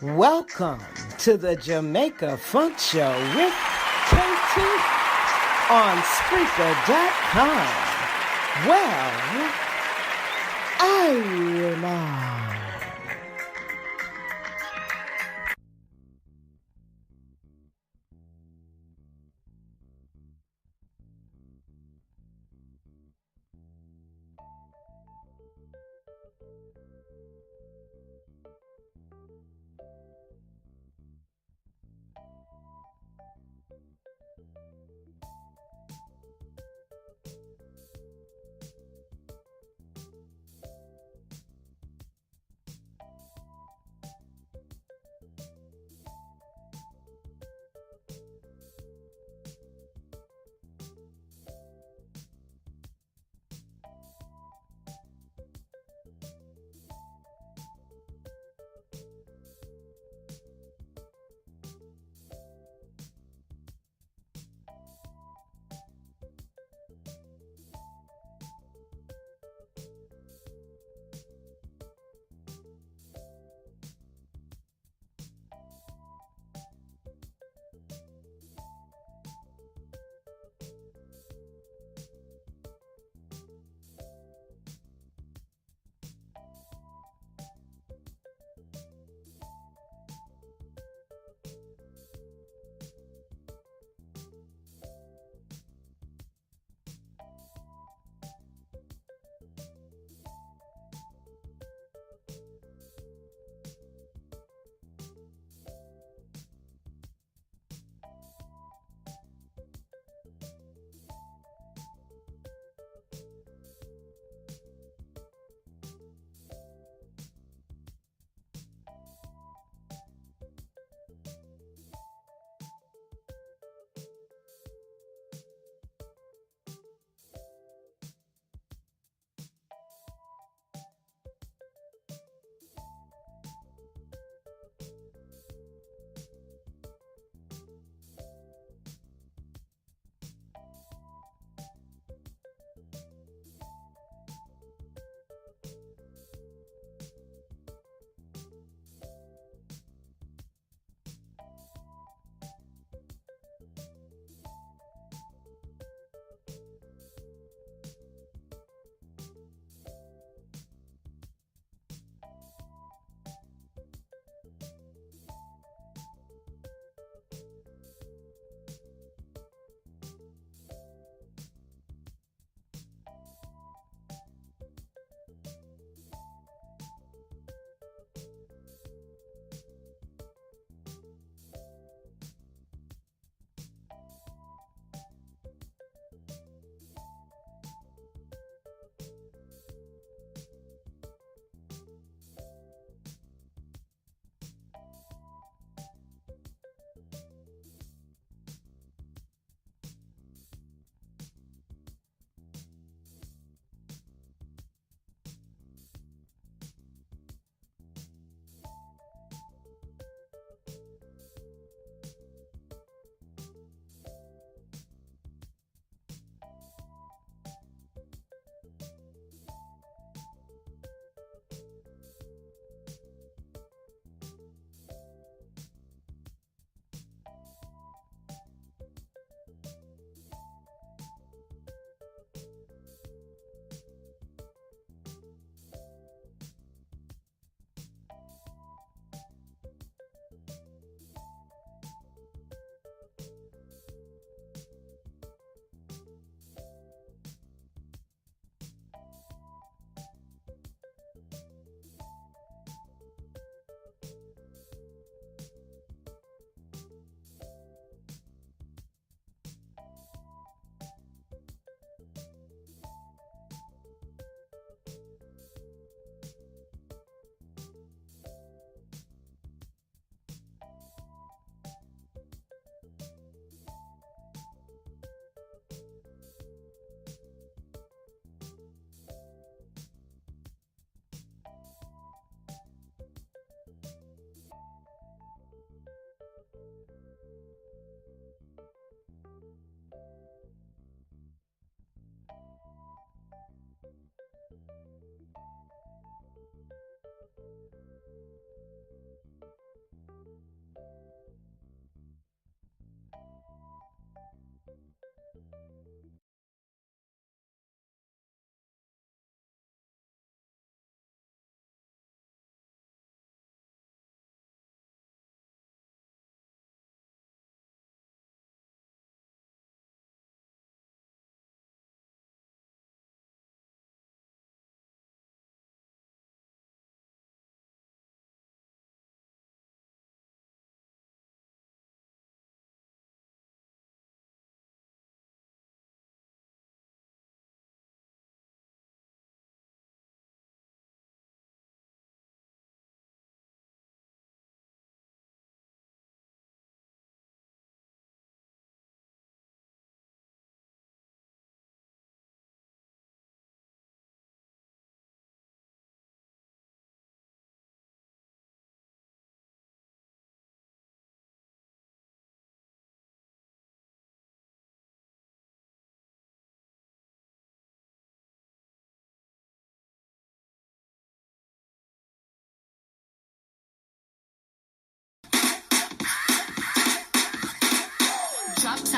Welcome to the Jamaica Funk Show with KT on Spreaker.com. Well, I'm on.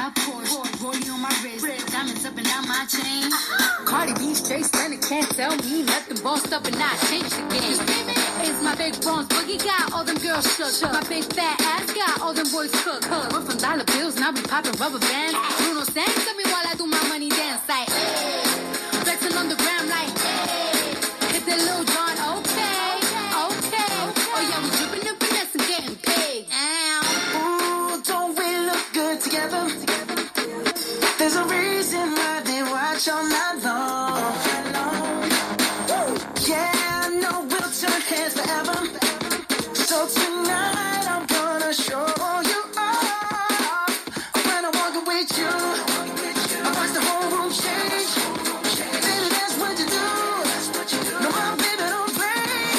a Porsche, rollie on my wrist, diamonds up and down my chain. Cardi B straight stunning, can't tell me nothing. Bossed up and I changed the game. It's my big bronze boogie got all them girls shook. My big fat ass got all them boys cooked. We're from dollar bills, now we popping rubber bands. Bruno sang to me while I do my money dance like, flexing on the gram like, hit that Lil Jon, okay. Oh yeah, we dripping and finesse and getting paid. Ooh, don't we look good together? There's a reason why they watch all night long. Yeah, no, we'll turn heads forever. So tonight I'm gonna show you off. When I walk with you, I watch the whole room change. Baby, that's what you do. No, my baby don't play.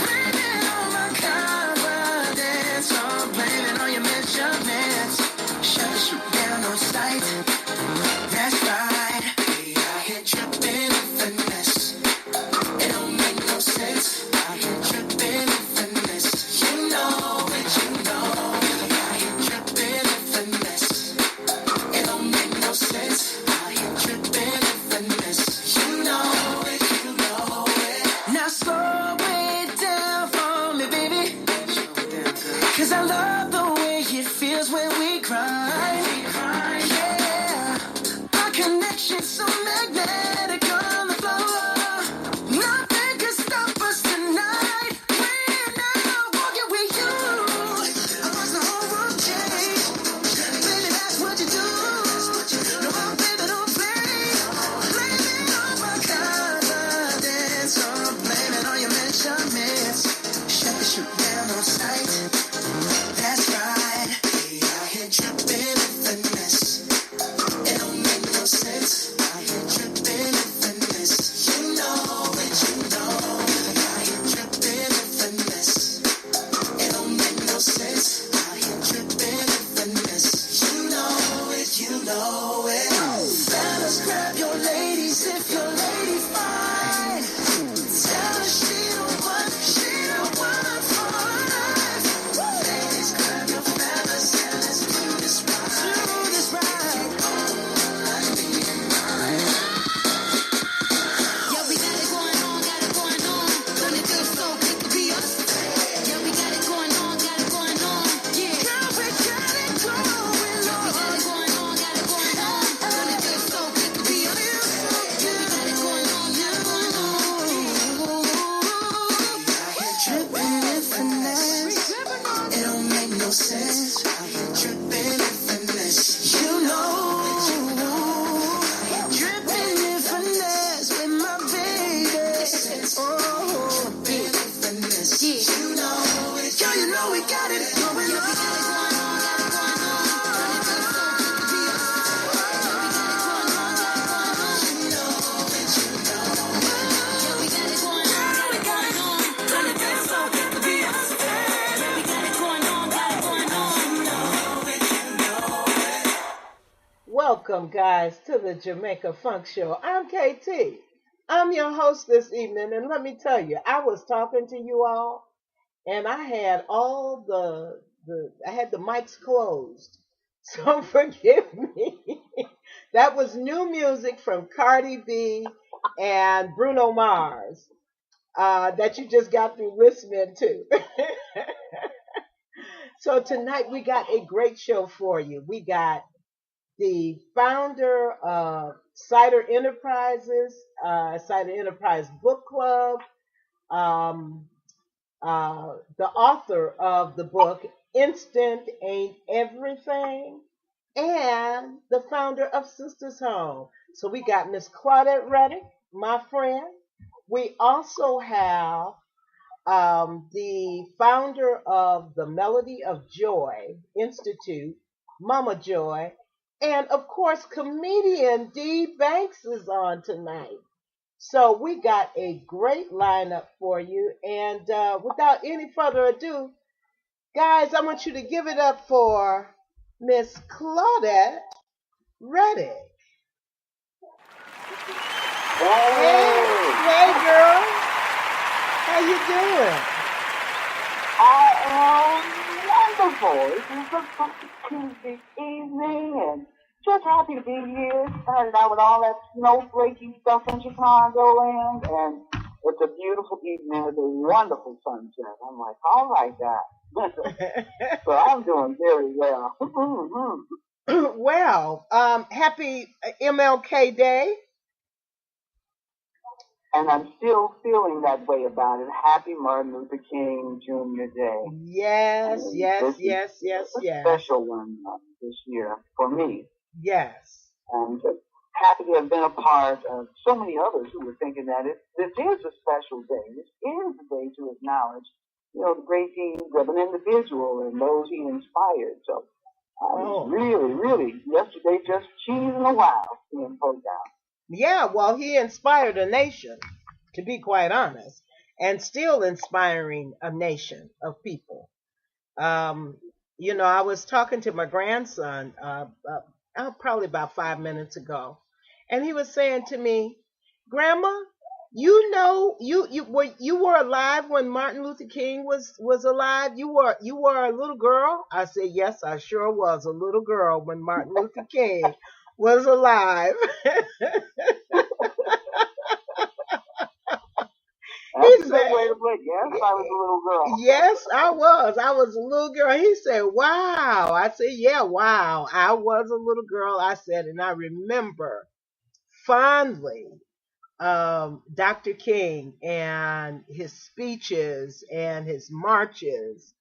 Blame it on my confidence, or blame it on your measurements. Shut the shoot down on sight. That's right. We out here tripping with finesse. It don't make no sense. Out here tripping with finesse. You know it, you know. We out here tripping with finesse. It don't make no sense. Out here tripping with finesse. You know it, you know it. Now slow it down for me, baby. 'Cause I love the way it feels when we grind. Yeah. Our connection's so magnetic on the floor. Nothing can stop us tonight. When I'm walking with you, I watch the whole world change. Baby, that's what you do. No, my baby don't play. Blame it on my confidence, or blame it on your measurements. Shut the shoot down on sight. That's right. We out here tripping with finesse. It don't make no sense. Out here tripping with finesse. You know it, you know. Out here tripping with finesse. It don't make no sense. Out here tripping with finesse. You know it, you know it. Fellas, grab your ladies if your lady fine. Tell her she the one for life. Ladies, grab your fellas and let's do this right. Do this right. Like me and mine. Yeah, we got it going on. Don't it feel so good to be us? Yeah, we got it going on. Yeah. Girl, we got it going on. Got it going on. Don't it feel so good to be us? Yeah, we got it going on. Out here tripping with finesse. It don't make no sense. Out here tripping with finesse. You know. Tripping with finesse with my baby. Oh, tripping with finesse. You know it. Girl, you know we got it going on. Welcome, guys, to the Jamaica Funk Show. I'm KT. I'm your host this evening, and let me tell you, I was talking to you all, and I had all I had the mics closed, so forgive me. That was new music from Cardi B and Bruno Mars that you just got through listening to. So tonight we got a great show for you. We got the founder of Cider Enterprises, Cider Enterprise Book Club, the author of the book Instant Ain't Everything, and the founder of Sisters Home. So we got Miss Claudette Redic, my friend. We also have the founder of the Melody of Joy Institute, Mama Joy, and of course, comedian Dee Banks is on tonight. So we got a great lineup for you. And without any further ado, guys, I want you to give it up for Miss Claudette Redic. Hey, girl. How you doing? I am wonderful. This is a Tuesday evening, and Just happy to be here. Started out with all that snowflakey stuff in Chicagoland, and it's a beautiful evening with a wonderful sunset. I'm like, all right, guys. So I'm doing very well. Well, happy MLK Day. And I'm still feeling that way about it. Happy Martin Luther King Jr. Day. Yes, yes, yes, yes, yes. A special one this year for me. Yes. And just happy to have been a part of so many others who were thinking that this is a special day. This is a day to acknowledge, the great deeds of an individual and those he inspired. So really, really, yesterday just cheesing a while seeing folks out. Yeah, well, he inspired a nation, to be quite honest, and still inspiring a nation of people. I was talking to my grandson probably about 5 minutes ago, and he was saying to me, "Grandma, you were alive when Martin Luther King was alive. You were a little girl." I said, "Yes, I sure was a little girl when Martin Luther King was alive." That's a good way to put it. Yes, I was a little girl. Yes, I was. I was a little girl. He said, "Wow." I said, "Yeah, wow. I was a little girl." I said, and I remember fondly Dr. King and his speeches and his marches,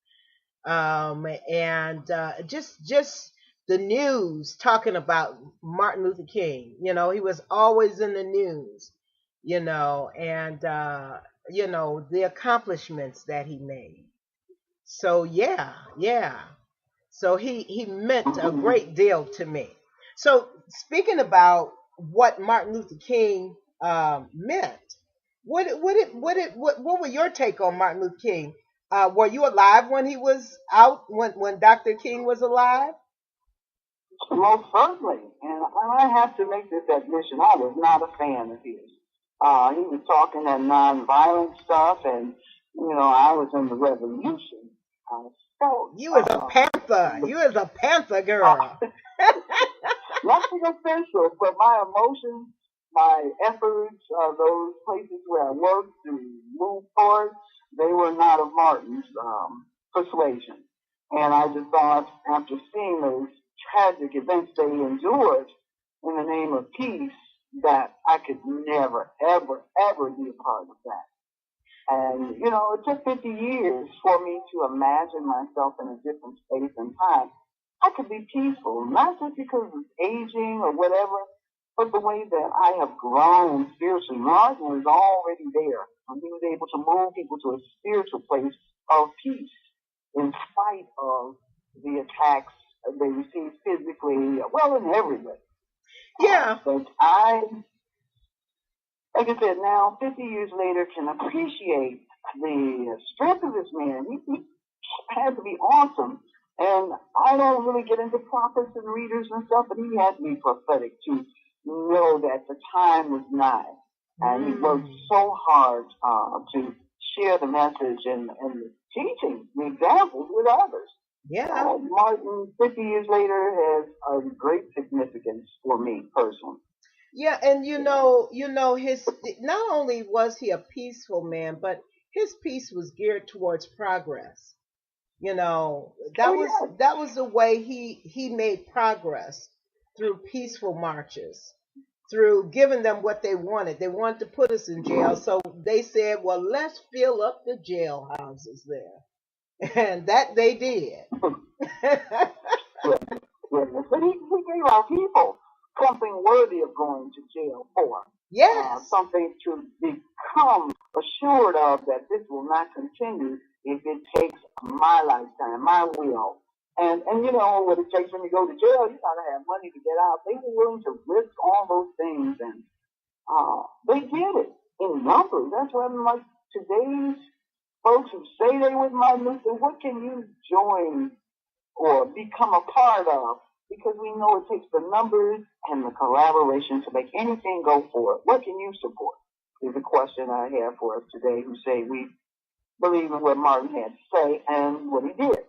and just the news talking about Martin Luther King. He was always in the news, and the accomplishments that he made. So yeah. So he meant a great deal to me. So speaking about what Martin Luther King meant, what were your take on Martin Luther King? Were you alive when he was out, when Dr. King was alive? Most certainly. And I have to make this admission, I was not a fan of his. He was talking that nonviolent stuff, and, I was in the revolution. You was a panther. You was a panther girl. Nothing official, but my emotions, my efforts, those places where I worked to move forward, they were not of Martin's persuasion. And I just thought, after seeing those tragic events they endured in the name of peace, that I could never, ever, ever be a part of that. And, it took 50 years for me to imagine myself in a different space and time. I could be peaceful, not just because of aging or whatever, but the way that I have grown spiritually. Martin was already there, and he was able to move people to a spiritual place of peace in spite of the attacks they received physically, well, in every way. Yeah. But like I said, now, 50 years later, can appreciate the strength of this man. He had to be awesome. And I don't really get into prophets and readers and stuff, but he had to be prophetic to know that the time was nigh. And he worked so hard to share the message and the teaching, the examples with others. Yeah. Martin, 50 years later, has a great significance for me personally. Yeah, and his, not only was he a peaceful man, but his peace was geared towards progress. That was the way he made progress, through peaceful marches, through giving them what they wanted. They wanted to put us in jail, so they said, "Well, let's fill up the jail houses there," and that they did. But he gave our people something worthy of going to jail for. Yes. Something to become assured of, that this will not continue if it takes my lifetime, my will. And what it takes when you go to jail, you gotta have money to get out. They were willing to risk all those things, and they did it in numbers. That's why, like, today's folks who say they with Martin Luther, what can you join or become a part of? Because we know it takes the numbers and the collaboration to make anything go forward. What can you support? Is a question I have for us today, who say we believe in what Martin had to say and what he did.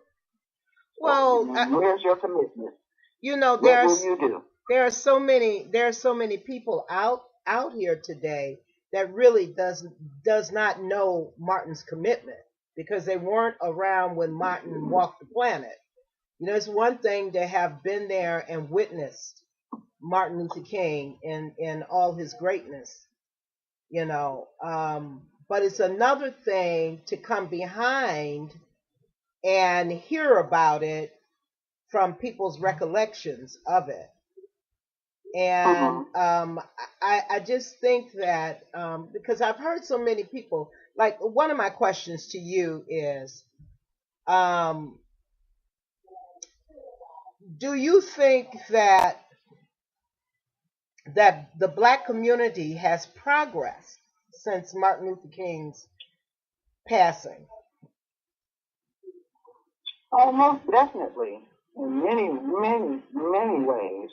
Well, where's your commitment? There's, what will you do? there are so many people out here today that really does not know Martin's commitment because they weren't around when Martin walked the planet. You know, it's one thing to have been there and witnessed Martin Luther King in all his greatness, you know, but it's another thing to come behind and hear about it from people's recollections of it. And I just think that because I've heard so many people, like one of my questions to you is, do you think that the black community has progressed since Martin Luther King's passing? Oh, most definitely, in many, many, many ways.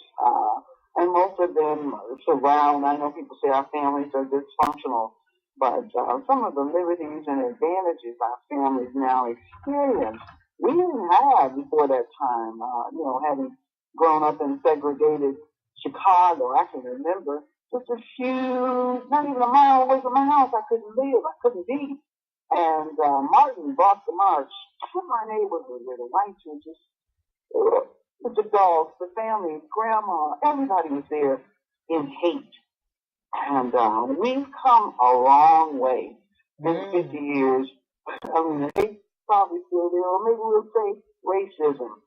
And most of them surround, I know people say our families are dysfunctional, but some of the liberties and advantages our families now experience, we didn't have before that time. You know, having grown up in segregated Chicago, I can remember just a few, not even a mile away from my house, I couldn't live, I couldn't be. And Martin brought the march to my neighborhood where the whites were just, with the dogs, the family, grandma, everybody was there in hate. And we've come a long way in 50 years. I mean, the hate probably still there, or maybe we'll say racism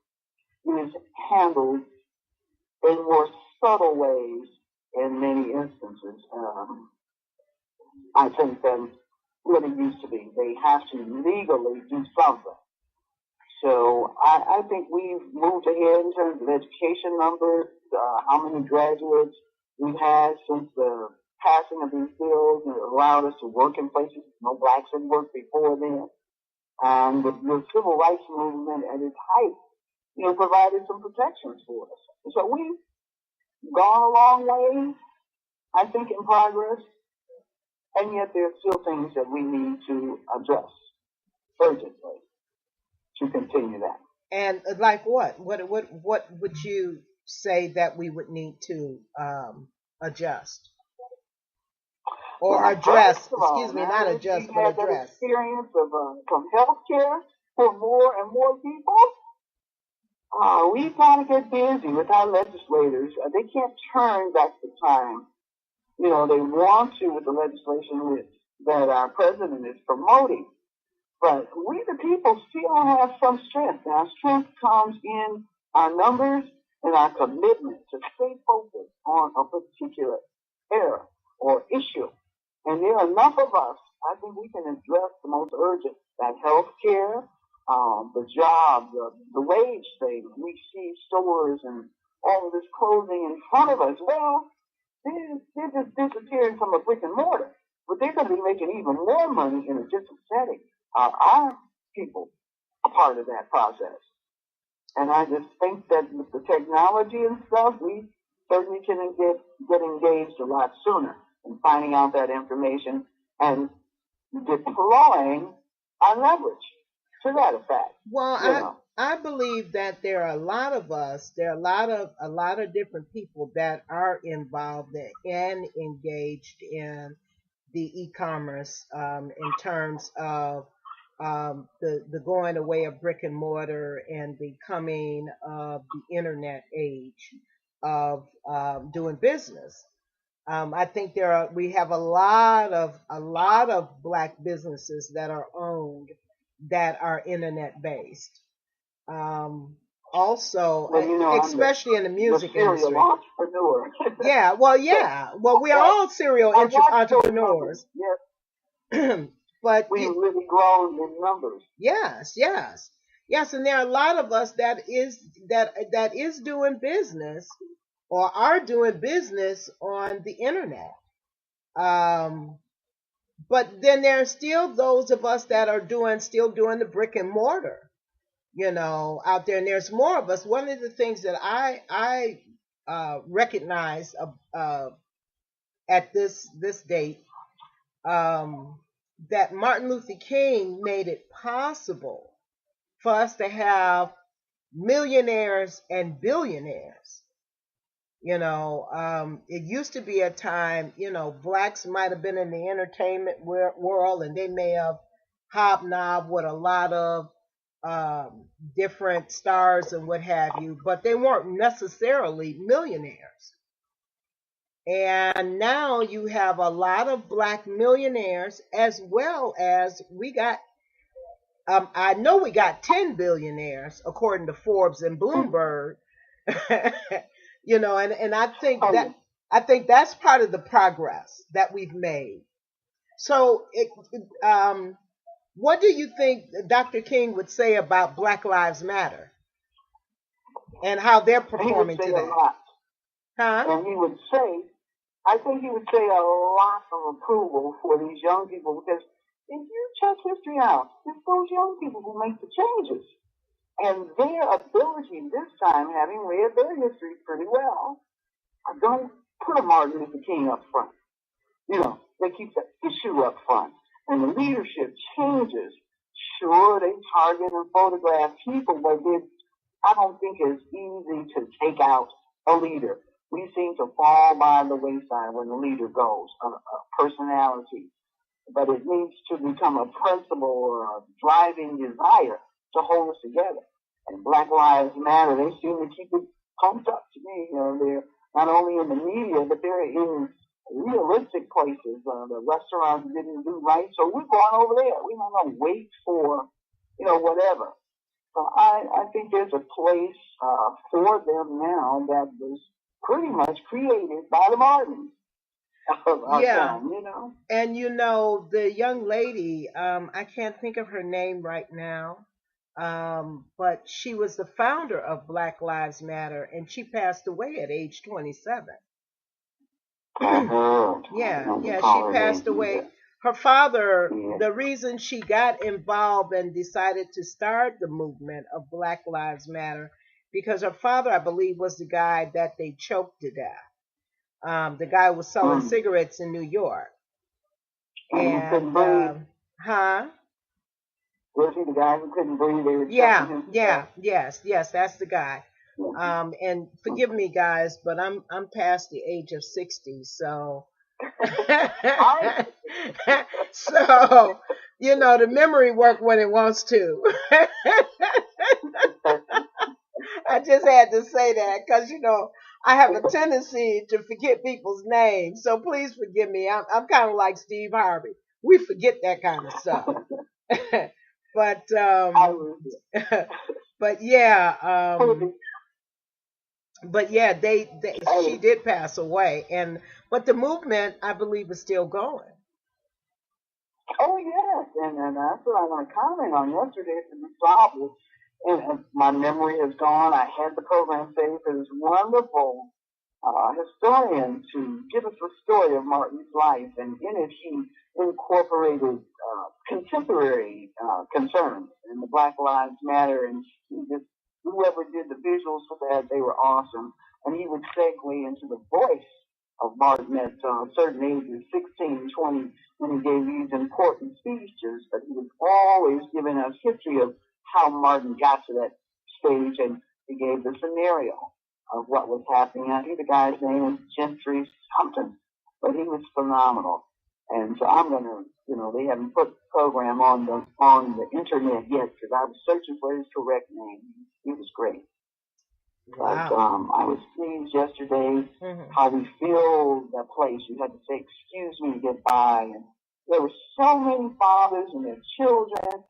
is handled in more subtle ways in many instances. I think than what it used to be. They have to legally do something. So I think we've moved ahead in terms of education numbers, how many graduates we've had since the passing of these bills, and it allowed us to work in places no blacks had worked before then. And the civil rights movement at its height, you know, provided some protections for us. So we've gone a long way, I think, in progress, and yet there are still things that we need to address urgently to continue that. And like what? What would you say that we would need to adjust or address? Excuse me, not adjust, but address. That experience of from healthcare for more and more people. We got to get busy with our legislators. They can't turn back the time. You know, they want to with the legislation that our president is promoting. But we, the people, still have some strength. Now, strength comes in our numbers and our commitment to stay focused on a particular era or issue. And there are enough of us, I think we can address the most urgent, that health care, the job, the wage thing. We see stores and all of this clothing in front of us. Well, they're just disappearing from a brick and mortar. But they're going to be making even more money in a different setting. Our people are part of that process. And I just think that with the technology and stuff, we certainly can get engaged a lot sooner in finding out that information and deploying our leverage to that effect. Well, I believe that there are a lot of us, there are a lot of different people that are involved and engaged in the e-commerce in terms of the going away of brick and mortar and the coming of the internet age of doing business. I think we have a lot of black businesses that are owned that are internet based. Also, well, you know, especially in the music industry. Entrepreneur. Yeah, well, we are all serial entrepreneurs. Yes. But we've really grown in numbers. Yes, and there are a lot of us that is doing business or are doing business on the internet. But then there are still those of us that are still doing the brick and mortar, you know, out there. And there's more of us. One of the things that I recognize at this date, that Martin Luther King made it possible for us to have millionaires and billionaires It used to be a time, blacks might have been in the entertainment world, and they may have hobnobbed with a lot of different stars and what have you, but they weren't necessarily millionaires. And now you have a lot of black millionaires, as well as we got, I know we got 10 billionaires, according to Forbes and Bloomberg. And I think that's part of the progress that we've made. So, what do you think Dr. King would say about Black Lives Matter and how they're performing today? A lot. Huh? And I think he would say a lot of approval for these young people, because if you check history out, it's those young people who make the changes. And their ability this time, having read their history pretty well, are going to put a Martin Luther King up front. They keep the issue up front. And the leadership changes. Sure, they target and photograph people, but I don't think it's easy to take out a leader. We seem to fall by the wayside when the leader goes, a personality. But it needs to become a principle or a driving desire to hold us together. And Black Lives Matter, they seem to keep it pumped up to me. They're not only in the media, but they're in realistic places. The restaurants didn't do right, so we're going over there. We don't know, wait for, whatever. So I think there's a place for them now that was pretty much created by the Martins of our time, And the young lady, I can't think of her name right now, but she was the founder of Black Lives Matter, and she passed away at age 27. Yeah, she passed away. Her father, the reason she got involved and decided to start the movement of Black Lives Matter, because her father, I believe, was the guy that they choked to death. The guy was selling cigarettes in New York. And, Was he the guy who couldn't breathe? Yes, that's the guy. And forgive me, guys, but I'm past the age of 60, so so the memory work when it wants to. I just had to say that because I have a tendency to forget people's names, so please forgive me. I'm kind of like Steve Harvey. We forget that kind of stuff. But she did pass away, but the movement, I believe, is still going. Oh yes, and that's what I want to comment on yesterday. It's a problem, and my memory has gone. I had the program saved for this wonderful historian to give us a story of Martin's life, and in it he incorporated contemporary concerns in the Black Lives Matter, and whoever did the visuals for that, they were awesome. And he would segue into the voice of Martin at certain ages, 16, 20, when he gave these important speeches, but he was always giving us history of how Martin got to that stage, and he gave the scenario of what was happening. I think the guy's name is Gentry something, but he was phenomenal. And so I'm going to, they haven't put the program on the internet yet, because I was searching for his correct name. He was great. Wow. But I was pleased yesterday how we filled that place. You had to say, excuse me, to get by. And there were so many fathers and their children,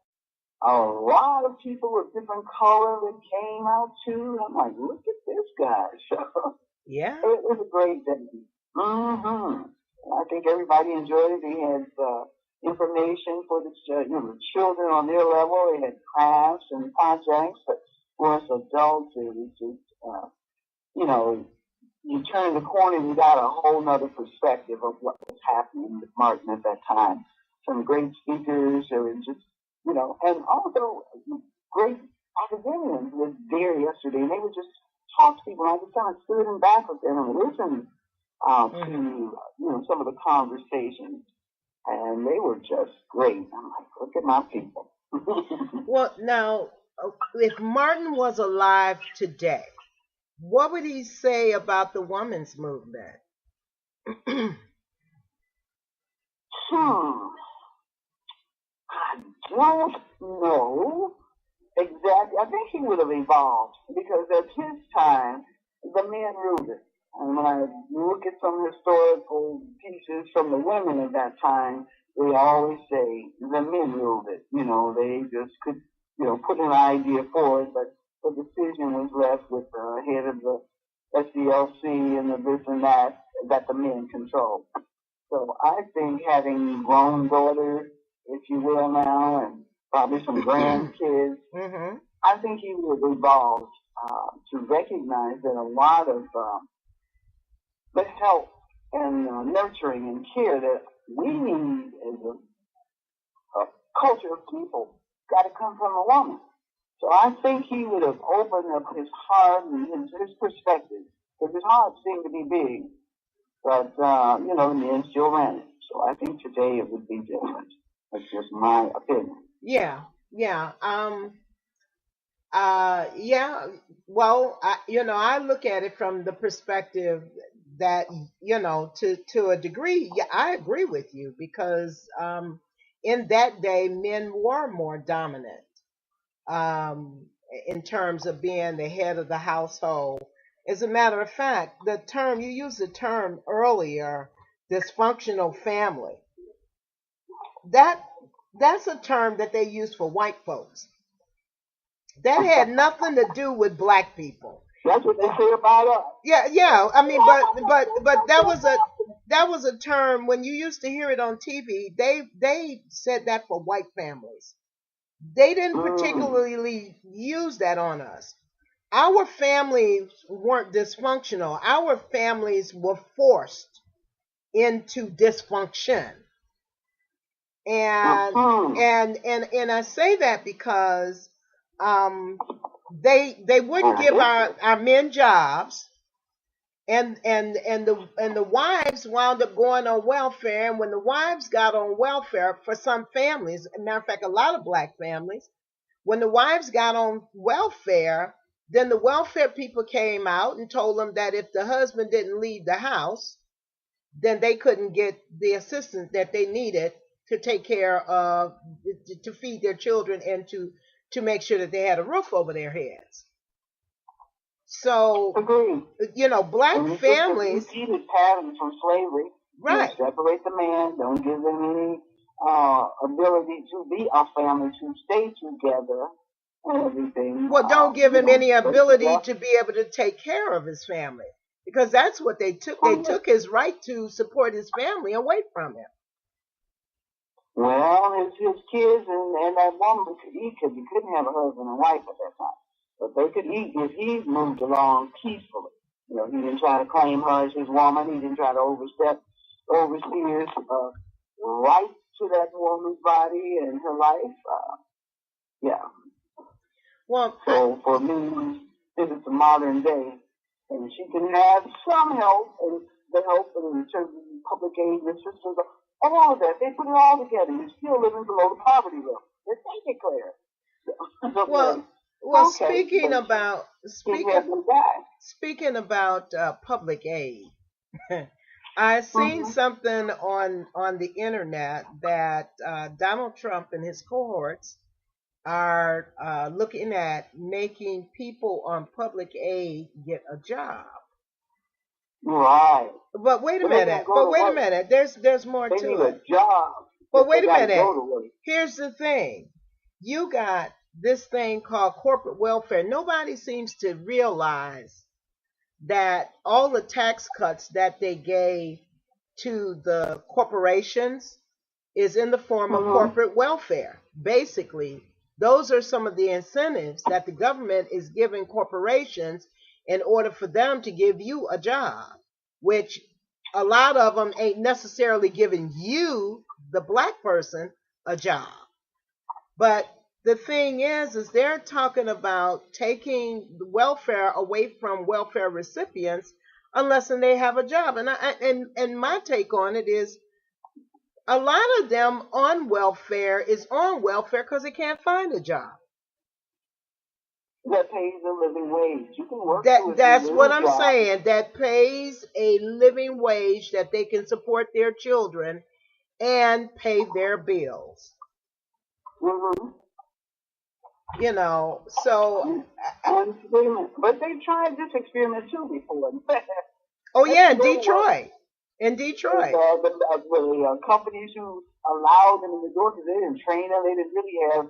a lot of people of different color that came out too. I'm like, look at this guy. So yeah, it was a great day. I think everybody enjoyed it. They had information for the children on their level. They had crafts and projects, but for us adults, it was just, you turn the corner and you got a whole nother perspective of what was happening with Martin at that time. Some great speakers, there was just, and also great academians were there yesterday, and they would just talk to people. I just kind of stood in back with them and listened to, some of the conversations, and they were just great. I'm like, look at my people. Well, now, if Martin was alive today, what would he say about the women's movement? Hmm. I don't know exactly. I think he would have evolved because at his time, the men ruled it. And when I look at some historical pieces from the women at that time, they always say the men ruled it. You know, they just could, put an idea forward, but the decision was left with the head of the SDLC and the this and that the men control. So I think having grown daughters, if you will now, and probably some grandkids, Mm-hmm. I think he would evolve to recognize that a lot of the help and nurturing and care that we need as a culture of people got to come from a woman. So I think he would have opened up his heart and his perspective, because his heart seemed to be big, but the men still ran it. So I think today it would be different. That's just my opinion. Yeah, yeah. Yeah. Well, I look at it from the perspective that, to a degree, yeah, I agree with you because in that day, men were more dominant in terms of being the head of the household. As a matter of fact, the term you used the term earlier, dysfunctional family. That's a term that they use for white folks. That had nothing to do with black people. That's what they say about us. Yeah, yeah. I mean, but that was a term when you used to hear it on TV. They said that for white families. They didn't particularly use that on us. Our families weren't dysfunctional. Our families were forced into dysfunction. And I say that because they wouldn't give our men jobs, and the wives wound up going on welfare. And when the wives got on welfare, for some families, as a matter of fact, a lot of black families, when the wives got on welfare, then the welfare people came out and told them that if the husband didn't leave the house, then they couldn't get the assistance that they needed to take care of, to feed their children, and to make sure that they had a roof over their heads. So, black families. Repeated patterns from slavery. Right. Separate the man. Don't give them any ability to be a family, to stay together, and everything. Well, don't give him any ability to be able to take care of his family, because that's what they took. They took his right to support his family away from him. Well, his kids and that woman could eat because he couldn't have a husband and wife at that time. But they could eat if he moved along peacefully. He didn't try to claim her as his woman. He didn't try to oversee his right to that woman's body and her life. Well, so for me, this is the modern day, and she can have some help, and the help in terms of public aid and assistance, all of that. They put it all together. You're still living below the poverty level. Let's take it clear. Well, okay, speaking about public aid, I seen something on the internet that Donald Trump and his cohorts are looking at making people on public aid get a job. Right. But wait a minute. There's more to it. They need a job. But wait a minute. Here's the thing. You got this thing called corporate welfare. Nobody seems to realize that all the tax cuts that they gave to the corporations is in the form of corporate welfare. Basically, those are some of the incentives that the government is giving corporations in order for them to give you a job, which a lot of them ain't necessarily giving you, the black person, a job. But the thing is they're talking about taking the welfare away from welfare recipients unless they have a job. And my take on it is a lot of them on welfare is on welfare because they can't find a job. that pays a living wage. You can work That's what I'm saying. That pays a living wage that they can support their children and pay their bills. Mm-hmm. You know, so. But they tried this experiment too before. Oh yeah, in Detroit. In Detroit. The companies who allowed them in the door because they didn't train them, they didn't really have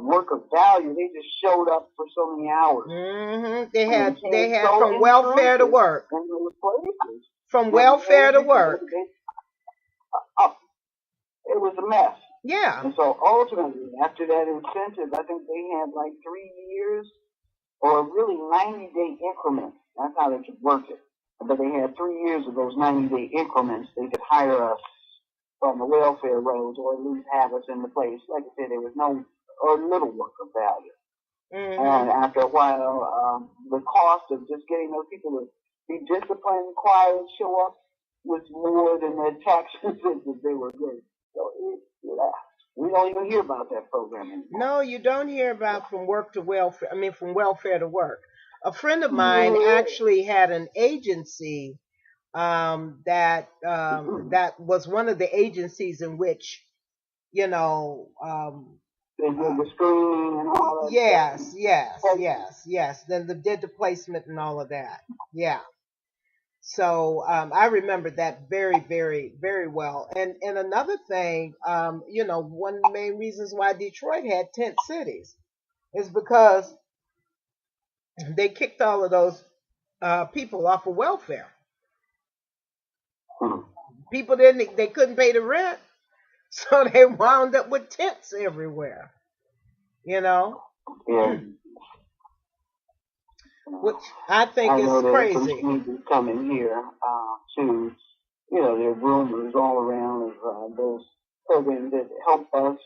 work of value. They just showed up for so many hours. Mm-hmm. They had so from welfare to work. From welfare to work. It was a mess. Yeah. And so ultimately, after that incentive, I think they had like 3 years or really 90-day increments. That's how they could work it. But they had 3 years of those 90-day increments. They could hire us from the welfare rolls or at least have us in the place. Like I said, there was no or little work of value. Mm-hmm. And after a while, the cost of just getting those people to be disciplined, quiet, show up was more than the taxes that they were getting. So we don't even hear about that program anymore. No, you don't hear about from work to welfare. I mean, from welfare to work. A friend of mine actually had an agency that was one of the agencies in which, you know, they did the screening and all that. Yes. Then they did the placement and all of that. Yeah. So I remember that very, very, very well. And another thing, you know, one of the main reasons why Detroit had tent cities is because they kicked all of those people off of welfare. People they couldn't pay the rent, so they wound up with tents everywhere. You know. Yeah. Which I think is crazy. Coming here to, you know, there are rumors all around of those programs that help us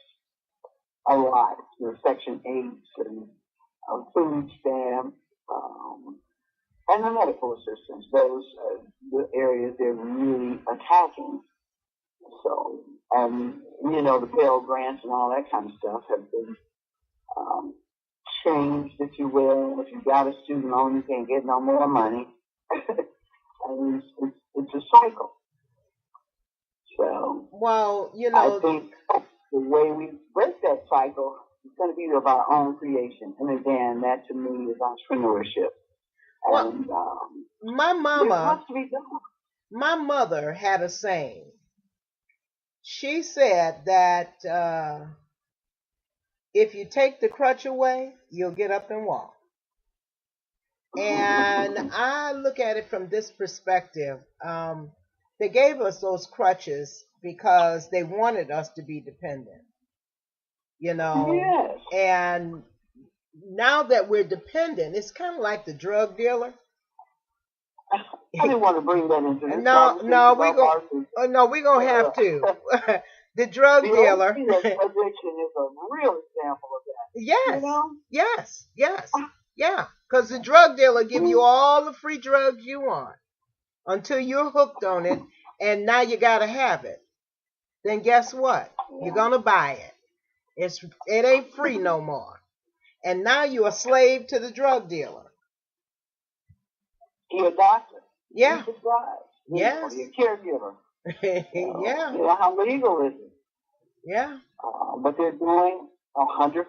a lot. The Section 8s and food stamps and the medical assistance. Those are the areas they're really attacking. So, you know, the Pell Grants and all that kind of stuff have been changed, if you will. If you got a student loan, you can't get no more money. And it's a cycle. So, well, you know, I think the way we break that cycle is going to be of our own creation. And again, that to me is entrepreneurship. Well, and my mother had a saying. She said that if you take the crutch away, you'll get up and walk. And I look at it from this perspective. They gave us those crutches because they wanted us to be dependent. You know? Yes. And now that we're dependent, it's kind of like the drug dealer. I didn't want to bring that into this. No, we're gonna have to. The drug dealer. Addiction is a real example of that. Yes. You know? Yes. Yeah. Because the drug dealer give you all the free drugs you want until you're hooked on it, and now you gotta have it. Then guess what? You're gonna buy it. It ain't free no more. And now you're a slave to the drug dealer. You're a doctor. Yeah. Yes. You're a caregiver. Yeah. You know how legal is it? Yeah. But they're doing 100%.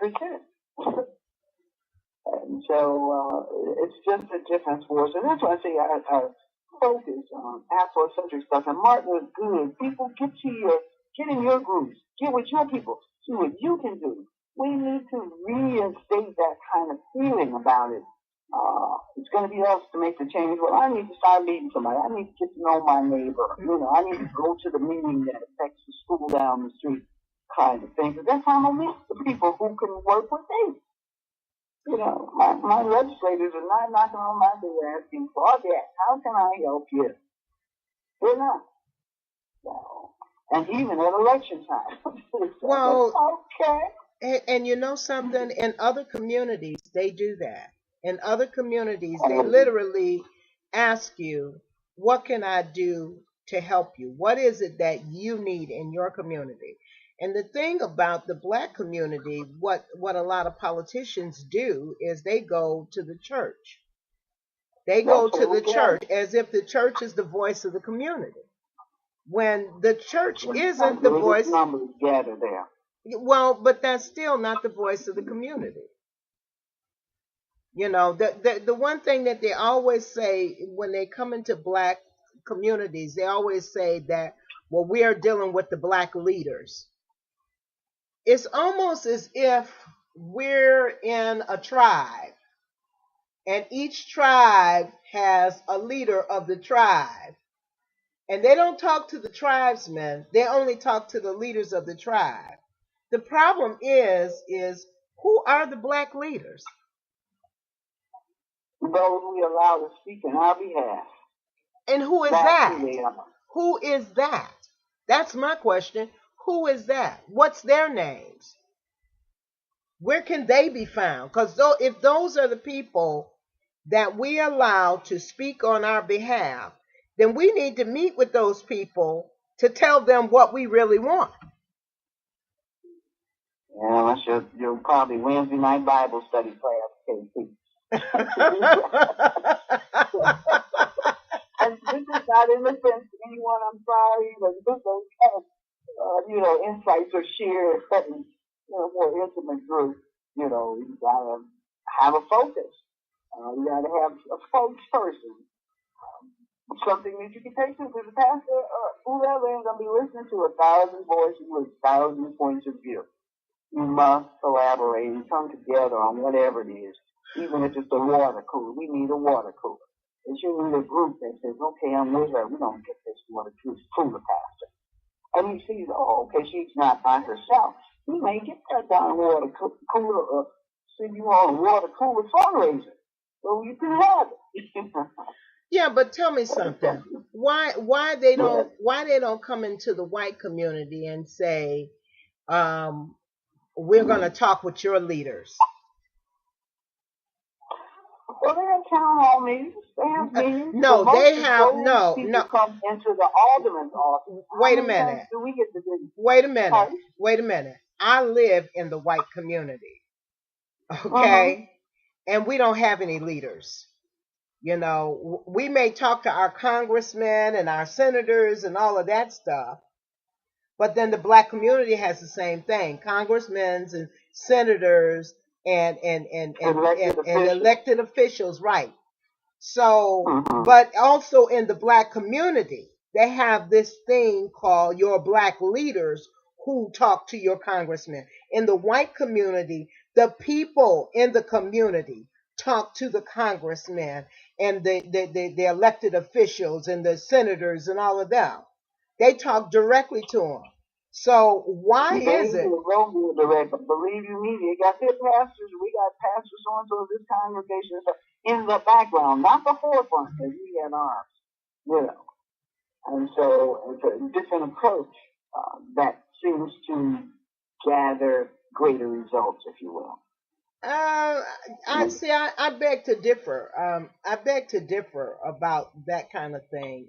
And so it's just a difference for us. And that's why I say our focus on Afrocentric stuff. And Martin was good. People get in your groups. Get with your people. See what you can do. We need to reinstate that kind of feeling about it. It's going to be us to make the change. Well, I need to start meeting somebody. I need to get to know my neighbor. You know, I need to go to the meeting that affects the school down the street kind of thing. Because that's how I'm going to meet the people who can work with me. You know, my legislators are not knocking on my door asking, Claudette, how can I help you? They're not. So, and even at election time. Well, okay. And you know something? In other communities, they do that. In other communities, they literally ask you, what can I do to help you? What is it that you need in your community? And the thing about the black community, what a lot of politicians do is they go to the church. They go to the church as if the church is the voice of the community, when the church isn't the voice. Numbers gather there. Well, but that's still not the voice of the community. You know, the one thing that they always say when they come into black communities, they always say that, well, we are dealing with the black leaders. It's almost as if we're in a tribe, and each tribe has a leader of the tribe. And they don't talk to the tribesmen, they only talk to the leaders of the tribe. The problem is who are the black leaders? Those we allow to speak in our behalf. And who is that? Who is that? That's my question. Who is that? What's their names? Where can they be found? Because if those are the people that we allow to speak on our behalf, then we need to meet with those people to tell them what we really want. Yeah, that's your probably Wednesday night Bible study class, KC. And this is not in offense to anyone, I'm sorry, but this those kind of, insights are shared in a more intimate group. You gotta have a focus. You gotta have a spokesperson. Something that you can take to the pastor, whoever is going to be listening to 1,000 voices with 1,000 points of view. You must collaborate and come together on whatever it is, even if it's a water cooler. We need a water cooler. And you need a group that says, okay, I'm with her. We're going to get this water cooler pastor. And he sees, okay, she's not by herself. We may get that down water cooler or send you all a water cooler fundraiser so you can have it. Yeah, but tell me something. Why they don't come into the white community and say, we're going to talk with your leaders? Well, they have town hall meetings. They have meetings. No, they have no. Come into the alderman's office. Wait a minute. Do we get to do? Wait a minute. I live in the white community, okay, and we don't have any leaders. We may talk to our congressmen and our senators and all of that stuff, but then the black community has the same thing: congressmen and senators and elected officials, right? So, but also in the black community, they have this thing called your black leaders who talk to your congressmen. In the white community, the people in the community talk to the congressmen and the elected officials and the senators and all of them. They talk directly to them. So why is it? Believe you me, you got their pastors. We got pastors so and so of this congregation in the background, not the forefront, as we have ours. And so it's a different approach that seems to gather greater results, if you will. I beg to differ. I beg to differ about that kind of thing.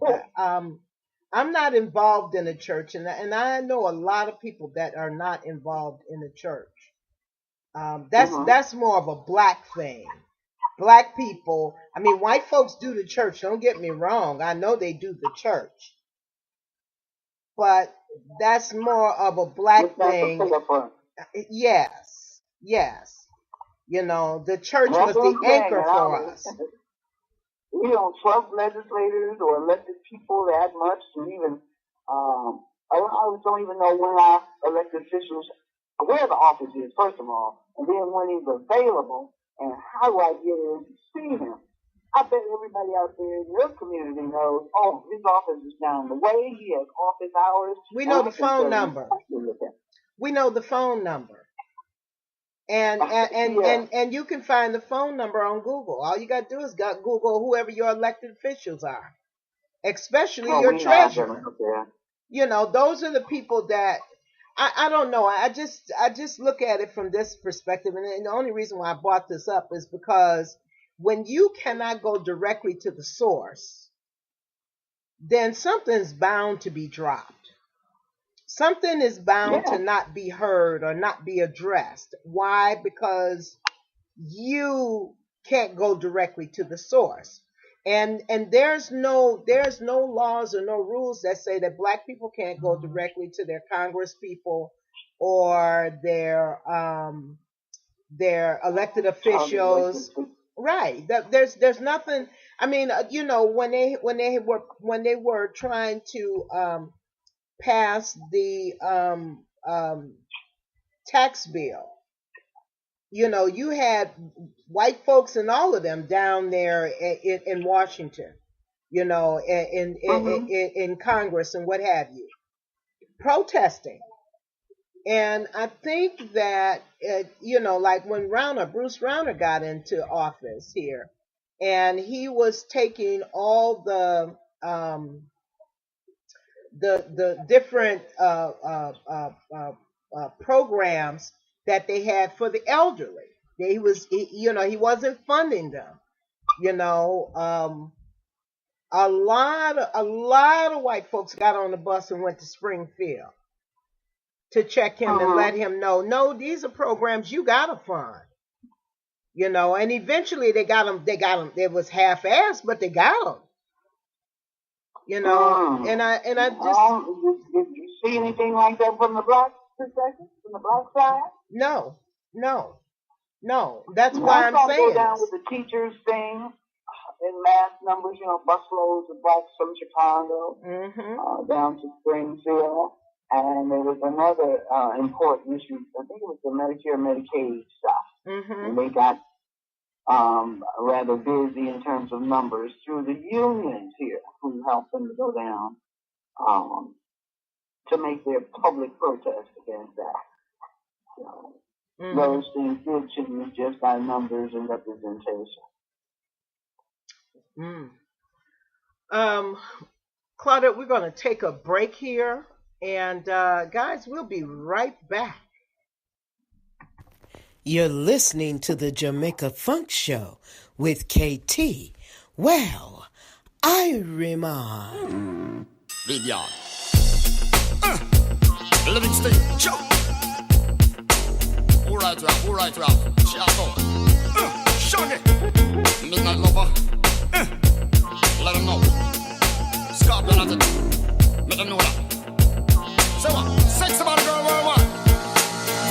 I'm not involved in the church, and I know a lot of people that are not involved in the church. That's more of a black thing. Black people, I mean, white folks do the church. Don't get me wrong. I know they do the church, but that's more of a black thing. Yes. The church was the anchor for us. We don't trust legislators or elected people that much to even, I don't even know when our elected officials, where the office is, first of all, and then when he's available, and how do I get in to see him? I bet everybody out there in your community knows, his office is down the way, he has office hours. We know the phone number. We know the phone number. And you can find the phone number on Google. All you got to do is Google whoever your elected officials are, especially your treasurer. Those are the people that I don't know. I just look at it from this perspective, and the only reason why I brought this up is because when you cannot go directly to the source, then something's bound to be dropped. Something is bound to not be heard or not be addressed. Why? Because you can't go directly to the source. And there's no laws or no rules that say that Black people can't go directly to their Congress people or their elected officials. Right. There's nothing. I mean, you know, when they were trying to pass the tax bill, you know, you had white folks and all of them down there in Washington, you know, in Congress and what have you, protesting. And I think that, you know, like when Bruce Rauner got into office here, and he was taking all the different programs that they had for the elderly. He wasn't funding them. You know, a lot of white folks got on the bus and went to Springfield to check him and let him know, no, these are programs you gotta fund. You know, and eventually they got them. It was half-assed, but they got them. You know, and I just did you see anything like that from the Black perspective, from the Black side? No. That's why I'm saying. Go down with the teachers thing in mass numbers. You know, busloads of Blacks from Chicago down to Springfield, and there was another important issue. I think it was the Medicare Medicaid stuff, and they got rather busy in terms of numbers through the unions here who helped them to go down to make their public protest against that. So those things did change just by numbers and representation. Claudette, we're going to take a break here, and guys, we'll be right back. You're listening to the Jamaica Funk Show with KT. Well, Iron. Big yard. Living state. Chop. All right, rap. Shout out. Shut it. Midnight lover. Let them know. Scorpion attitude. Let them know that. So what? Sex about a girl worldwide.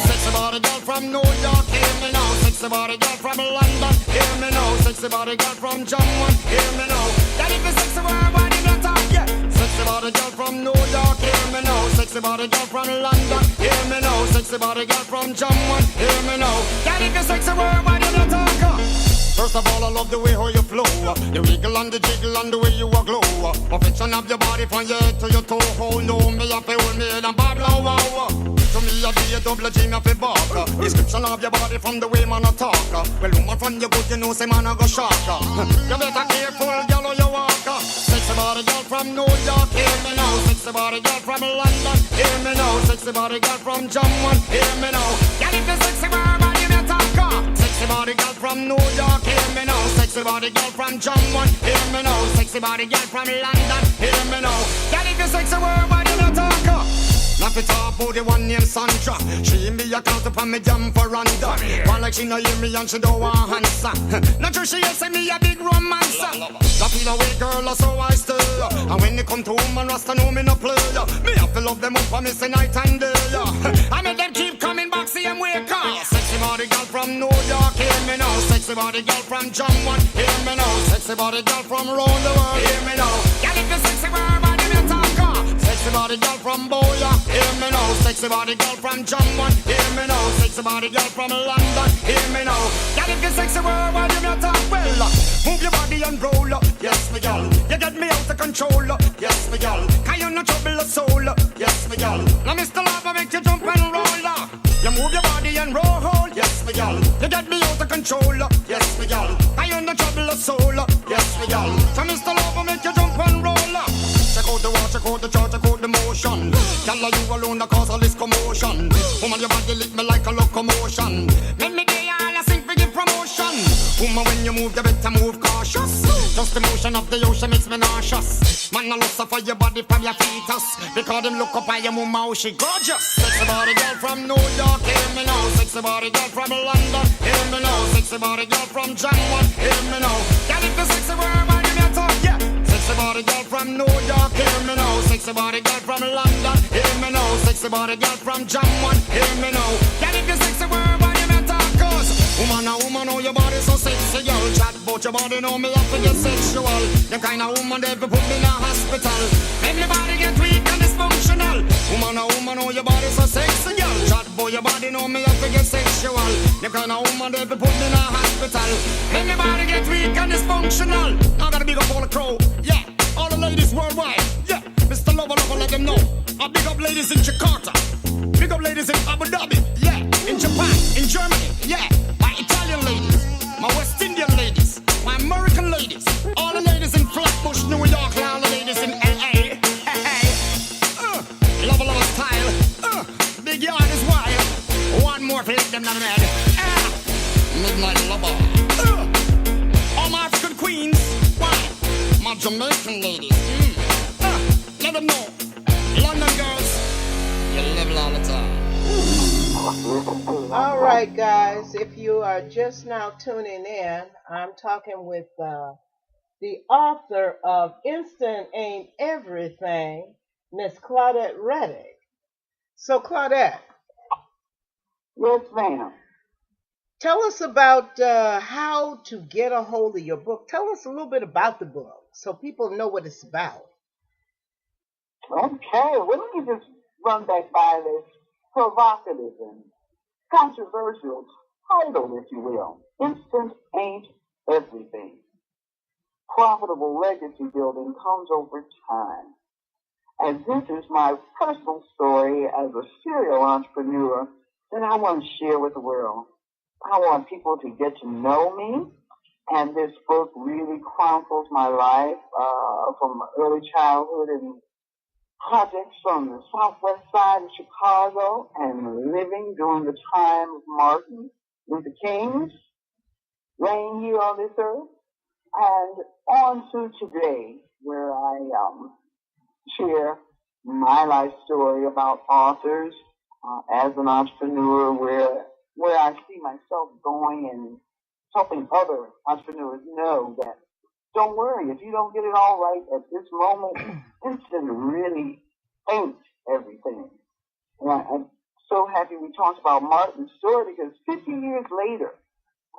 Sexy body girl from New York, hear me now. Sexy body girl from London, hear me now. Sexy body girl from Jamaica, hear me now. That if it's sexy worldwide in the top, yeah. Sexy body girl from New York, hear me now. Sexy body girl from London, hear me now. Sexy body girl from Jamaica, hear me now. That if it's sexy worldwide in the top. First of all, I love the way how you flow. The wiggle and the jiggle and the way you a glow. Perfection of your body from your head to your toe. Oh no, me a hold me and babble, wow. To me, I be a double G, me a bark. Description of your body from the way man a talk. Well, woman from your good, you know, say man a go shock. You better careful, girl, how you walk. Sexy body girl from New York, hear me now. Sexy body girl from London, hear me now. Sexy body girl from Jamaica, hear me now. Girl, if you sexy body, you talk. Sexy body girl from New York, hear me now. Sexy body girl from Jamaica, hear me now. Sexy body girl from London, hear me now. Girl, if you sexy body, you talk. Now fi talk about the one named Sandra. She me a count upon me jam for randa. One like she no hear me and she don't want answer. Not sure she say me a big romancer. That feel away girl so I stay. And when they come to woman Rasta know me no play. Me have to love them up for me say night and day. I make them keep coming back see them wake up. Sexy body girl from New York hear me now. Sexy body girl from Jamaica hear me now. Sexy body girl from around the world hear me now. Girl if you sexy body me talk. Sexy body girl from Boya, hear me now. Sexy body girl from Jamaica, hear me now. Sexy body girl from London, hear me now. Girl, if you sexy world, you not talk well. Move your body and roll up, yes me girl. You get me out of control, yes me girl. Can you not trouble a soul, yes me girl. Now Mr. Lava make you jump and roll up. You move your body and roll, yes me girl. You get me out of control, yes me girl. Can you not trouble a soul, yes me girl. So Mr. Lava make you jump and roll up. Check out the watch, check out the chart, check out the motion. Girl, you alone that cause all this commotion. Woman, your body lick me like a locomotion. Make me day all I sing for give promotion. Woman, when you move, you better move cautious. Just the motion of the ocean makes me nauseous. Man, I look for your body from your fetus. Because them look up at your mama, how she gorgeous. Sexy body girl from New York, hear me now. Sexy body girl from London, hear me now. Sexy body girl from Jamaica, hear me now. Girl, if the sexy word, man, give me a talk, yeah. Sexy body girl from New York, hear me now. Sexy body girl from London, hear me now. Sexy body girl from Jamaica, hear me now. Girl, if the sexy word, man, give me a talk, cause woman, oh, your body so sexy, girl. Chat about your body, know me have to get sexual. The kind of woman that put me in a hospital. Make me body get weak and dysfunctional. Woman, oh, your body so sexy, girl. Chat about your body, know me have to get sexual. The kind of woman that put me in a hospital. Make me body get weak and dysfunctional. I gotta big up all the crow, yeah. All the ladies worldwide, yeah. Mr. Lover, let them know. I big up ladies in Jakarta. Big up ladies in Abu Dhabi, yeah. In Japan, in Germany, yeah. My Italian ladies, my West Indian ladies, my American ladies, all the ladies in Flatbush, New York, and all the ladies in LA. Love style. Big yard is wild. One more for them not mad. Midnight lover. All my African queens, why? My Jamaican ladies. Let them know. London girls, you live all the time. All right, guys, if you are just now tuning in, I'm talking with the author of Instant Ain't Everything, Miss Claudette Redic. So, Claudette. Yes, ma'am. Tell us about how to get a hold of your book. Tell us a little bit about the book so people know what it's about. Okay, well, let me just run back by this provocative and controversial title, if you will. Instant Ain't Everything. Profitable legacy building comes over time. And this is my personal story as a serial entrepreneur that I want to share with the world. I want people to get to know me, and this book really chronicles my life from early childhood and projects from the southwest side of Chicago and living during the time of Martin Luther King's reign here on this earth, and on to today, where I share my life story about authors as an entrepreneur, where I see myself going and helping other entrepreneurs know that don't worry, if you don't get it all right at this moment, instant really ain't everything. And I'm so happy we talked about Martin's story, because 50 years later,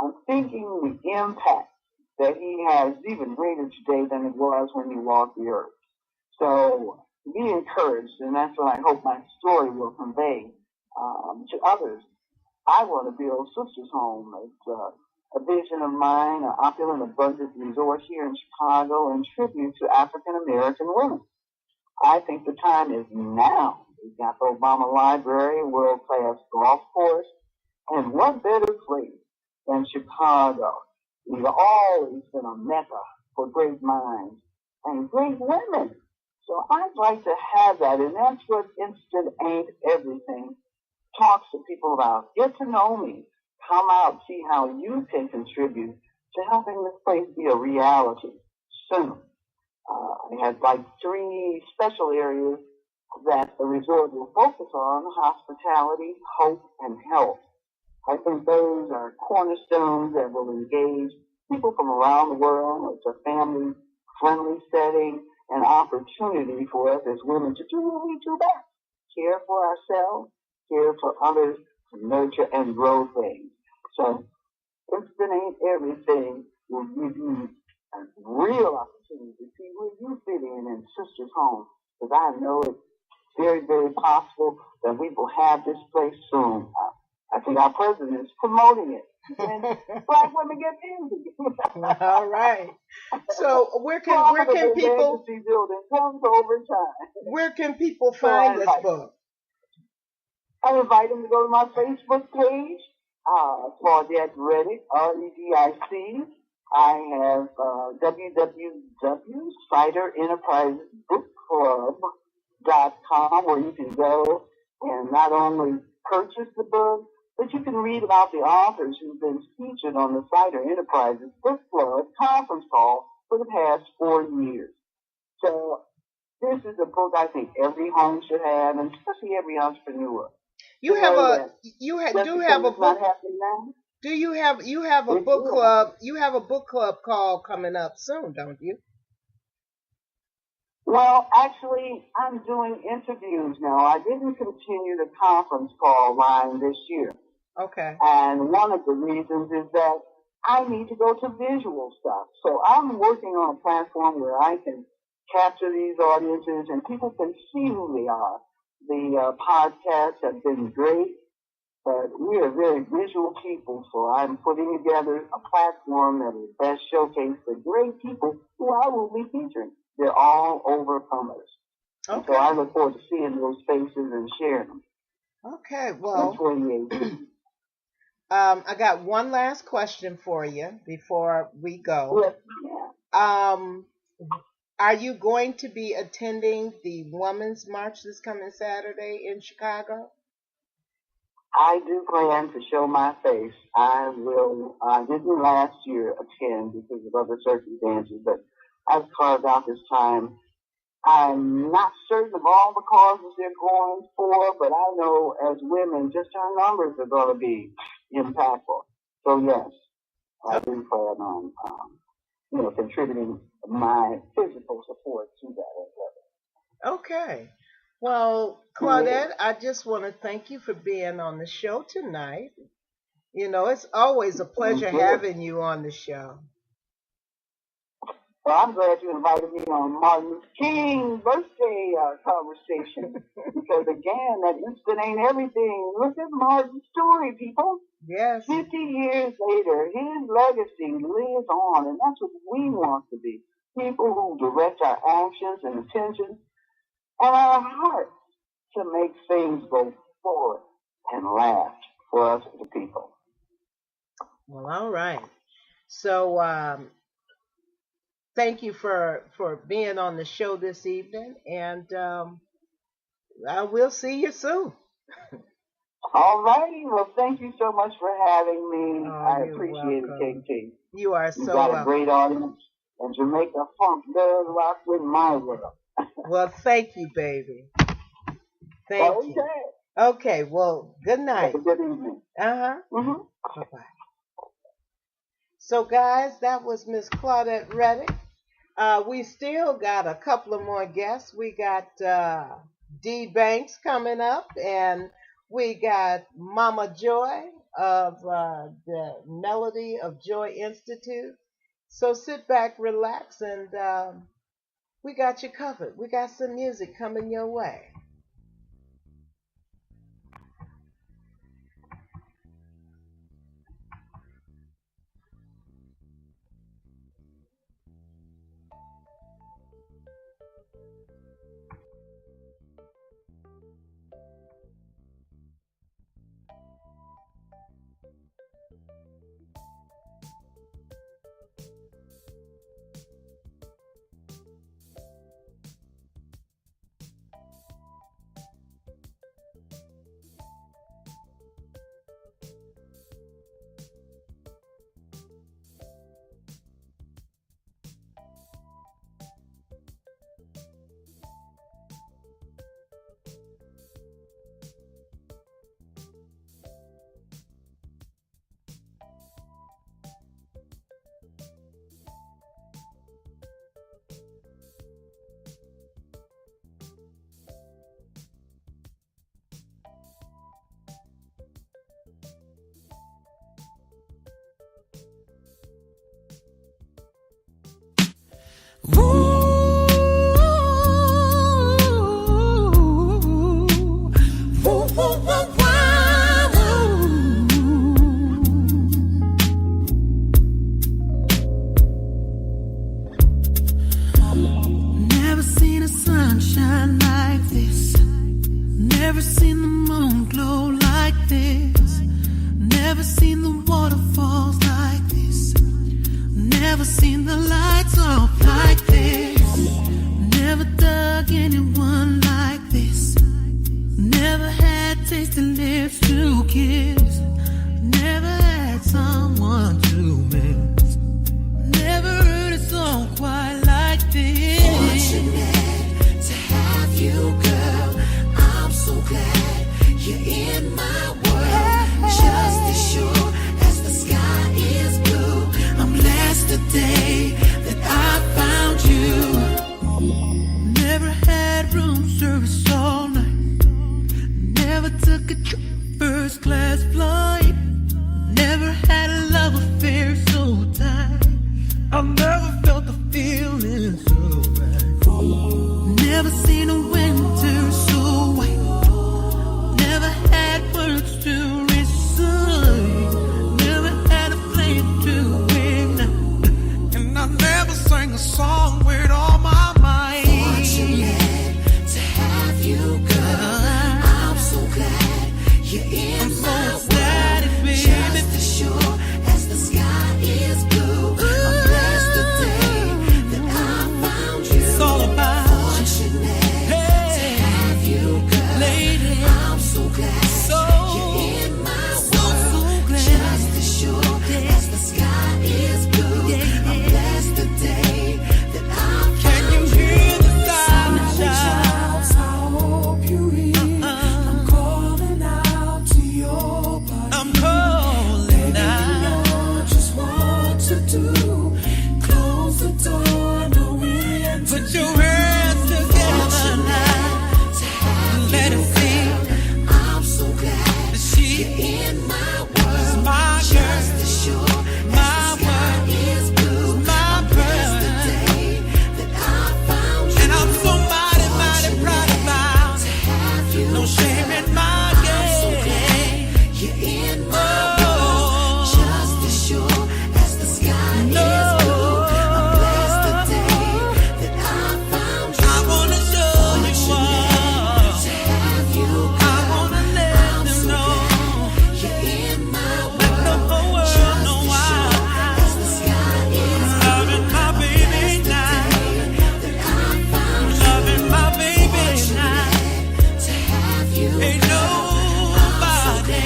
I'm thinking the impact that he has is even greater today than it was when he walked the earth. So be encouraged, and that's what I hope my story will convey to others. I want to build Sisters Home. It's a vision of mine, an opulent, abundant resort here in Chicago in tribute to African American women. I think the time is now. We've got the Obama Library, world-class golf course, and what better place than Chicago? We've always been a mecca for great minds and great women. So I'd like to have that, and that's what Instant Ain't Everything talks to people about. Get to know me. Come out, see how you can contribute to helping this place be a reality soon. I have like 3 special areas that the resort will focus on: hospitality, hope, and health. I think those are cornerstones that will engage people from around the world. It's a family-friendly setting, an opportunity for us as women to do what we do best: care for ourselves, care for others, to nurture and grow things. So, Instant Ain't Everything will give you a real opportunity to see where you fit in Sisters Home, because I know it's very, very possible that we will have this place soon. I think our president is promoting it. And Black women get busy. All right. So where can people building comes over time. Where can people find this book? I invite them to go to my Facebook page, Claudette Redic, Redic. I have www.ciderenterprisesbookclub.com, where you can go and not only purchase the book, But you can read about the authors who've been featured on the Cider Enterprises Book Club conference call for the past 4 years. So this is a book I think every home should have, and especially every entrepreneur. You have a book. Not happening now. Do you have a book club? You have a book club call coming up soon, don't you? Well, actually, I'm doing interviews now. I didn't continue the conference call line this year. Okay. And one of the reasons is that I need to go to visual stuff. So I'm working on a platform where I can capture these audiences and people can see who they are. The podcasts have been great, but we are very visual people, so I'm putting together a platform that will best showcase the great people who I will be featuring. They're all overcomers. Okay. So I look forward to seeing those faces and sharing them. Okay, well, I got one last question for you before we go. Yes, yeah. Are you going to be attending the Women's March this coming Saturday in Chicago? I do plan to show my face. I will. I didn't last year attend because of other circumstances, but I've carved out this time. I'm not certain of all the causes they're going for, but I know as women, just our numbers are going to be impactful. So yes, I do plan on, contributing my physical support to that. Okay. Well, Claudette, I just want to thank you for being on the show tonight. You know, it's always a pleasure having you on the show. Well, I'm glad you invited me on Martin Luther King birthday conversation. Because again, that instant ain't everything. Look at Martin's story, people. Yes. 50 years later, his legacy lives on, and that's what we want to be. People who direct our actions and attention and our hearts to make things go forward and last for us as a people. Well, all right. So, thank you for being on the show this evening, and I will see you soon. All righty. Well, thank you so much for having me. Oh, I appreciate welcome. it, KT. You are so You've got welcome. a great audience, and Jamaica Funk does rock with my world. Well, thank you, baby. Thank you. Okay, well, good night. Have a good evening. Uh-huh. Mm-hmm. Bye-bye. So, guys, that was Miss Claudette Redic. We still got a couple of more guests. We got D. Banks coming up, and we got Mama Joy of the Melody of Joy Institute. So sit back, relax, and we got you covered. We got some music coming your way. Never seen a sunshine like this. Never seen the moon glow like this. Never seen the waterfalls like this. Never seen the lights off like this. Never dug anyone like this. Never had tasted lips to kiss. in my world. My just as sure my as the sky is blue. I'm blessed the day that I found you. And I'm so mighty, mighty proud about to have you. No shame in my game. I'm so glad you're in my world. Just as sure as the sky is blue. I'm blessed the day that I found you. I wanna show you all to have you. I wanna let them know you're in my world. Let the whole world know why. As the sky is loving my baby now. That I found you. Loving my baby now. To have you. Ain't nobody.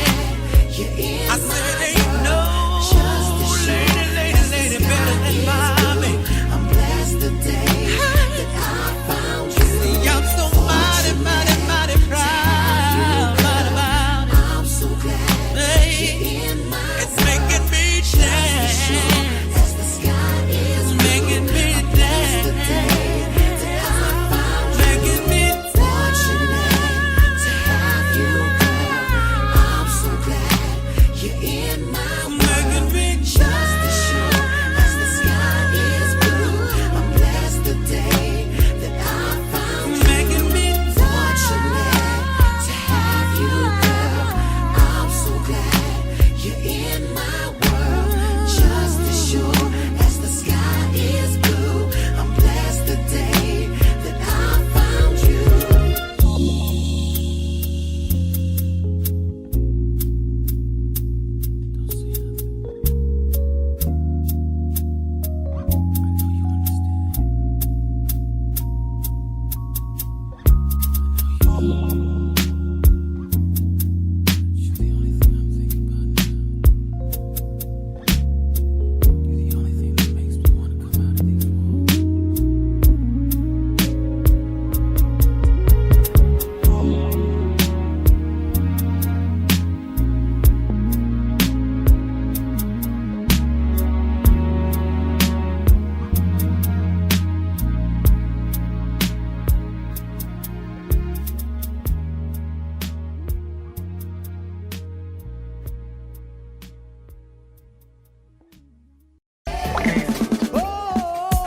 You're in I said ain't no lady better than my baby. I'm blessed the day that I found you. See, I'm so mighty, mighty, mighty proud about it. I'm so glad you're in my it's making me dance. As the sky is making me dance. The day that I found you. Making me fortunate to have you, girl. I'm so glad you're in my making me just as sure as the sky is blue. I'm blessed the day that I found you. Making me fortunate to have you, girl. I'm so glad you're in my world. Just as sure as the sky is blue. I'm blessed the day that I found you.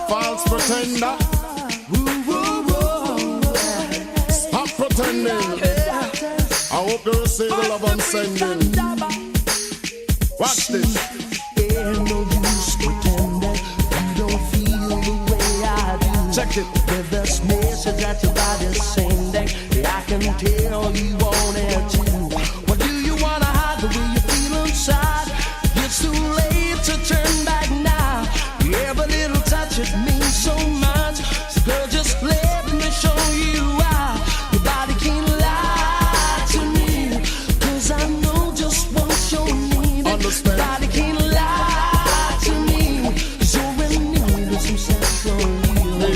False pretender. Stop pretending. I hope you receive the love I'm sending. Watch this. Ain't no use pretending you don't feel the way I do. Check it. With this message that your body's sending, I can tell you want it too. What do you wanna hide the way you feel inside? It's too late to turn back now. Every little touch, it means so much. So girl, just let me show you why. Your body can't lie to me, 'cause I know just what you're needing. Understand. Your body can't lie to me, 'cause you're in need of some sexual healing.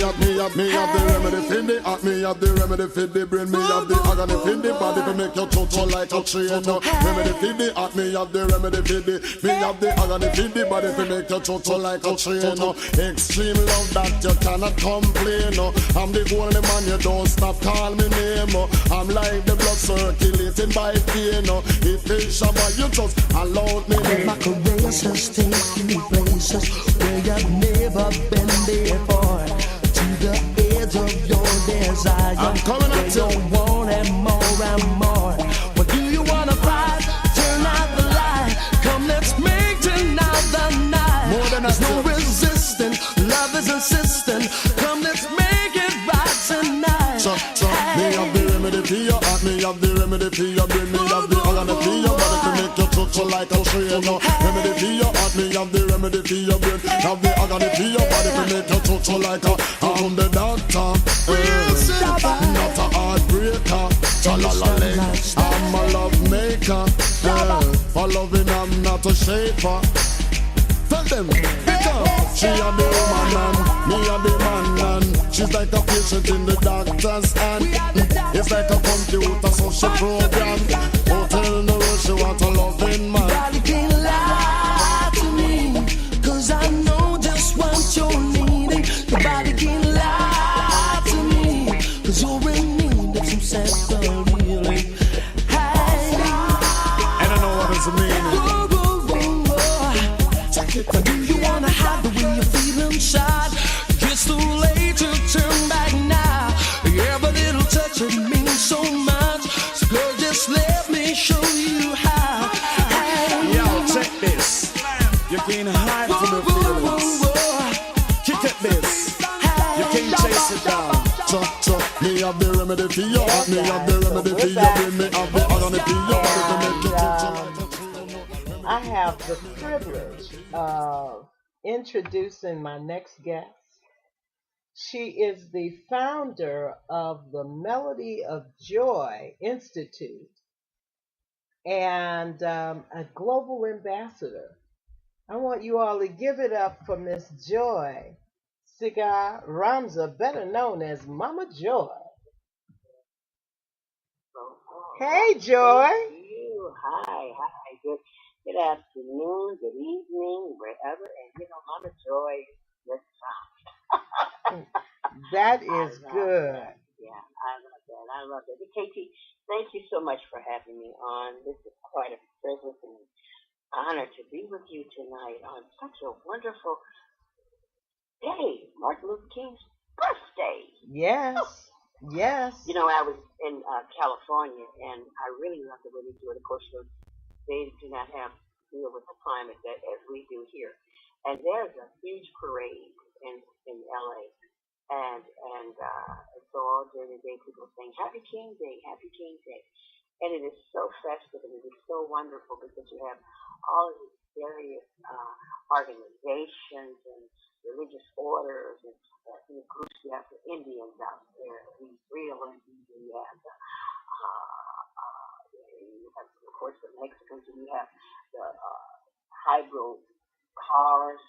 Me have the remedy for the heart, me have the remedy for the brain, me have the agony for the body to make your toto like a train. Remedy for the heart, me have the remedy for the, me have the agony for the body to make your toto like a train. Extreme love that you cannot complain. I'm the only man, you don't stop call me name. I'm like the blood circulating by pain. If it's about you just allow me. My caresses take you places where you've never been before. To the edge of your desire. I'm coming at you. You want it more and more. What do you wanna fight? Turn out the light. Come, let's make tonight the night. More than There's no I resisting. Love is insistent. Come, let's make it right tonight. So, me have the remedy for your heart, me have the remedy for your brain, me have the agony for your body to make your toto like a train. Remedy for your heart, me have the remedy for your brain, have the agony for your body to make your toto like a. I'm the doctor, not a heartbreaker. Cha-la-la-la, I'm a love maker. For loving, I'm not a shaper. Tell them, because she a the woman and me a the man and she's like a patient in the doctor's hand. It's like a computer so she program. Oh, tell the world she want a loving man. Nobody can lie to me, 'cause I know just what you're needing. Nobody can lie to me, 'cause you're in need of some sexual healing. Hey. And I know what is the meaning. Do you wanna hide the way you feel inside? It's too late to turn back now. Every little touch it means so much. So girl, just let me show you how. Yo, check this. You can't hide from the feelings. Kick at this. You can't chase it down. Me have the remedy for you. Me have the remedy for you. Me have the agony for you. I have the privilege of introducing my next guest. She is the founder of the Melody of Joy Institute and a global ambassador. I want you all to give it up for Miss Joy Siga Ramza, better known as Mama Joy. Hey, Joy. Thank you. Hi. Good afternoon, good evening, wherever. And, Mama Joy is found. That is good. That. Yeah, I love that. KT, thank you so much for having me on. This is quite a privilege and honor to be with you tonight on such a wonderful day, Martin Luther King's birthday. Yes. I was in California, and I really love the way they do it. Of course, they do not have to deal with the climate that as we do here. And there's a huge parade in LA, and it's all during the day people saying Happy King Day, Happy King Day, and it is so festive and it is so wonderful because you have all of these various organizations and religious orders and groups. You have the Indians out there, the FREELANCE, you have of course the Mexicans, and you have the hydro cars,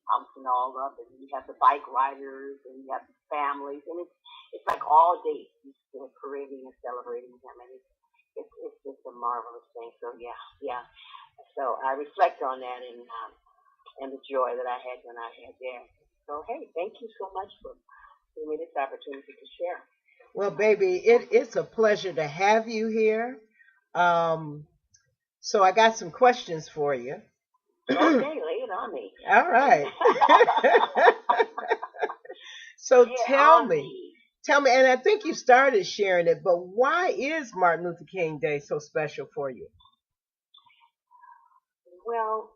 pumping all up, and you have the bike riders, and you have the families, and it's like all day parading and celebrating them, and it's just a marvelous thing. So yeah. So I reflect on that and the joy that I had when I had there. So hey, thank you so much for giving me this opportunity to share. Well, baby, it's a pleasure to have you here. So I got some questions for you. Okay, lay it on me. All right. So tell me, and I think you started sharing it, but why is Martin Luther King Day so special for you? Well,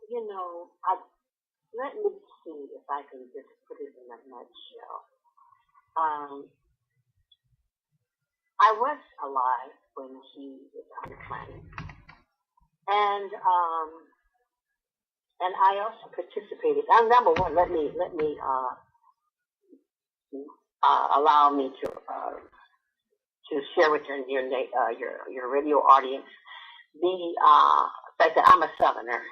let me see if I can just put it in a nutshell. I was alive when he was on the planet, and I also participated. Number one, let me allow me to share with your radio audience the fact that I'm a Southerner,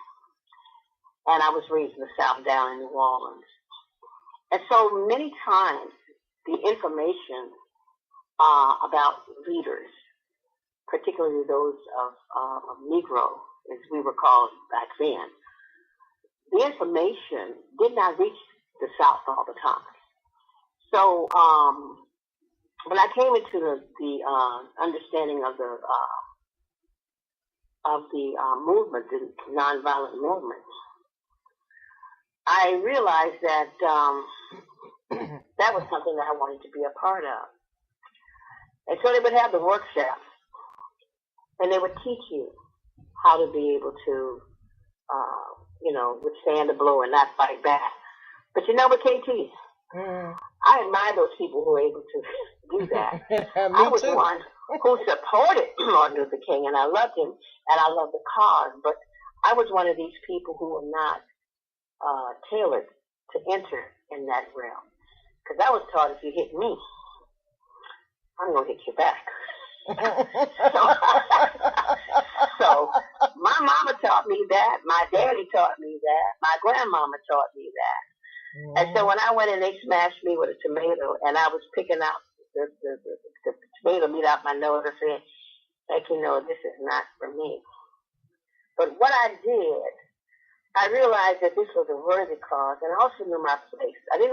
and I was raised in the South down in New Orleans, and so many times the information about leaders, particularly those of Negro, as we were called back then, the information did not reach the South all the time. So when I came into the understanding of the movement, the nonviolent movement, I realized that that was something that I wanted to be a part of. And so they would have the workshops, and they would teach you how to be able to, withstand the blow and not fight back. But you know what, KT? I admire those people who are able to do that. I was too. one who supported Martin Luther King, and I loved him, and I loved the cause, but I was one of these people who were not tailored to enter in that realm. Because I was taught if you hit me, I'm going to hit you back. So my mama taught me that, my daddy taught me that, my grandmama taught me that. And so when I went and they smashed me with a tomato, and I was picking out the tomato meat out my nose, I said, this is not for me. But what I did, I realized that this was a worthy cause, and I also knew my place. I did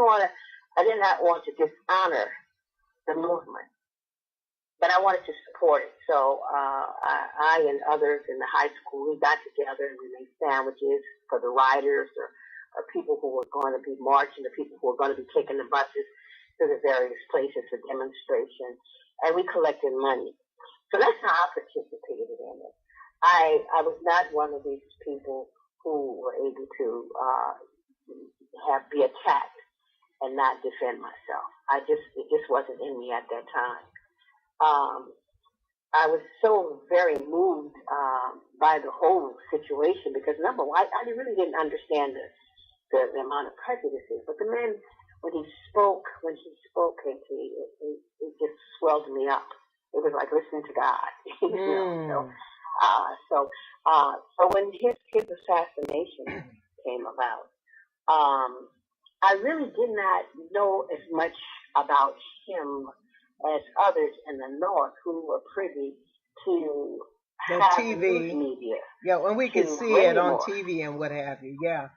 not want to dishonor the movement. but I wanted to support it. So I and others in the high school, we got together and we made sandwiches for the riders or people who were going to be marching, the people who were going to be taking the buses to the various places for demonstration. And we collected money. So that's how I participated in it. I was not one of these people who were able to be attacked and not defend myself. It just wasn't in me at that time. I was so very moved by the whole situation because number one, I really didn't understand the amount of prejudices. But the man, when he spoke, KT, it just swelled me up. It was like listening to God. You know? So when his assassination came about, I really did not know as much about him as others in the North who were privy to the TV news media. Yeah, and we could see it on TV and what have you. Yeah.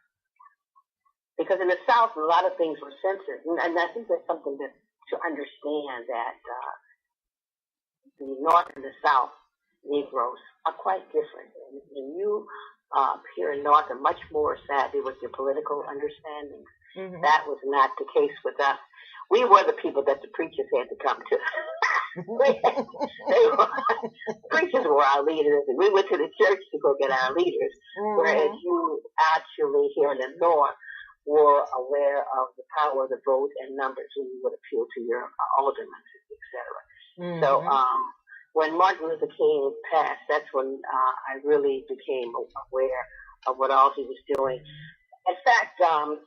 Because in the South, a lot of things were censored, and I think that's something to understand that the North and the South Negroes are quite different. And you here in North are much more savvy with your political understandings. Mm-hmm. That was not the case with us. We were the people that the preachers had to come to. Preachers were our leaders, and we went to the church to go get our leaders. Mm-hmm. Whereas you actually here in the North were aware of the power of the vote and numbers, and you would appeal to your aldermen, etc. Mm-hmm. So when Martin Luther King passed, that's when I really became aware of what all he was doing. In fact, I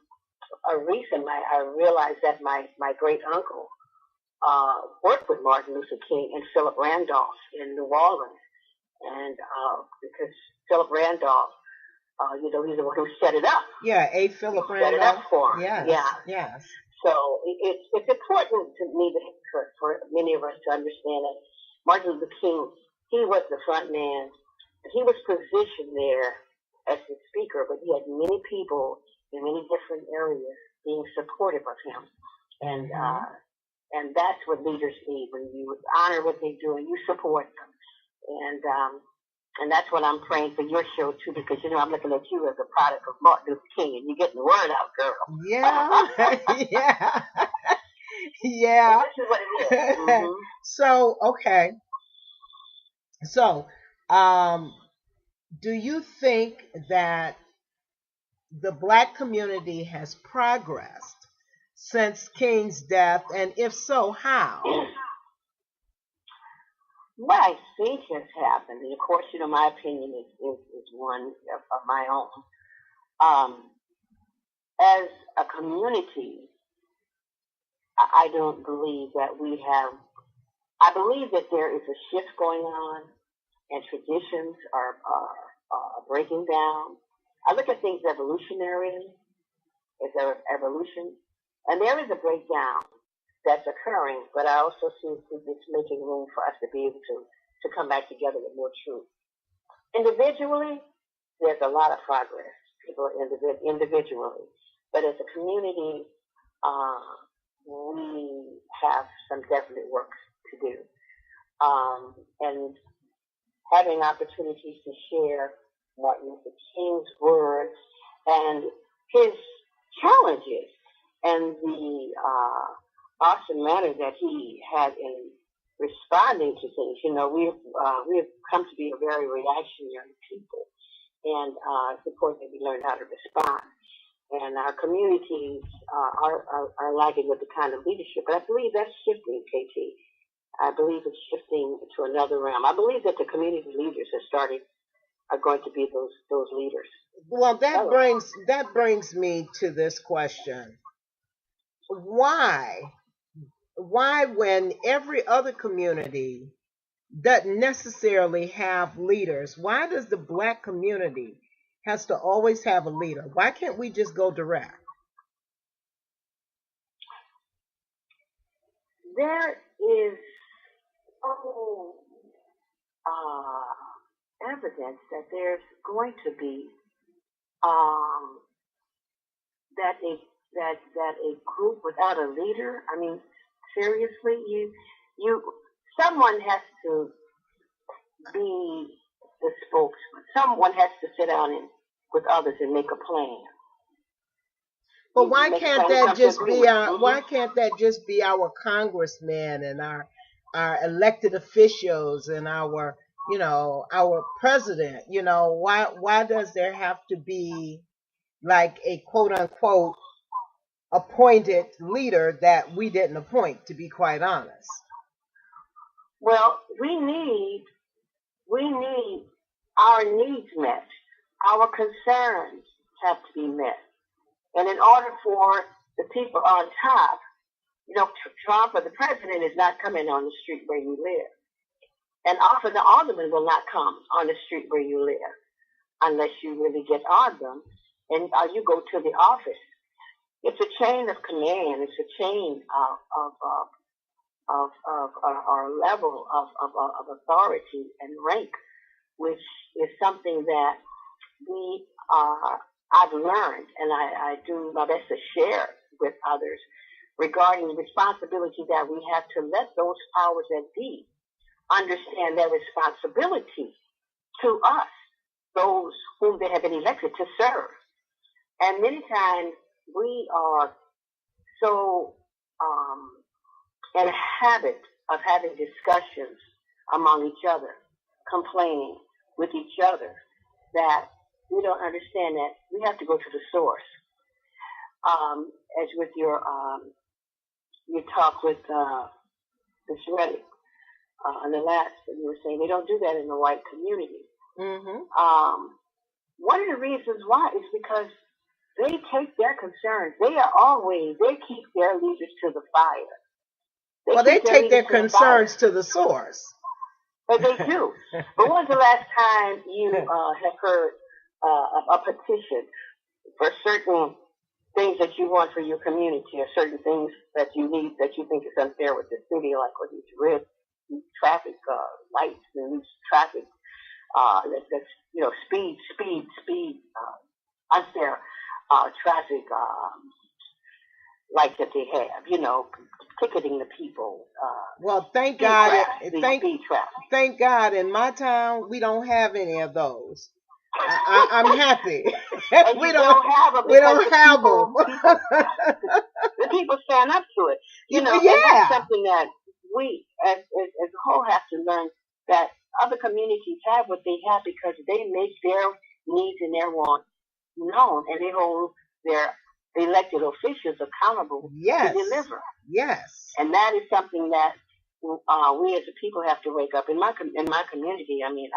realized that my great uncle worked with Martin Luther King and Philip Randolph in New Orleans, and because Philip Randolph, he's the one who set it up. Yeah, Philip Randolph. Set it up for him. Yes. Yeah. Yes. So it's important to me for many of us to understand that Martin Luther King, he was the front man. He was positioned there as the speaker, but he had many people in many different areas being supportive of him. And that's what leaders need. When you honor what they do and you support them. And that's what I'm praying for your show too, because I'm looking at you as a product of Martin Luther King, and you're getting the word out, girl. Yeah. Yeah. Yeah. So this is what it is. Mm-hmm. So, okay. So, do you think that the Black community has progressed since King's death, and if so, how? What I think has happened, and of course, my opinion is one of my own. As a community, I don't believe that I believe that there is a shift going on, and traditions are breaking down. I look at things evolutionarily, as evolution, and there is a breakdown that's occurring, but I also see it's making room for us to be able to come back together with more truth. Individually, there's a lot of progress, people individually, but as a community, we have some definite work to do. And having opportunities to share Martin Luther King's words and his challenges and the awesome manner that he had in responding to things. We have come to be a very reactionary people, and it's important that we learn how to respond. And our communities are lacking with the kind of leadership. But I believe that's shifting, KT. I believe it's shifting to another realm. I believe that the community leaders are going to be those leaders. Well, that brings me to this question. Why when every other community doesn't necessarily have leaders, why does the Black community has to always have a leader? Why can't we just go direct? There is evidence that there's going to be that a group without a leader. I mean, seriously, you someone has to be the spokesman. Someone has to sit down and with others and make a plan. But why Make a can't plan, that come to just be agreement. our? Why can't that just be our congressmen and our elected officials and our our president? Why does there have to be like a quote unquote appointed leader that we didn't appoint? To be quite honest. Well, we need our needs met. Our concerns have to be met. And in order for the people on top, Trump or the president is not coming on the street where you live. And often the alderman will not come on the street where you live unless you really get on them and you go to the office. It's a chain of command. It's a chain of our level of authority and rank, which is something that I've learned, and I do my best to share with others regarding the responsibility that we have to let those powers that be understand their responsibility to us, those whom they have been elected to serve. And many times we are so in a habit of having discussions among each other, complaining with each other, that we don't understand that we have to go to the source. As with your talk with Ms. Redic on the last, you were saying they don't do that in the white community. Mm-hmm. One of the reasons why is because they take their concerns. They keep their leaders to the fire. They take their concerns to the source. But they do. But when's the last time you have heard a petition for certain things that you want for your community, or certain things that you need that you think is unfair with the city, like with these traffic lights and these traffic that's speed unfair traffic lights that they have, ticketing the people. Well, thank God. Speed traffic. Thank God, in my town we don't have any of those. I'm happy. we don't have them. The people stand up to it. Yeah. And that's something that we, as a whole, have to learn, that other communities have what they have because they make their needs and their wants known, and they hold their elected officials accountable to deliver. Yes. And that is something that we as a people have to wake up. In my community, I mean,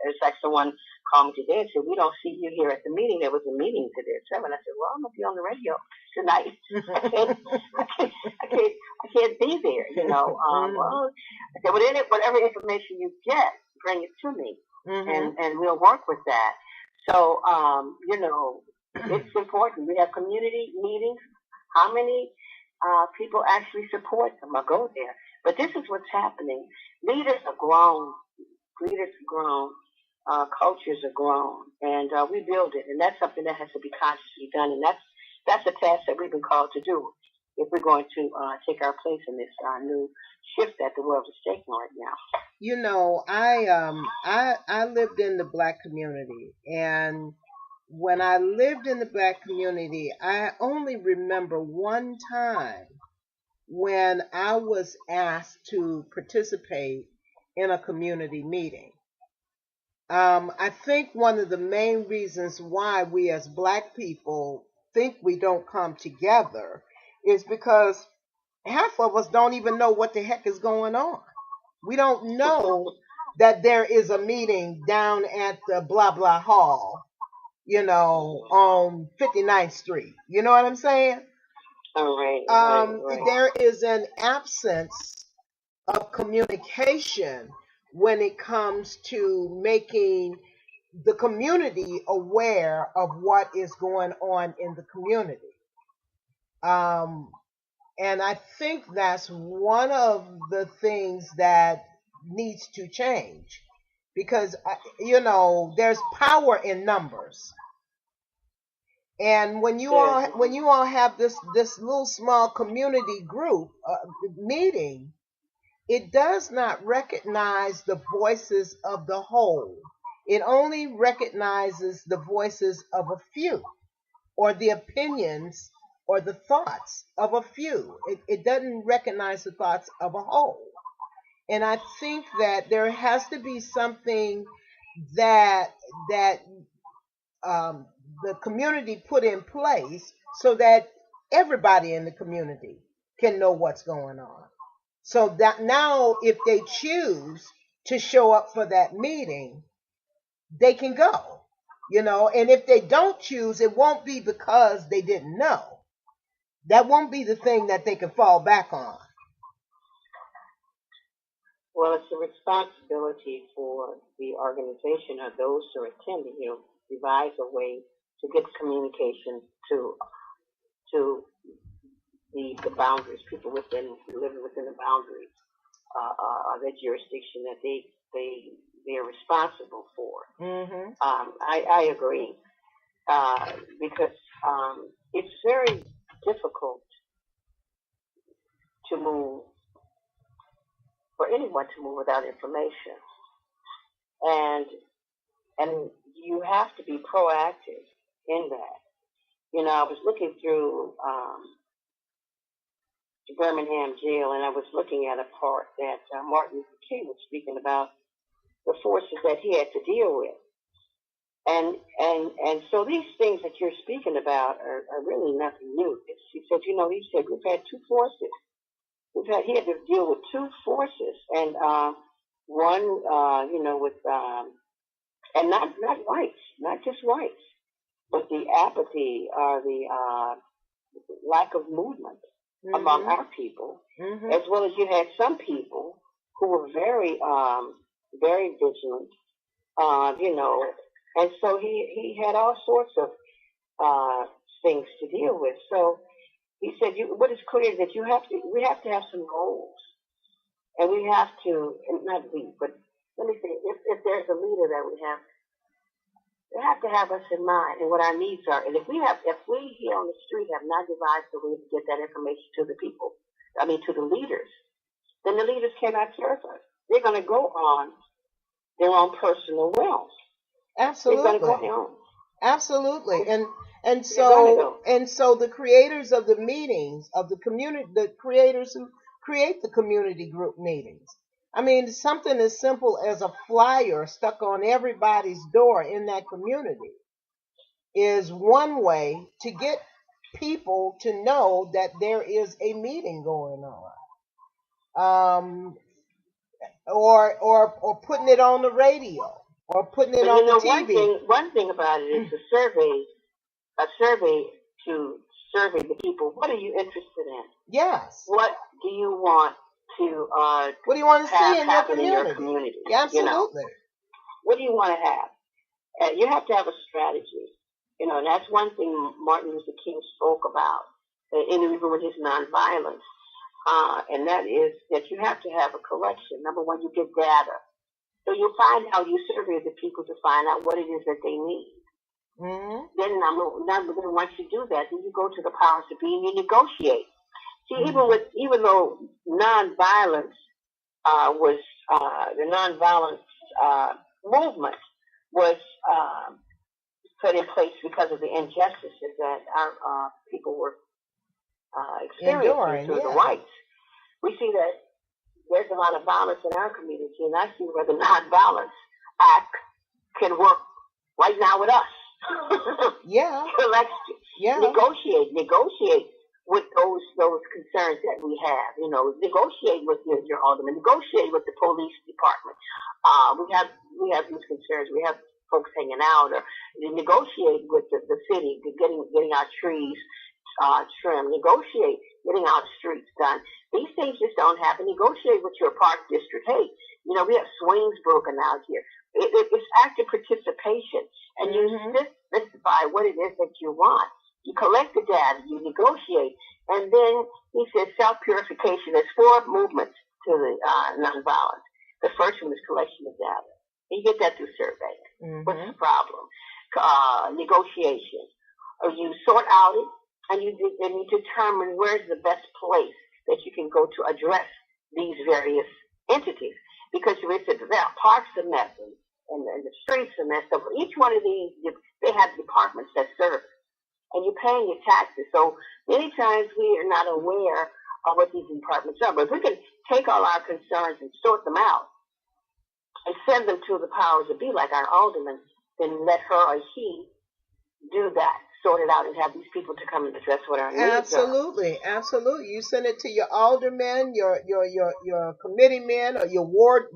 it's like someone called me today and said, "We don't see you here at the meeting." There was a meeting today at 7. I said, "Well, I'm gonna be on the radio tonight. I can't be there, Well, I said, whatever information you get, bring it to me, and we'll work with that. So, it's important. We have community meetings. How many people actually support them or go there? But this is what's happening. Leaders are grown. Cultures are grown, and we build it. And that's something that has to be consciously done. And that's a task that we've been called to do if we're going to take our place in this new shift that the world is taking right now. I lived in the Black community, and when I lived in the Black community, I only remember one time when I was asked to participate in a community meeting. I think one of the main reasons why we as Black people think we don't come together is because half of us don't even know what the heck is going on. We don't know that there is a meeting down at the blah blah hall, on 59th Street. You know what I'm saying? Right. There is an absence of communication when it comes to making the community aware of what is going on in the community. And I think that's one of the things that needs to change, because, there's power in numbers. And when you all have this little small community group meeting, it does not recognize the voices of the whole. It only recognizes the voices of a few, or the opinions or the thoughts of a few. It doesn't recognize the thoughts of a whole. And I think that there has to be something that the community put in place so that everybody in the community can know what's going on. So that now if they choose to show up for that meeting, they can go, and if they don't choose, it won't be because they didn't know. That won't be the thing that they can fall back on. Well, it's a responsibility for the organization or those who are attending, devise a way to get communication to the boundaries, people living within the boundaries of that jurisdiction that they're responsible for. Mm-hmm. I agree because it's very difficult to move, for anyone to move without information, and you have to be proactive in that. I was looking through the Birmingham jail, and I was looking at a part that Martin Luther King was speaking about the forces that he had to deal with. And so these things that you're speaking about are really nothing new. He said, we've had two forces. He had to deal with two forces, and one, with, and not whites, not just whites, but the apathy or the lack of movement among our people, as well as you had some people who were very, very vigilant, and so he had all sorts of things to deal with. So he said, what is clear is that we have to have some goals, and we have to, not we, but let me say, if there's a leader that we have, they have to have us in mind and what our needs are. And if we here on the street have not devised a way to get that information to the people, to the leaders, then the leaders cannot serve us. They're going to go on their own personal wealth. Absolutely. They're going to go on their own. Absolutely. And so the creators of the meetings of the community, the creators who create the community group meetings, something as simple as a flyer stuck on everybody's door in that community is one way to get people to know that there is a meeting going on. Or putting it on the radio or putting it on the TV. One thing about it is a survey to survey the people. What are you interested in? Yes. What do you want to what do you want to see in your community? Yeah, absolutely. What do you want to have? You have to have a strategy. And that's one thing Martin Luther King spoke about, and even with his nonviolence. And that is that you have to have a collection. Number one, you get data. So you find out, you survey the people to find out what it is that they need. Mm-hmm. Then once you do that, then you go to the powers to be and you negotiate. See, even though nonviolence was the nonviolence movement was put in place because of the injustices that our people were experiencing through the whites. We see that there's a lot of violence in our community, and I see where the Nonviolence Act can work right now with us. Yeah. So let's negotiate with those concerns that we have. Negotiate with your alderman, negotiate with the police department. We have these concerns. We have folks hanging out, or negotiate with the city, getting our trees trimmed, negotiate getting our streets done. These things just don't happen. Negotiate with your park district. Hey, we have swings broken out here. It's active participation, and you specify what it is that you want. You collect the data, you negotiate, and then he says self-purification. There's 4 movements to the nonviolence. The first one is collection of data. You get that through survey. Mm-hmm. What's the problem? Negotiation. Or you sort out it, and you determine where's the best place that you can go to address these various entities. Because you said there are parks a mess and the streets a mess. So for each one of these, they have departments that serve, and you're paying your taxes. So many times we are not aware of what these departments are. But if we can take all our concerns and sort them out and send them to the powers that be, like our alderman, then let her or he do that, sort it out, and have these people to come and address what our needs are. Absolutely. You send it to your aldermen, your committee men, or your ward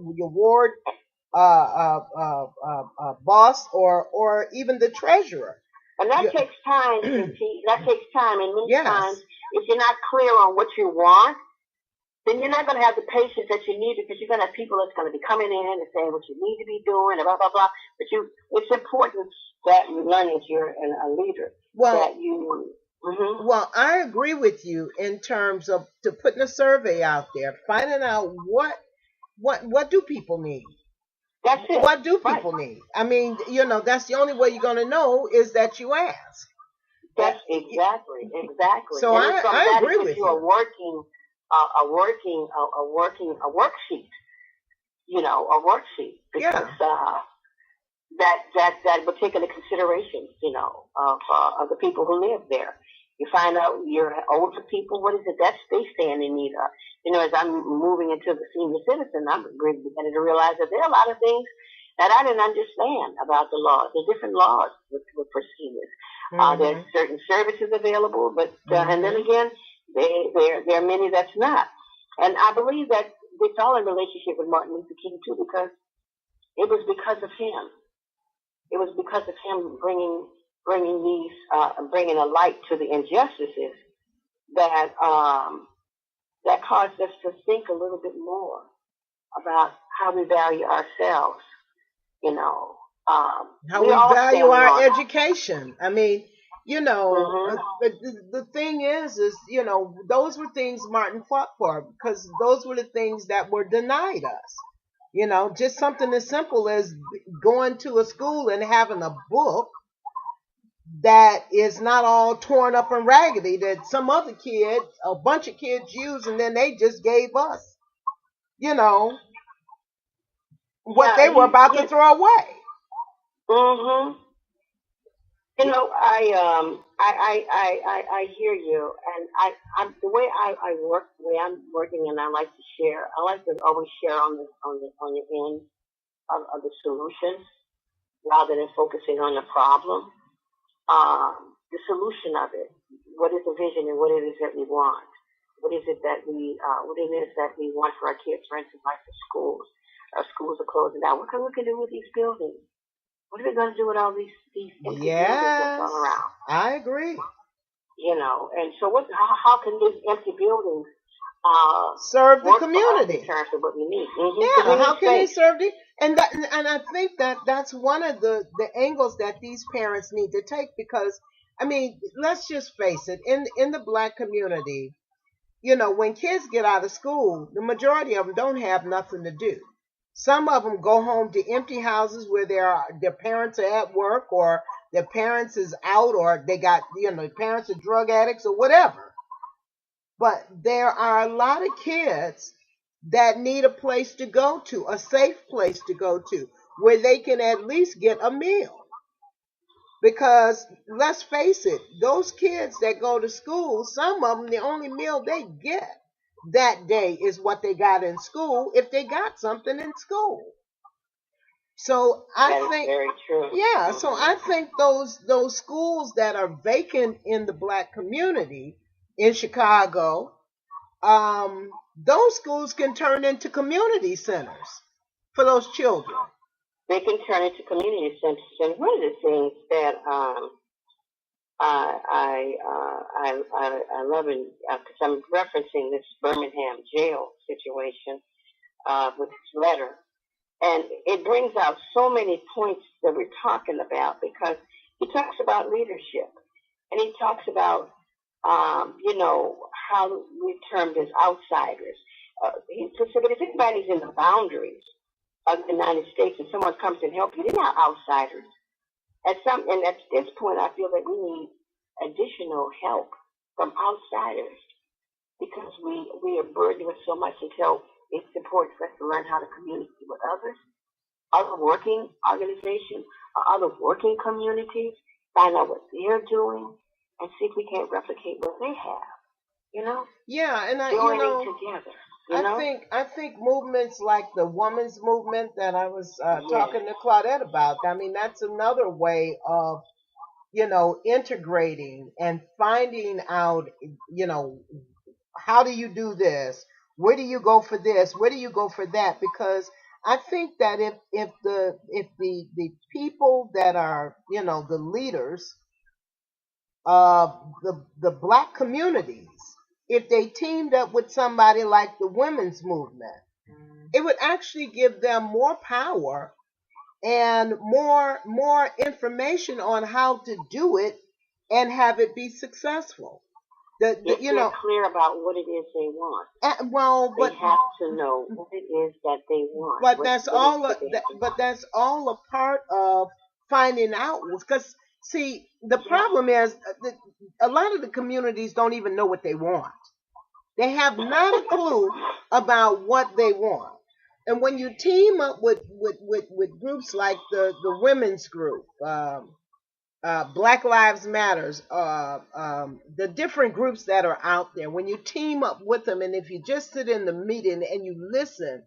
boss, or even the treasurer. And that takes time, that takes time. And many Yes. times, if you're not clear on what you want, then you're not going to have the patience that you need, because you're going to have people that's going to be coming in and saying what you need to be doing and blah, blah, blah. But it's important that you learn as you're a leader. Well, I agree with you in terms of to putting a survey out there, finding out what do people need. That's it. What do people need? I mean, that's the only way you're going to know is that you ask. That's exactly. So and I agree with you. A worksheet. A worksheet, because that would take into consideration, of the people who live there. You find out your older people, what is it that they stand in need of? As I'm moving into the senior citizen, I'm beginning to realize that there are a lot of things that I didn't understand about the laws. There's different laws for seniors. There's certain services available, but and then again, there are many that's not. And I believe that it's all in relationship with Martin Luther King too, because it was because of him. It was because of him bringing a light to the injustices that caused us to think a little bit more about how we value ourselves. How we value our education. I mean, the thing is, those were things Martin fought for, because those were the things that were denied us. Just something as simple as going to a school and having a book that is not all torn up and raggedy that some other kids, a bunch of kids use, and then they just gave us, what they were about to throw away. I hear you, and the way I'm working, and I like to always share on the end of the solution rather than focusing on the problem. The solution of it. What is the vision and what it is that we want? What is it that we want for our kids? For instance, like the schools. Our schools are closing down. What can we do with these buildings? What are we going to do with all these empty buildings that's all around? I agree. And so how can these empty buildings serve the community in terms of what we need? How can they serve the and I think that's one of the angles that these parents need to take, because I mean, let's just face it, in the Black community, when kids get out of school, the majority of them don't have nothing to do. Some of them go home to empty houses where their parents are at work, or their parents is out, or they got, their parents are drug addicts or whatever. But there are a lot of kids that need a place to go to, a safe place to go to, where they can at least get a meal. Because let's face it, those kids that go to school, some of them, the only meal they get that day is what they got in school, if they got something in school. So I think, very true. Yeah, so I think those schools that are vacant in the Black community in Chicago, those schools can turn into community centers for those children. They can turn into community centers. And one of the things that I love, because I'm referencing this Birmingham jail situation with his letter, and it brings out so many points that we're talking about, because he talks about leadership, and he talks about how we're termed as outsiders. He said, but if anybody's in the boundaries of the United States and someone comes and helps you, they're not outsiders. And at this point, I feel that we need additional help from outsiders because we are burdened with so much until it's important for us to learn how to communicate with others, other working organizations, or other working communities, find out what they're doing, and see if we can't replicate what they have. You know? Yeah, and Joining together. I think movements like the women's movement that I was talking to Claudette about. I mean, that's another way of integrating and finding out, how do you do this? Where do you go for this? Where do you go for that? Because I think that if the people that are, the leaders of the black communities, if they teamed up with somebody like the women's movement, it would actually give them more power and more information on how to do it and have it be successful. If they're clear about what it is they want. They have to know what it is that they want. But that's all a part of finding out. Because see, the problem is a lot of the communities don't even know what they want. They have not a clue about what they want. And when you team up with groups like the women's group, Black Lives Matters, the different groups that are out there, when you team up with them, and if you just sit in the meeting and you listen,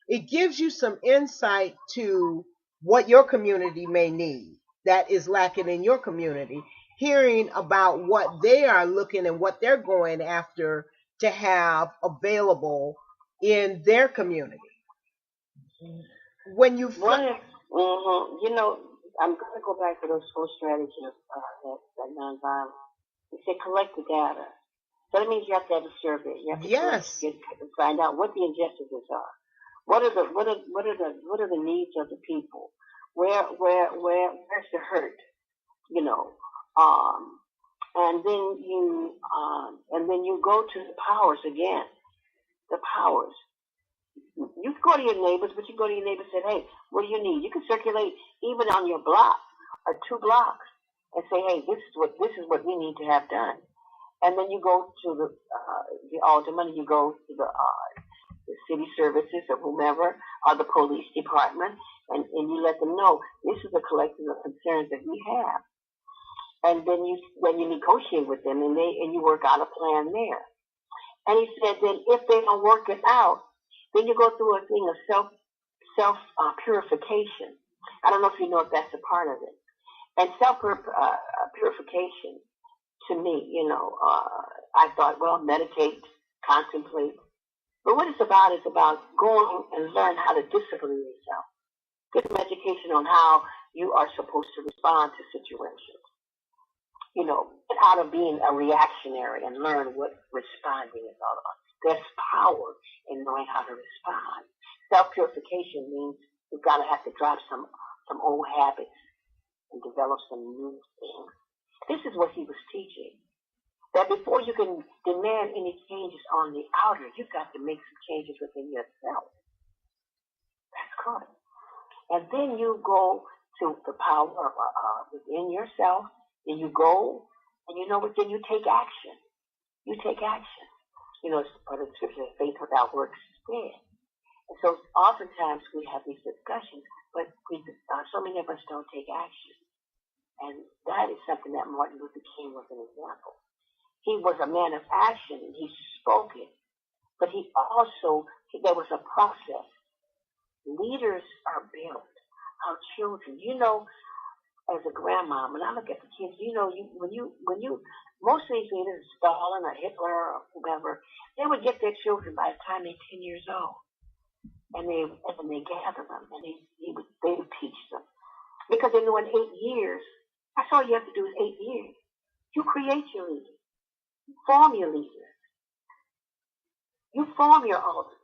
it gives you some insight to what your community may need that is lacking in your community, hearing about what they are looking and what they're going after to have available in their community. When you I'm going to go back to those 4 strategies that nonviolence. You say collect the data. So that means you have to have a survey. You have to find out what the injustices are. What are the needs of the people? Where's the hurt? And then you go to the powers again. The powers. You go to your neighbors, but you go to your neighbors and say, hey, what do you need? You can circulate even on your block or 2 blocks and say, hey, this is what we need to have done. And then you go to the alderman, you go to the city services or whomever, or the police department, and you let them know this is the collective of concerns that we have. And then you negotiate with them and you work out a plan there. And he said that if they don't work it out, then you go through a thing of self purification. I don't know if you know if that's a part of it. And self purification, to me, I thought, well, meditate, contemplate. But what it's about is about going and learn how to discipline yourself. Get some education on how you are supposed to respond to situations. Get out of being a reactionary and learn what responding is all about. There's power in knowing how to respond. Self-purification means you've got to have to drop some old habits and develop some new things. This is what he was teaching. That before you can demand any changes on the outer, you've got to make some changes within yourself. That's correct. And then you go to the power within yourself, and you go, and then you take action. You take action. It's part of the scripture that faith without works is dead. And so oftentimes we have these discussions, but so many of us don't take action. And that is something that Martin Luther King was an example. He was a man of action, and he spoke it. But there was a process. Leaders are built. Our children, as a grandma, when I look at the kids, most of these leaders, Stalin or Hitler or whoever, they would get their children by the time they're 10 years old. And they gather them, and they would teach them. Because they knew in 8 years, that's all you have to do is 8 years. You create your leaders. You form your leaders. You form your altars.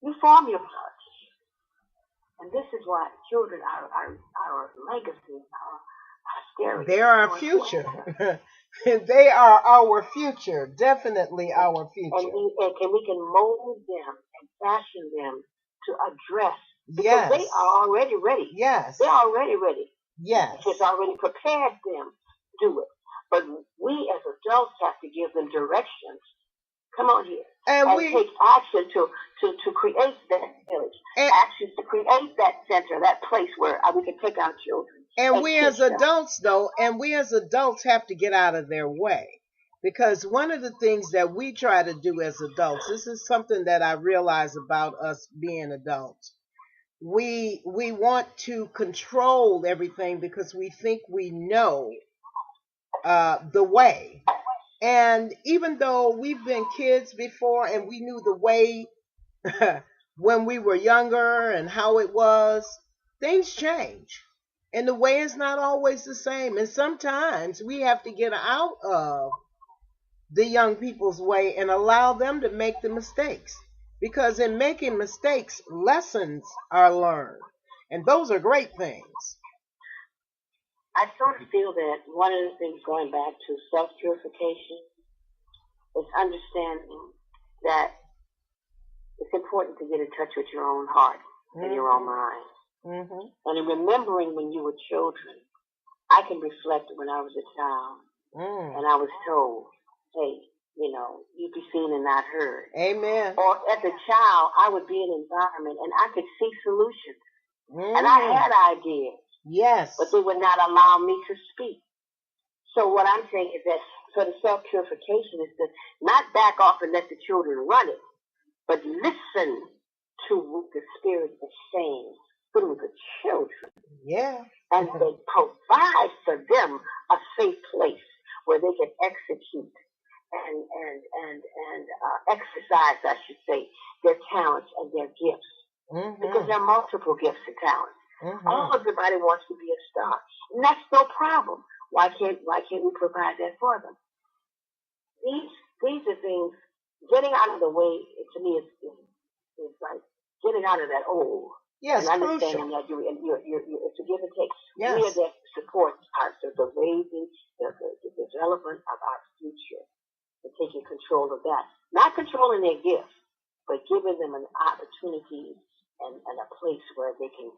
You form your politicians. And this is why children are our legacy, our posterity. They are our future. They are our future, definitely our future. And we can mold them and fashion them to address, because they are already ready. Yes. They're already ready. Yes. It's already prepared them to do it. But we as adults have to give them directions Come on here. And take action to create that village, actions to create that center, that place where we can take our children. And we as adults, though, have to get out of their way. Because one of the things that we try to do as adults, this is something that I realize about us being adults. We want to control everything because we think we know the way. And even though we've been kids before and we knew the way when we were younger and how it was, things change. And the way is not always the same. And sometimes we have to get out of the young people's way and allow them to make the mistakes. Because in making mistakes, lessons are learned. And those are great things. I sort of feel that one of the things going back to self-purification is understanding that it's important to get in touch with your own heart and your own mind. Mm-hmm. And in remembering when you were children, I can reflect when I was a child and I was told, hey, you'd be seen and not heard. Amen. Or as a child, I would be in an environment and I could see solutions. And I had ideas. Yes. But they would not allow me to speak. So what I'm saying is that for the self-purification is to not back off and let the children run it, but listen to what the Spirit is saying through the children. Yeah. And they provide for them a safe place where they can execute and exercise, I should say, their talents and their gifts. Mm-hmm. Because there are multiple gifts and talents. Mm-hmm. Everybody wants to be a star, and that's no problem. Why can't we provide that for them? These are things. Getting out of the way to me is like getting out of that old. Yes, and understanding that you're it's a give and take. Yes. We are there to support the raising, the development of our future, and taking control of that. Not controlling their gifts, but giving them an opportunity and a place where they can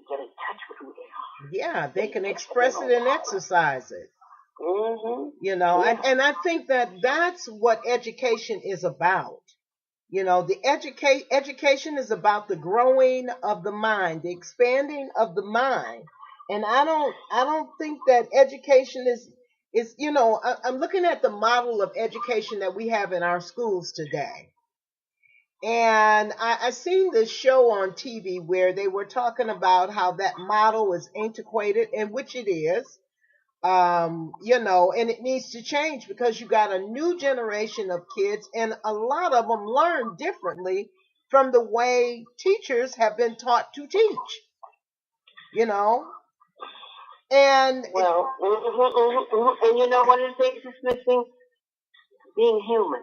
get in touch with who they are. Yeah, they can express it and exercise it. Mm-hmm. And I think that's what education is about. The education is about the growing of the mind, the expanding of the mind. And I don't think that education is I'm looking at the model of education that we have in our schools today. And I seen this show on TV where they were talking about how that model is antiquated, and which it is, and it needs to change because you got a new generation of kids, and a lot of them learn differently from the way teachers have been taught to teach, And and one of the things that's missing, being human.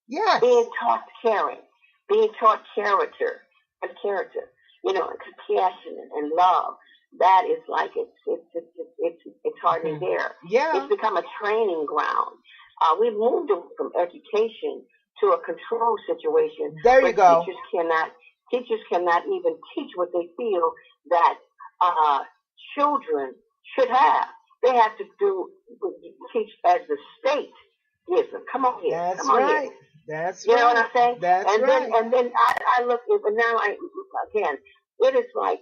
Yes. Being taught caring. Being taught character, and compassion and love. That is like it's hardly there. Yeah. It's become a training ground. We've moved from education to a control situation. There you go. Teachers cannot even teach what they feel that children should have. They have to teach as the state gives them. Come on here. That's Come on right. Here. That's you right. know what I'm saying? That's right. And then I look, but now again, it is like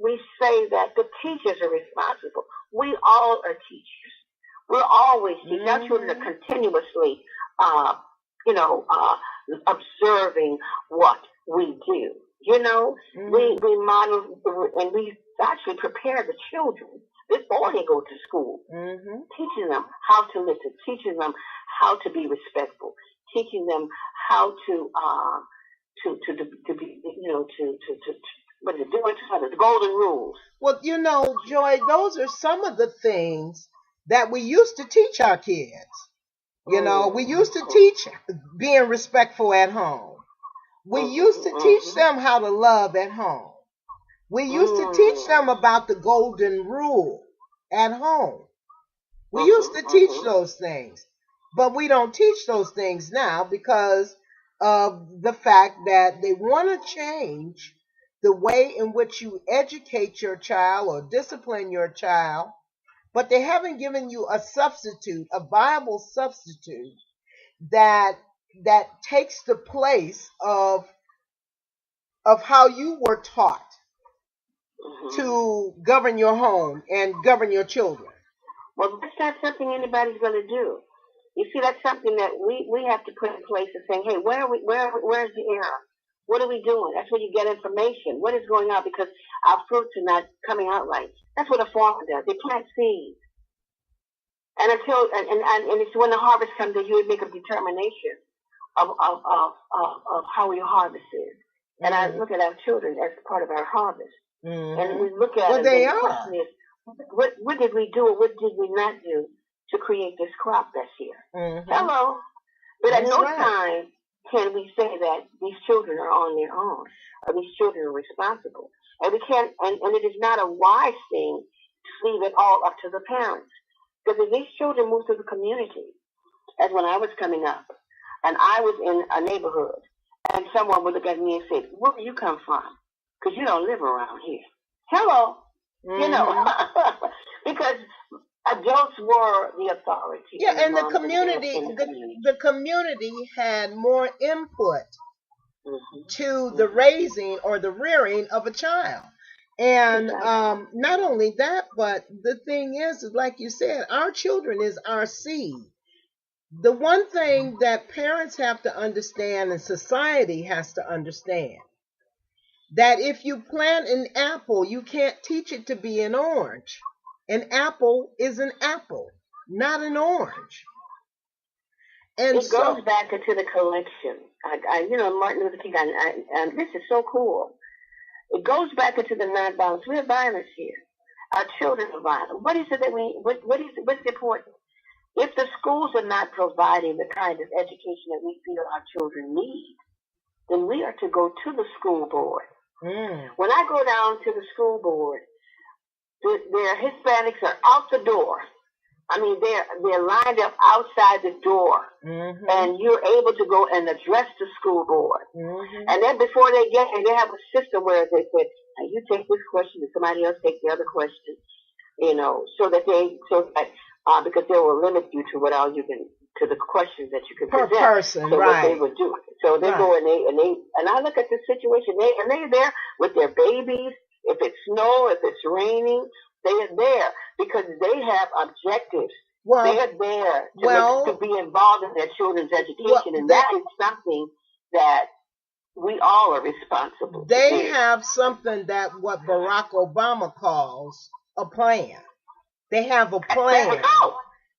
we say that the teachers are responsible. We all are teachers. We're always teaching. Our children are continuously, observing what we do. We model and we actually prepare the children before they go to school, teaching them how to listen, teaching them how to be respectful, teaching them how to be, what is it, do unto others, the golden rules. Well, Joy, those are some of the things that we used to teach our kids. We used to teach being respectful at home. We used to teach them how to love at home. We used to teach them about the golden rule at home. We used to teach those things, but we don't teach those things now because of the fact that they want to change the way in which you educate your child or discipline your child, but they haven't given you a substitute, a viable substitute that that takes the place of how you were taught to govern your home and govern your children. Well, that's not something anybody's going to do. You see, that's something that we have to put in place and saying, hey, where's the error? What are we doing? That's where you get information. What is going on? Because our fruits are not coming out right. That's what a farmer does. They plant seeds. And it's when the harvest comes that you would make a determination of how your harvest is. And I look at our children as part of our harvest. And we look at it, they and the are. question is, what did we do or what did we not do to create this crop that's here? Hello. But at no time can we say that these children are on their own or these children are responsible. And we can't, and it is not a wise thing to leave it all up to the parents. Because if these children move to the community, as when I was coming up, and I was in a neighborhood, and someone would look at me and say, where do you come from? Because you don't live around here. Hello. You know, because adults were the authority. Yeah, and the community had more input to the raising or the rearing of a child. And not only that, but the thing is like you said, our children is our seed. The one thing that parents have to understand and society has to understand, that if you plant an apple, you can't teach it to be an orange. An apple is an apple, not an orange. And it goes back into the collection. Martin Luther King, and this is so cool. It goes back into the nonviolence. We have violence here. Our children are violent. What is it that what's important? If the schools are not providing the kind of education that we feel our children need, then we are to go to the school board. When I go down to the school board, their Hispanics are out the door. I mean, they're lined up outside the door, and you're able to go and address the school board. And then before they get here, they have a system where they say, now you take this question and somebody else take the other question, so that because they will limit you to what all you can, to the questions that you can per present. person, so right? What they would do. So they go and I look at this situation. They're there with their babies. If it's snow, if it's raining, they are there because they have objectives. They are there to be involved in their children's education, and that is something that we all are responsible. They have something that what Barack Obama calls a plan. They have a plan.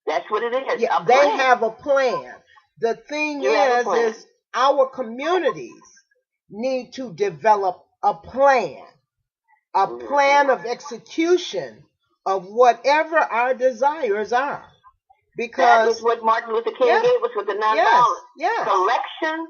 That's what it is. Yeah, they have a plan. The thing is our communities need to develop a plan of execution of whatever our desires are. Because that is what Martin Luther King gave us with the nonviolence. Collection.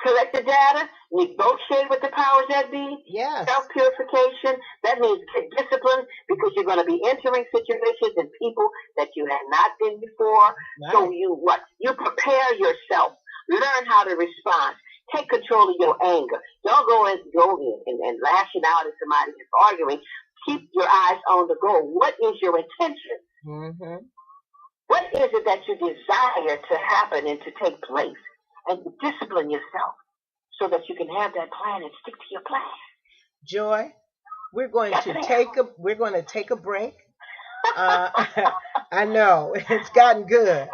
Collect the data, negotiate with the powers that be, self-purification. That means get discipline because you're going to be entering situations and people that you have not been before. Right. So you prepare yourself, learn how to respond. Take control of your anger. Don't go in and lashing out at somebody that's arguing. Keep your eyes on the goal. What is your intention? What is it that you desire to happen and to take place? And discipline yourself so that you can have that plan and stick to your plan. Joy, we're going to take a break. I know it's gotten good.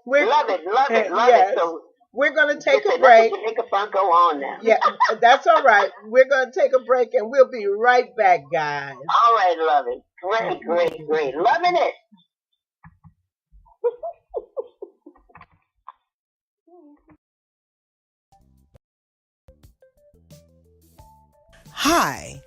Love it. So we're going to take a break. Make a fun go on now. Yeah, that's all right. We're going to take a break and we'll be right back, guys. All right, love it. Great. Loving it. Hi,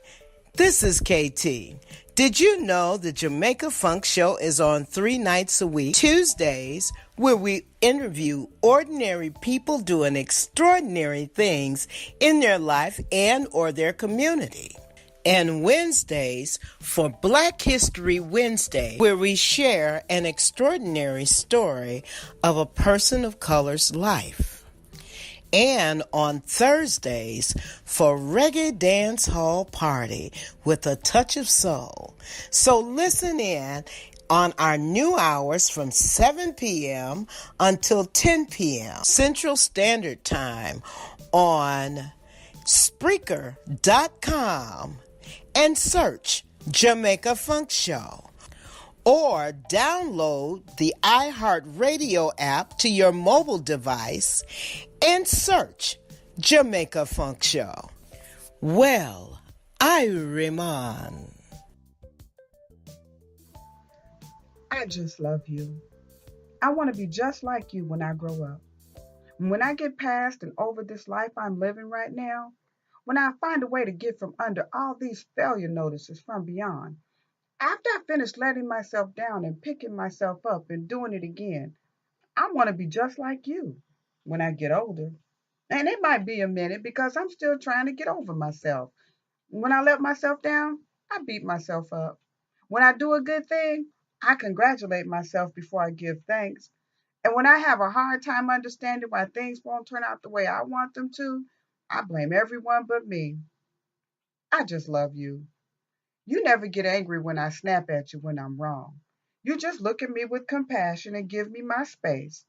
this is KT. Did you know the Jamaica Funk Show is on 3 nights a week? Tuesdays, where we interview ordinary people doing extraordinary things in their life and or their community. And Wednesdays for Black History Wednesday, where we share an extraordinary story of a person of color's life. And on Thursdays for Reggae Dance Hall Party with a touch of soul. So listen in on our new hours from 7 p.m. until 10 p.m. Central Standard Time on Spreaker.com and search Jamaica Funk Show. Or download the iHeartRadio app to your mobile device and search Jamaica Funk Show. Well, Raymond. I just love you. I want to be just like you when I grow up. When I get past and over this life I'm living right now, when I find a way to get from under all these failure notices from beyond, after I finish letting myself down and picking myself up and doing it again, I want to be just like you when I get older. And it might be a minute because I'm still trying to get over myself. When I let myself down, I beat myself up. When I do a good thing, I congratulate myself before I give thanks. And when I have a hard time understanding why things won't turn out the way I want them to, I blame everyone but me. I just love you. You never get angry when I snap at you when I'm wrong. You just look at me with compassion and give me my space.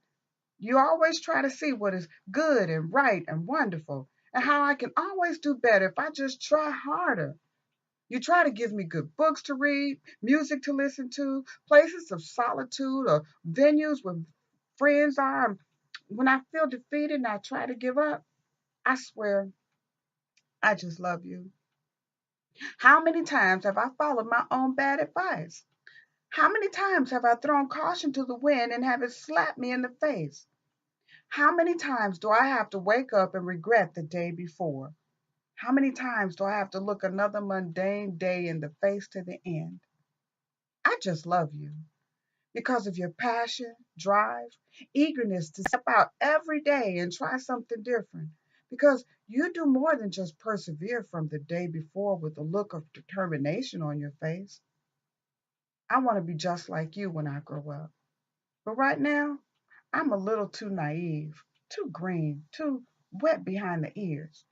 You always try to see what is good and right and wonderful and how I can always do better if I just try harder. You try to give me good books to read, music to listen to, places of solitude or venues where friends are. When I feel defeated and I try to give up, I swear, I just love you. How many times have I followed my own bad advice? How many times have I thrown caution to the wind and have it slap me in the face? How many times do I have to wake up and regret the day before? How many times do I have to look another mundane day in the face to the end? I just love you because of your passion, drive, eagerness to step out every day and try something different. Because you do more than just persevere from the day before with a look of determination on your face. I want to be just like you when I grow up. But right now, I'm a little too naive, too green, too wet behind the ears.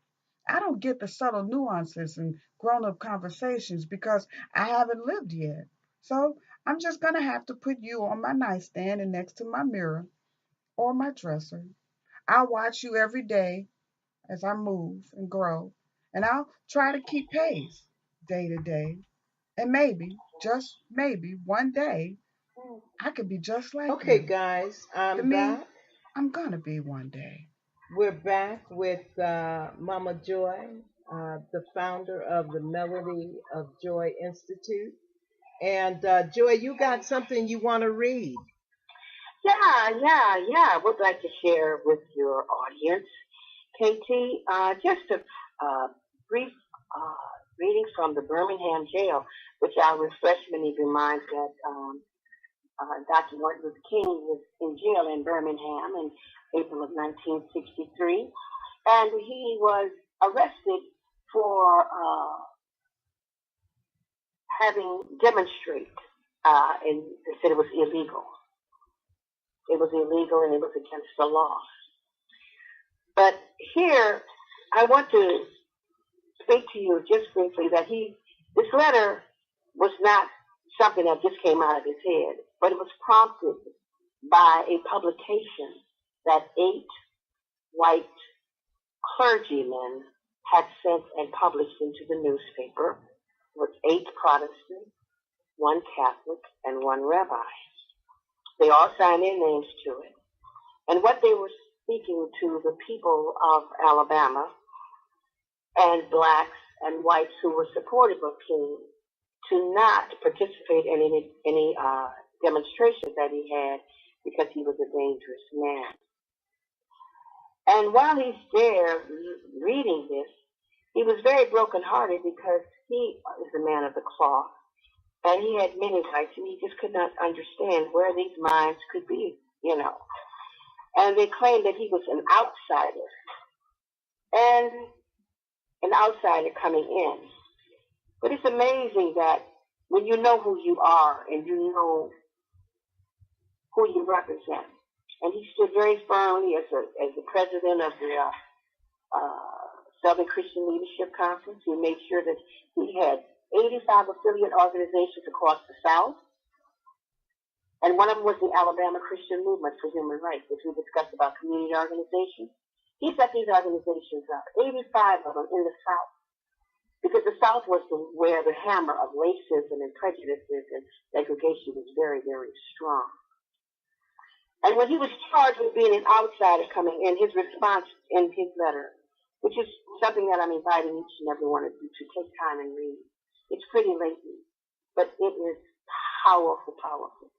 I don't get the subtle nuances and grown up conversations because I haven't lived yet. So I'm just going to have to put you on my nightstand and next to my mirror or my dresser. I'll watch you every day as I move and grow, and I'll try to keep pace day to day. And maybe, just maybe, one day, I could be just like Okay, you. guys, The I'm me back. I'm going to be one day. We're back with Mama Joy, the founder of the Melody of Joy Institute. And Joy, you got something you want to read? Yeah. I would like to share with your audience, KT, just a brief reading from the Birmingham jail, which I'll refresh many of your minds that Dr. Martin Luther King was in jail in Birmingham in April of 1963, and he was arrested for having demonstrated, and they said it was illegal. It was illegal and it was against the law. But here, I want to speak to you just briefly that this letter was not something that just came out of his head, but it was prompted by a publication that 8 white clergymen had sent and published into the newspaper, with 8 Protestants, 1 Catholic, and 1 rabbi. They all signed their names to it. And what they were speaking to the people of Alabama and blacks and whites who were supportive of King to not participate in any demonstrations that he had because he was a dangerous man. And while he's there reading this, he was very brokenhearted because he is a man of the cloth and he had many whites and he just could not understand where these minds could be, And they claimed that he was an outsider and an outsider coming in. But it's amazing that when you know who you are and you know who you represent, and he stood very firmly as the president of the Southern Christian Leadership Conference. He made sure that he had 85 affiliate organizations across the South. And one of them was the Alabama Christian Movement for Human Rights, which we discussed about community organizations. He set these organizations up, 85 of them in the South, because the South was where the hammer of racism and prejudices and segregation was very, very strong. And when he was charged with being an outsider coming in, his response in his letter, which is something that I'm inviting each and every one of you to take time and read. It's pretty lengthy, but it is powerful, powerful.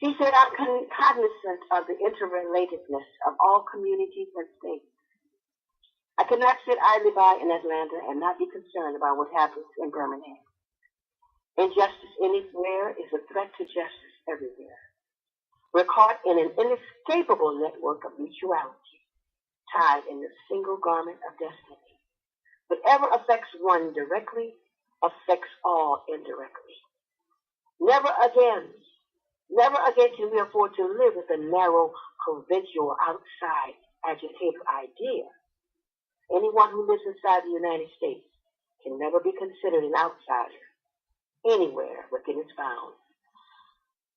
He said, I'm cognizant of the interrelatedness of all communities and states. I cannot sit idly by in Atlanta and not be concerned about what happens in Birmingham. Injustice anywhere is a threat to justice everywhere. We're caught in an inescapable network of mutuality, tied in the single garment of destiny. Whatever affects one directly affects all indirectly. Never again can we afford to live with a narrow, provincial, outside, agitator idea. Anyone who lives inside the United States can never be considered an outsider anywhere within its bounds.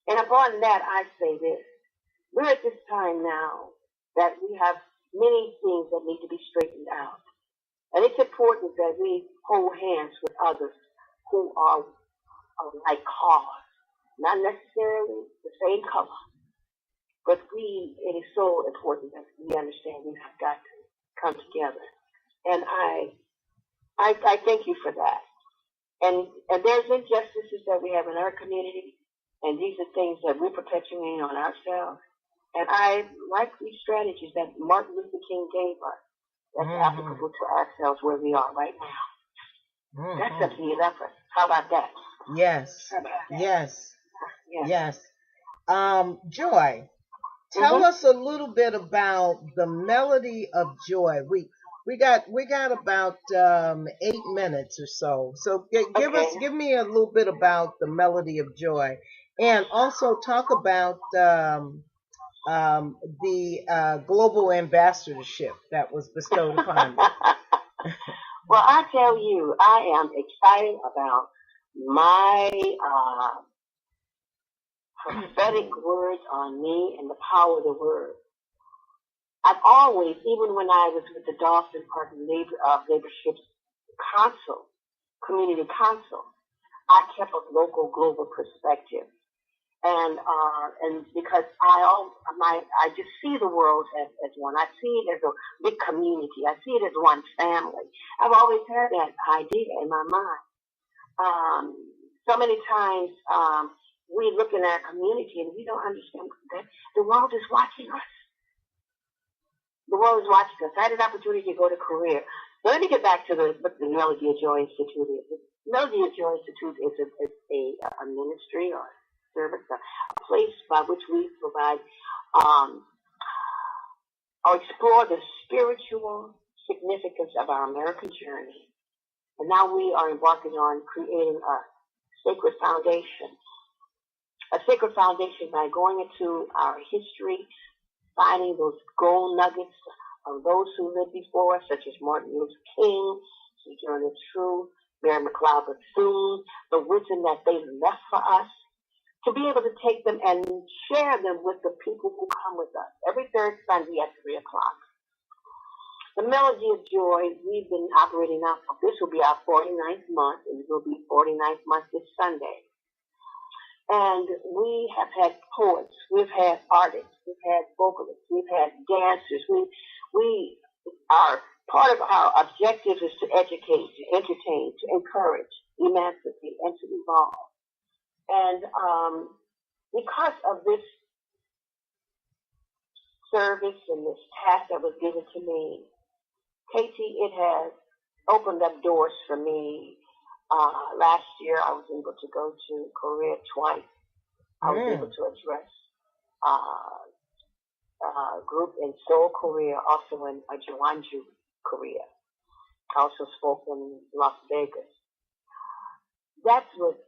And upon that, I say this. We're at this time now that we have many things that need to be straightened out. And it's important that we hold hands with others who are of like cause. Not necessarily the same color, but it is so important that we understand we have got to come together. And I thank you for that. And there's injustices that we have in our community, and these are things that we're perpetuating on ourselves. And I like these strategies that Martin Luther King gave us. That's applicable to ourselves where we are right now. That's up to you, Leopard. How about that? Yes. How about that? Yes. Yes. Joy, tell us a little bit about the melody of joy. We got about 8 minutes or so. So give me a little bit about the melody of joy, and also talk about the global ambassadorship that was bestowed upon you. Well, I tell you, I am excited about my prophetic words on me and the power of the word. I've always, even when I was with the Dawson Park Laborship's council, community council, I kept a local, global perspective. And because I just see the world as one. I see it as a big community. I see it as one family. I've always had that idea in my mind. So many times, we look in our community and we don't understand that the world is watching us. The world is watching us. I had an opportunity to go to Korea. So let me get back to what the Melody of Joy Institute is. The Melody of Joy Institute is a ministry or service, a place by which we provide or explore the spiritual significance of our American journey. And now we are embarking on creating a sacred foundation. A sacred foundation by going into our history, finding those gold nuggets of those who lived before us, such as Martin Luther King, Sojourner Truth, Mary McLeod Bethune, the wisdom that they left for us, to be able to take them and share them with the people who come with us every third Sunday at 3 o'clock. The Melody of Joy, we've been operating now. This will be our 49th month, and it will be 49th month this Sunday. And we have had poets, we've had artists, we've had vocalists, we've had dancers. We are part of our objective is to educate, to entertain, to encourage, emancipate, and to evolve. And because of this service and this task that was given to me, KT, it has opened up doors for me. Last year, I was able to go to Korea twice. I was able to address a group in Seoul, Korea, also in Jeonju, Korea. I also spoke in Las Vegas. That's what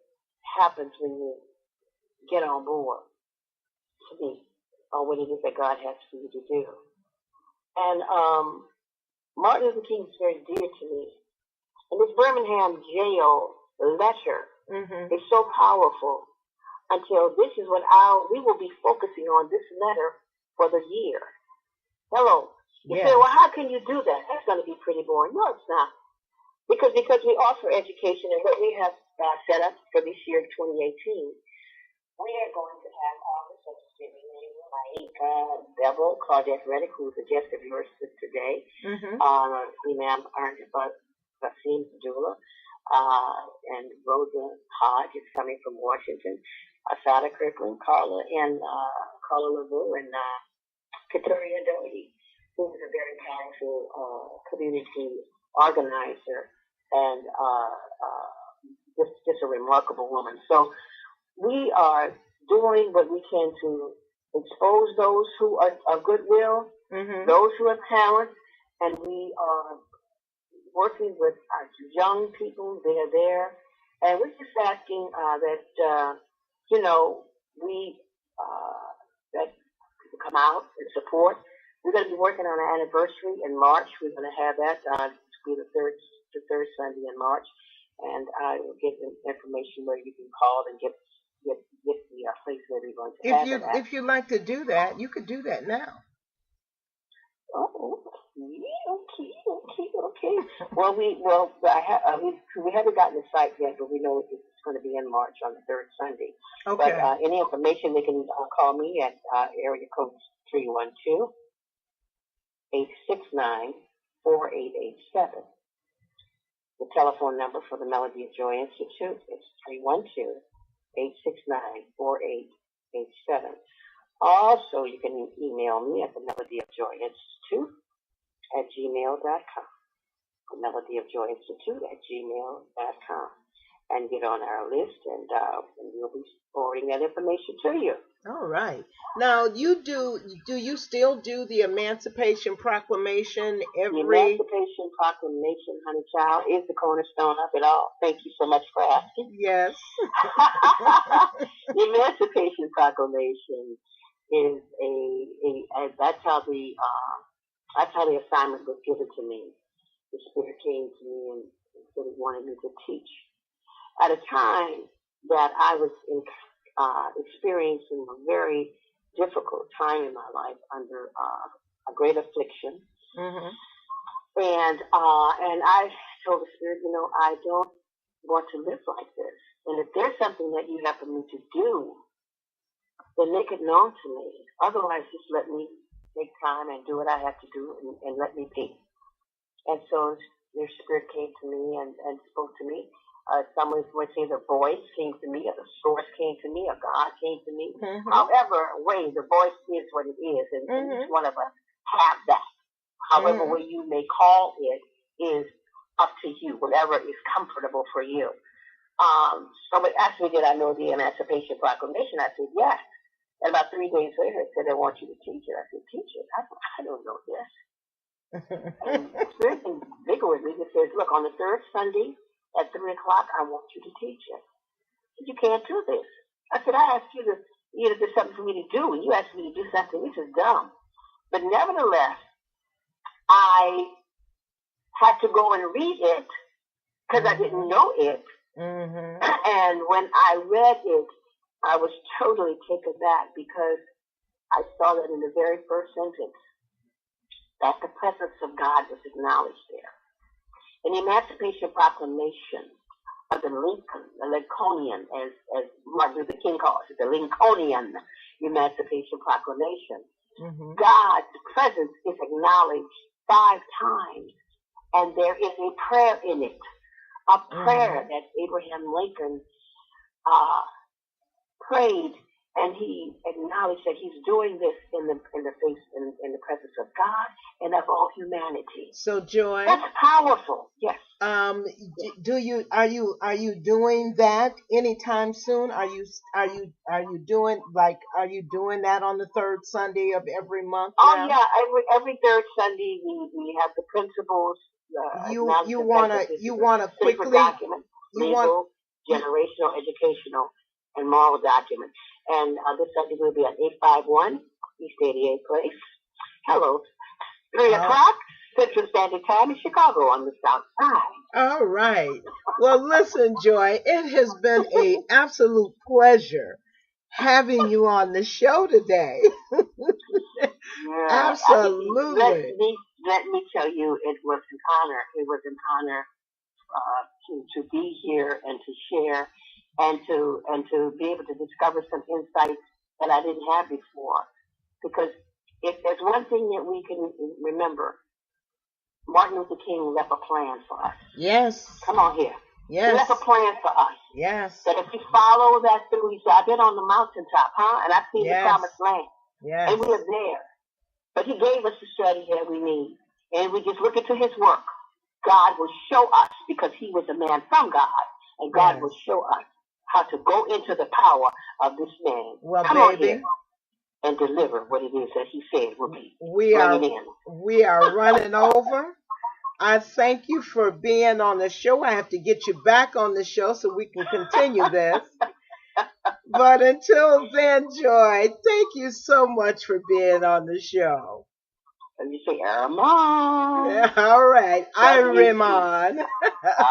happens when you get on board, to me, or what it is that God has for you to do. And Martin Luther King is very dear to me. And this Birmingham jail letter is so powerful. until this is what we will be focusing on this letter for the year. Hello. You say, well, how can you do that? That's going to be pretty boring. No, it's not. Because we offer education, and what we have set up for this year, 2018, we are going to have all the substitutes, JAMAICA, Bevel, Claudette Redic, who's a guest of yours today, Imam Aint, Basim Dula, and Rosa Hodge is coming from Washington, Asada Kirkland, Carla LaVue, and Katoria Doty, who is a very powerful community organizer and just a remarkable woman. So we are doing what we can to expose those who are of goodwill, those who have talent, and we are working with our young people. They are there, and we're just asking that that people come out and support. We're going to be working on an anniversary in March. We're going to have that be the third Sunday in March, and I will give them information where you can call and get the place where we're going to have it at. If you'd like to do that, you could do that now. Oh, okay. Well, we haven't gotten the site yet, but we know it's going to be in March on the third Sunday. Okay. But any information, they can call me at area code 312-869-4887. The telephone number for the Melody of Joy Institute is 312-869-4887. Also, you can email me at the Melody of Joy Institute at gmail.com. The Melody of Joy Institute at gmail.com. And get on our list, and we'll be forwarding that information to you. All right. Now, do you still do the Emancipation Proclamation every... The Emancipation Proclamation, honey child, is the cornerstone of it all. Thank you so much for asking. Yes. The Emancipation Proclamation is that's how the assignment was given to me. The Spirit came to me and said he wanted me to teach. At a time that I was experiencing a very difficult time in my life under a great affliction, and I told the Spirit, I don't want to live like this. And if there's something that you have for me to do, then make it known to me. Otherwise, just let me take time and do what I have to do, and let me be. And so your Spirit came to me and spoke to me. Someone would say the voice came to me, or the source came to me, or God came to me. However way, the voice is what it is, and each one of us have that. However way you may call it is up to you, whatever is comfortable for you. Somebody asked me, did I know the Emancipation Proclamation? I said, yes. And about 3 days later, it said, I want you to teach it. I said, teach it? I don't know this. And the Spirit is bigger with me. It says, look, on the third Sunday, at 3 o'clock, I want you to teach it. I said, you can't do this. I said, I asked you to do something for me to do, and you asked me to do something. This is dumb. But nevertheless, I had to go and read it because I didn't know it. And when I read it, I was totally taken back because I saw that in the very first sentence that the presence of God was acknowledged there. In the Emancipation Proclamation of the Lincolnian, as Martin Luther King calls it, the Lincolnian Emancipation Proclamation, God's presence is acknowledged 5 times, and there is a prayer in it, a prayer that Abraham Lincoln prayed, and he acknowledged that he's doing this in the presence of God and of all humanity. So, Joy, that's powerful. Yes. Are you doing that anytime soon? Are you doing that on the third Sunday of every month? Oh now? Yeah, every third Sunday we have the principles. You wanna quickly documents, legal, generational, educational, and moral documents. And this Sunday will be at 851 East 88th Place. Hello. 3 o'clock Central Standard Time in Chicago on the South Side. All right. Well, listen, Joy, it has been an absolute pleasure having you on the show today. Yeah, Absolutely. Let me tell you, it was an honor. It was an honor to be here and to share and to be able to discover some insights that I didn't have before. Because if there's one thing that we can remember, Martin Luther King left a plan for us. Yes. Come on here. Yes. He left a plan for us. Yes. That if we follow that through, he said, I've been on the mountaintop, and I've seen the promised land. Yes. And we are there. But he gave us the strategy that we need. And we just look into his work. God will show us, because he was a man from God, and God will show us how to go into the power of this man. Well, Come on baby, here and deliver what it is that he said will be. We are running over. I thank you for being on the show. I have to get you back on the show so we can continue this. But until then, Joy, thank you so much for being on the show. And you say, Aramon. Yeah, all right. Aramon.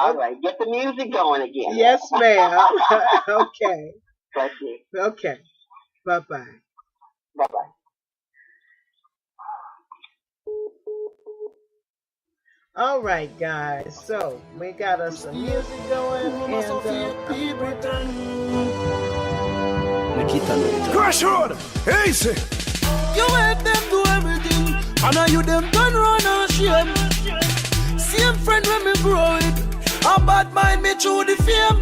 All right. Get the music going again. Yes, ma'am. Okay. Thank you. Okay. Bye-bye. Bye-bye. All right, guys. So we got us some music going, and Crash road, easy. You help them do everything, and now you them turn run and shame. Same friend when me grow it, a bad mind me through the fame.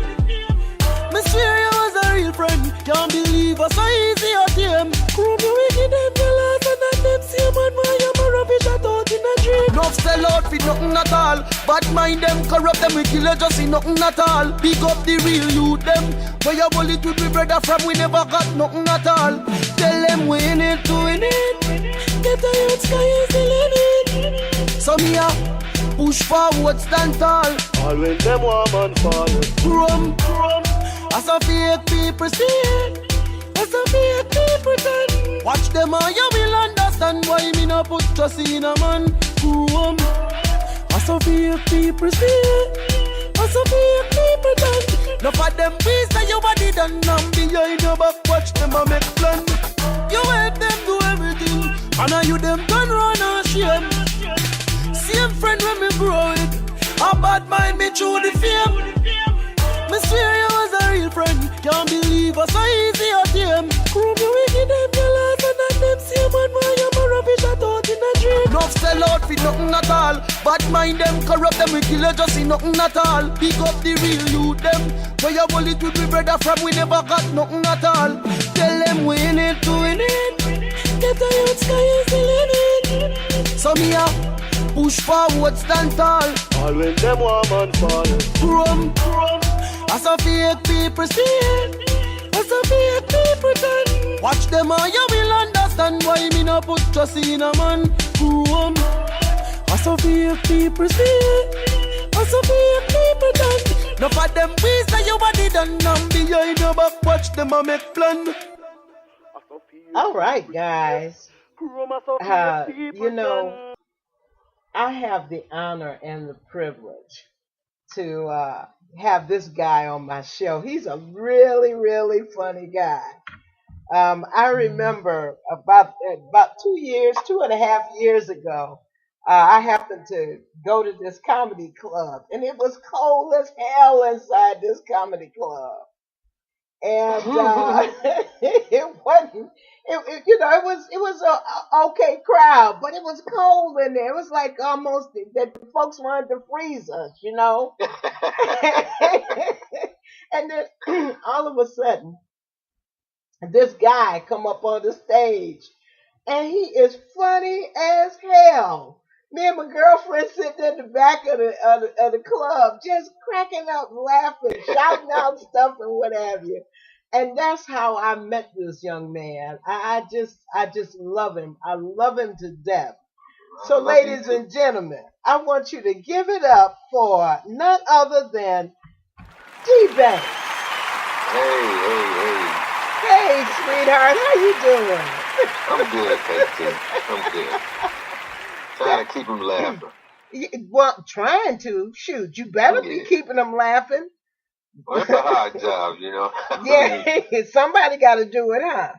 Me swear you was a real friend, can't believe us so easy or tame. Crew me wicked them jealous, and that them same man why you a rubbish I thought in a dream. Enough sell out for nothing at all, bad mind them corrupt them we kill you just in nothing at all. Big up the real youth them, where you bullet with we brother from we never got nothing at all. Tell them we in it to win it, get a youth sky is the limit. So me a push forward, stand tall. All when them woman fall. Rum, as a fake people see it, as a fake people pretend. Watch them and you will understand why me no put trust in a man. Rum, as a fake people see it, as a fake people pretend. No for them we say you body done and behind your back watch them a make plan. You help them do everything, and now you them turn run and shame. Same friend when me grow it, a bad mind me through the fame. Me swear you was a real friend, can't believe us so easy or tame. Crew me wicked them jealous, and that them same man why you a rubbish I thought in a dream. Enough sell out for nothing at all, bad mind them corrupt them we kill you just in nothing at all. Big up the real youth them, where you bullet with we brother from we never got nothing at all. Tell them we in it to win it, get a youth sky is the limit. So me a push forward, stand tall. All when them woman fall. Rum, as a fake people see it, as a fake people pretend. Watch them and you will understand why me no put trust in a man. Rum, as a fake people see it, as a fake people pretend. No for them we say you body done and behind your back watch them a make plan. all right, guys. You know, I have the honor and the privilege to have this guy on my show. He's a really, really funny guy. I remember about 2.5 years ago, I happened to go to this comedy club, and it was cold as hell inside this comedy club. And it wasn't. It was a okay crowd, but it was cold in there. It was like almost that folks wanted to freeze us, you know. And then all of a sudden, this guy come up on the stage, and he is funny as hell. Me and my girlfriend sitting in the back of the club, just cracking up, laughing, shouting out stuff and what have you. And that's how I met this young man. I just love him. I love him to death. So, ladies and gentlemen, I want you to give it up for none other than D-Bank. Hey, sweetheart, how you doing? I'm good, KT. I'm good. Trying to keep him laughing. Well, trying to. Shoot, you better be keeping them laughing. Well, it's a hard job, you know. Yeah, somebody got to do it, huh?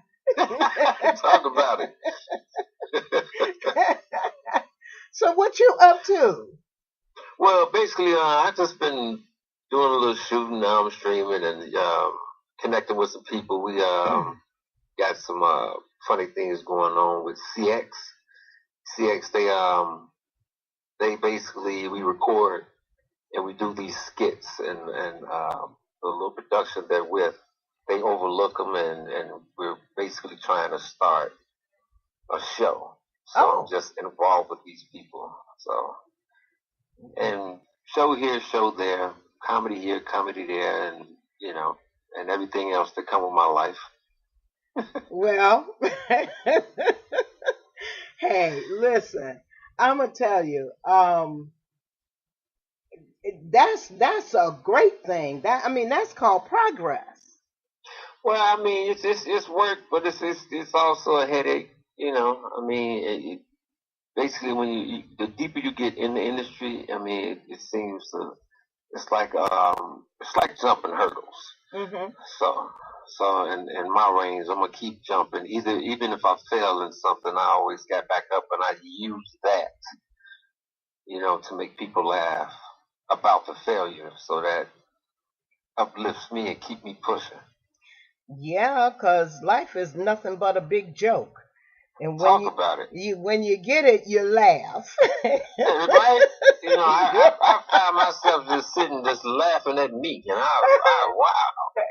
Talk about it. So what you up to? Well, basically, I just been doing a little shooting. Now I'm streaming and connecting with some people. We got some funny things going on with CX. CX, they basically we record and we do these skits and the little production they're with. They overlook them and we're basically trying to start a show. So I'm just involved with these people. So and show here, show there, comedy here, comedy there, and you know, and everything else that come with my life. Well, hey, listen, I'm gonna tell you, that's a great thing. That's called progress. Well, I mean, it's work, but it's also a headache. You know, I mean, basically when the deeper you get in the industry, I mean, it seems to it's like jumping hurdles. Mm-hmm. So in my range, I'm gonna keep jumping. Even if I fail in something, I always get back up and I use that, you know, to make people laugh about the failure, so that uplifts me and keep me pushing. Yeah, 'cause life is nothing but a big joke. And Talk about it. When you get it, you laugh. Right? You know, I find myself just sitting, just laughing at me, and wow.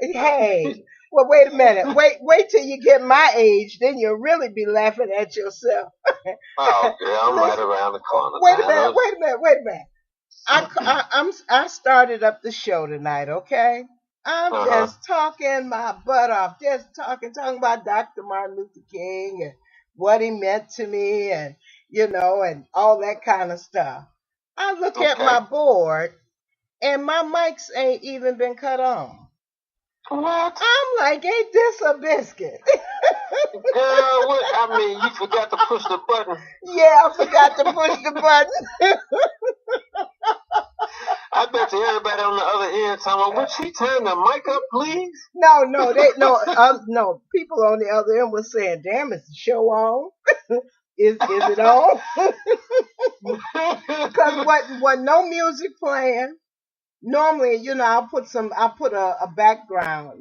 Hey, well, wait a minute. Wait till you get my age, then you'll really be laughing at yourself. Oh, girl, I'm right around the corner. Wait a minute. I started up the show tonight, okay? I'm just talking my butt off, just talking about Dr. Martin Luther King and what he meant to me, and and all that kind of stuff. I look at my board, and my mics ain't even been cut on. What? I'm like, ain't this a biscuit? Girl, what? I mean, you forgot to push the button. Yeah, I forgot to push the button. I bet you everybody on the other end talking, would she turn the mic up, please? No. People on the other end was saying, "Damn, is the show on? Is it on?" Because what no music playing. Normally, I'll put a background,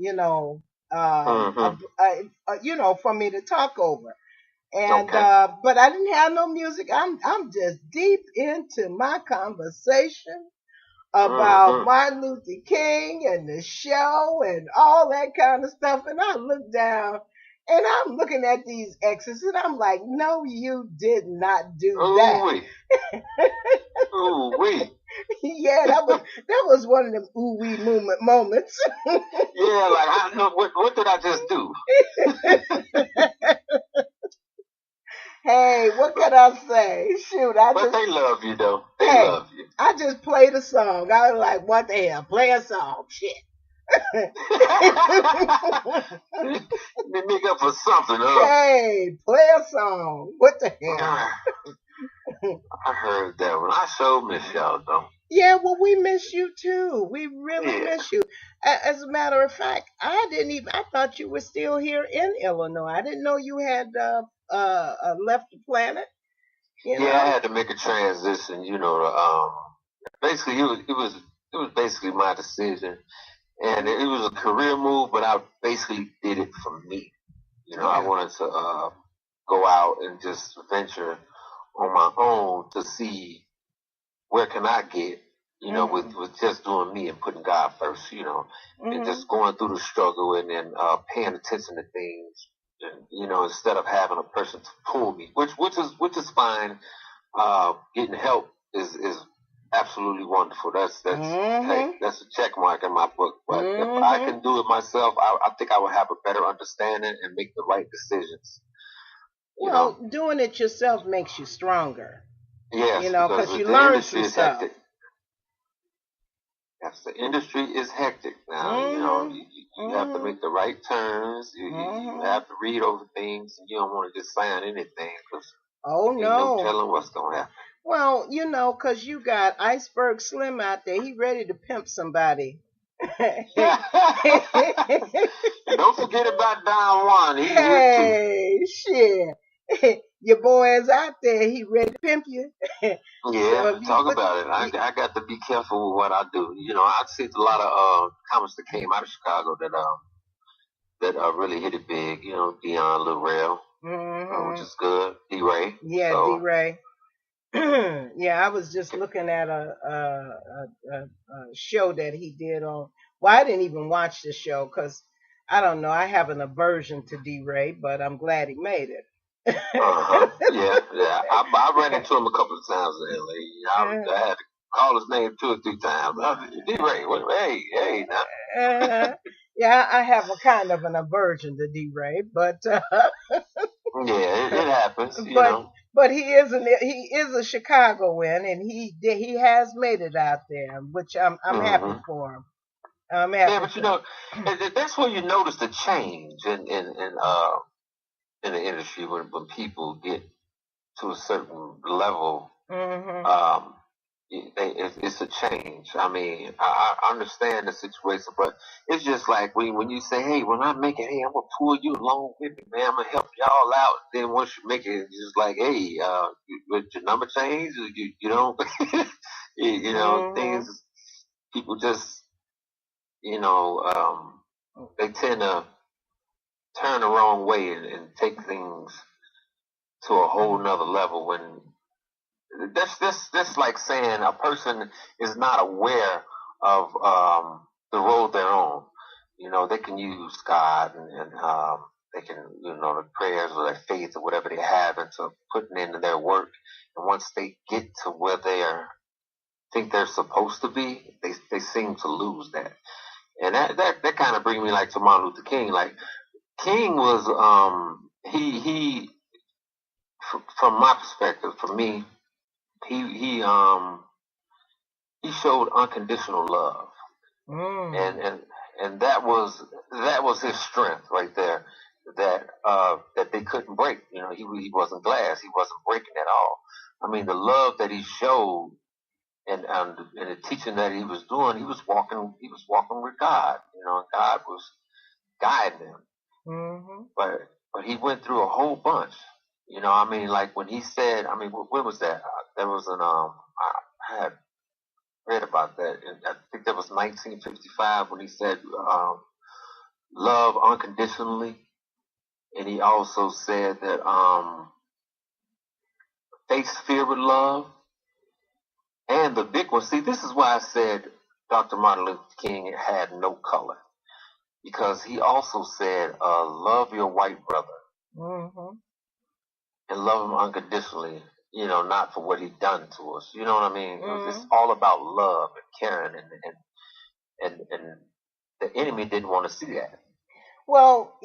for me to talk over. And but I didn't have no music. I'm just deep into my conversation about Martin Luther King and the show and all that kind of stuff. And I look down and I'm looking at these exes and I'm like, no, you did not do that. Ooh wee. Yeah, that was one of them ooh wee moments. Yeah, like I know what did I just do? Hey, what can I say? Shoot, but they love you though. They love you. I just played a song. I was like, what the hell? Play a song. Shit. They make up for something, huh? Hey, play a song. What the hell? I heard that one. I sure miss y'all though. Yeah, well, we miss you too. We really miss you. As a matter of fact, I thought you were still here in Illinois. I didn't know you had left the planet. Yeah, I had to make a transition. Basically, it was basically my decision, and it was a career move. But I basically did it for me. I wanted to go out and just venture on my own to see where can I get, with just doing me and putting God first, and just going through the struggle and then paying attention to things, and, instead of having a person to pull me, which is fine. Getting help is absolutely wonderful. That's a check mark in my book. But if I can do it myself, I think I would have a better understanding and make the right decisions. Doing it yourself makes you stronger. Yes, because you learn some stuff. Yes, the industry is hectic now. You have to make the right turns. You have to read over things, and you don't want to just sign anything because ain't no telling what's going to happen. Well, because you got Iceberg Slim out there. He ready to pimp somebody. Don't forget about Don Juan. He's with Hey, shit. Your boy is out there. He ready to pimp you. you. So Yeah, if you talk put, about it. I got to be careful with what I do. I see a lot of comments that came out of Chicago that really hit it big. Dion Lil Rel, which is good. D-Ray. yeah, So, D-Ray. Yeah, I was just looking at a show that he did on. Well, I didn't even watch the show because I don't know. I have an aversion to D-Ray, but I'm glad he made it. yeah. I ran into him a couple of times in LA. I had to call his name 2 or 3 times. D-Ray, hey, now. Yeah, I have a kind of an aversion to D-Ray, but yeah, it happens. But he is a Chicagoan, and he has made it out there, which I'm happy for him. I'm happy. Yeah, but that's where you notice the change in the industry when people get to a certain level. It's a change. I mean, I understand the situation, but it's just like when you say, "Hey, when I make it, hey, I'm gonna pull you along with me, man. I'm gonna help y'all out." Then once you make it, it's just like, "Hey, with your number change, you don't, things." People just, they tend to turn the wrong way and take things to a whole nother level when. That's like saying a person is not aware of the road they're on. They can use God and they can, the prayers or their faith or whatever they have into putting into their work. And once they get to where think they're supposed to be, they seem to lose that. And that kind of brings me like to Martin Luther King. Like King was he from my perspective, for me. He showed unconditional love, and that was his strength right there. That they couldn't break. He wasn't glass. He wasn't breaking at all. I mean, the love that he showed, and the teaching that he was doing, he was walking with God. God was guiding him. But he went through a whole bunch. I mean, like when he said, I mean, when was that? There was I had read about that. And I think that was 1955 when he said, love unconditionally. And he also said that, face fear with love. And the big one, see, this is why I said Dr. Martin Luther King had no color. Because he also said, love your white brother. And love him unconditionally, not for what he done to us. You know what I mean? It's all about love and caring, and the enemy didn't want to see that. Well,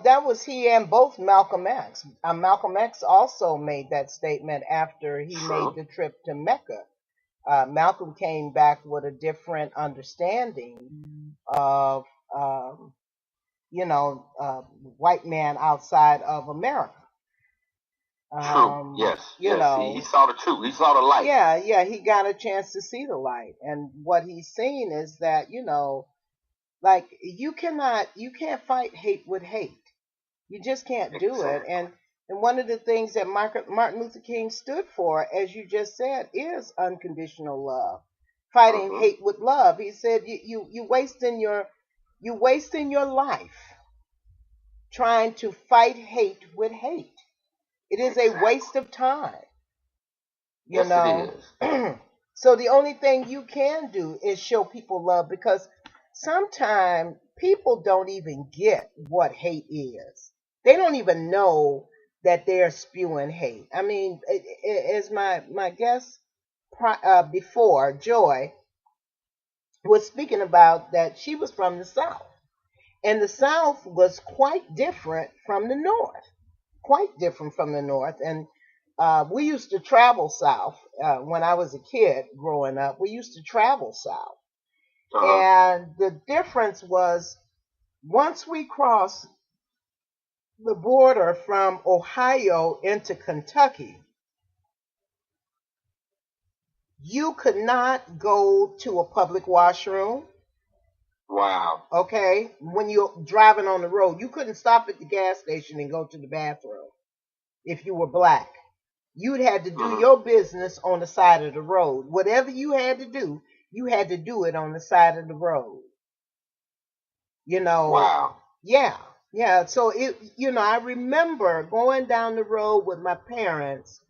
that was he and both Malcolm X. Malcolm X also made that statement after he made the trip to Mecca. Malcolm came back with a different understanding of, white man outside of America. True. Yes. He saw the truth. He saw the light. Yeah. He got a chance to see the light, and what he's seen is that like you can't fight hate with hate. You just can't do it. And one of the things that Martin Luther King stood for, as you just said, is unconditional love, fighting hate with love. He said you wasting your life trying to fight hate with hate. It is a waste of time. It is. So the only thing you can do is show people love, because sometimes people don't even get what hate is. They don't even know that they're spewing hate. I mean, as my guest before, Joy, was speaking about that she was from the South. And the South was quite different from the North. And we used to travel south when I was a kid growing up. We used to travel south. And the difference was, once we crossed the border from Ohio into Kentucky, you could not go to a public washroom. Wow. Okay, when you're driving on the road, you couldn't stop at the gas station and go to the bathroom if you were black. You'd had to do your business on the side of the road. Whatever you had to do, you had to do it on the side of the road. Wow. Yeah, yeah. So I remember going down the road with my parents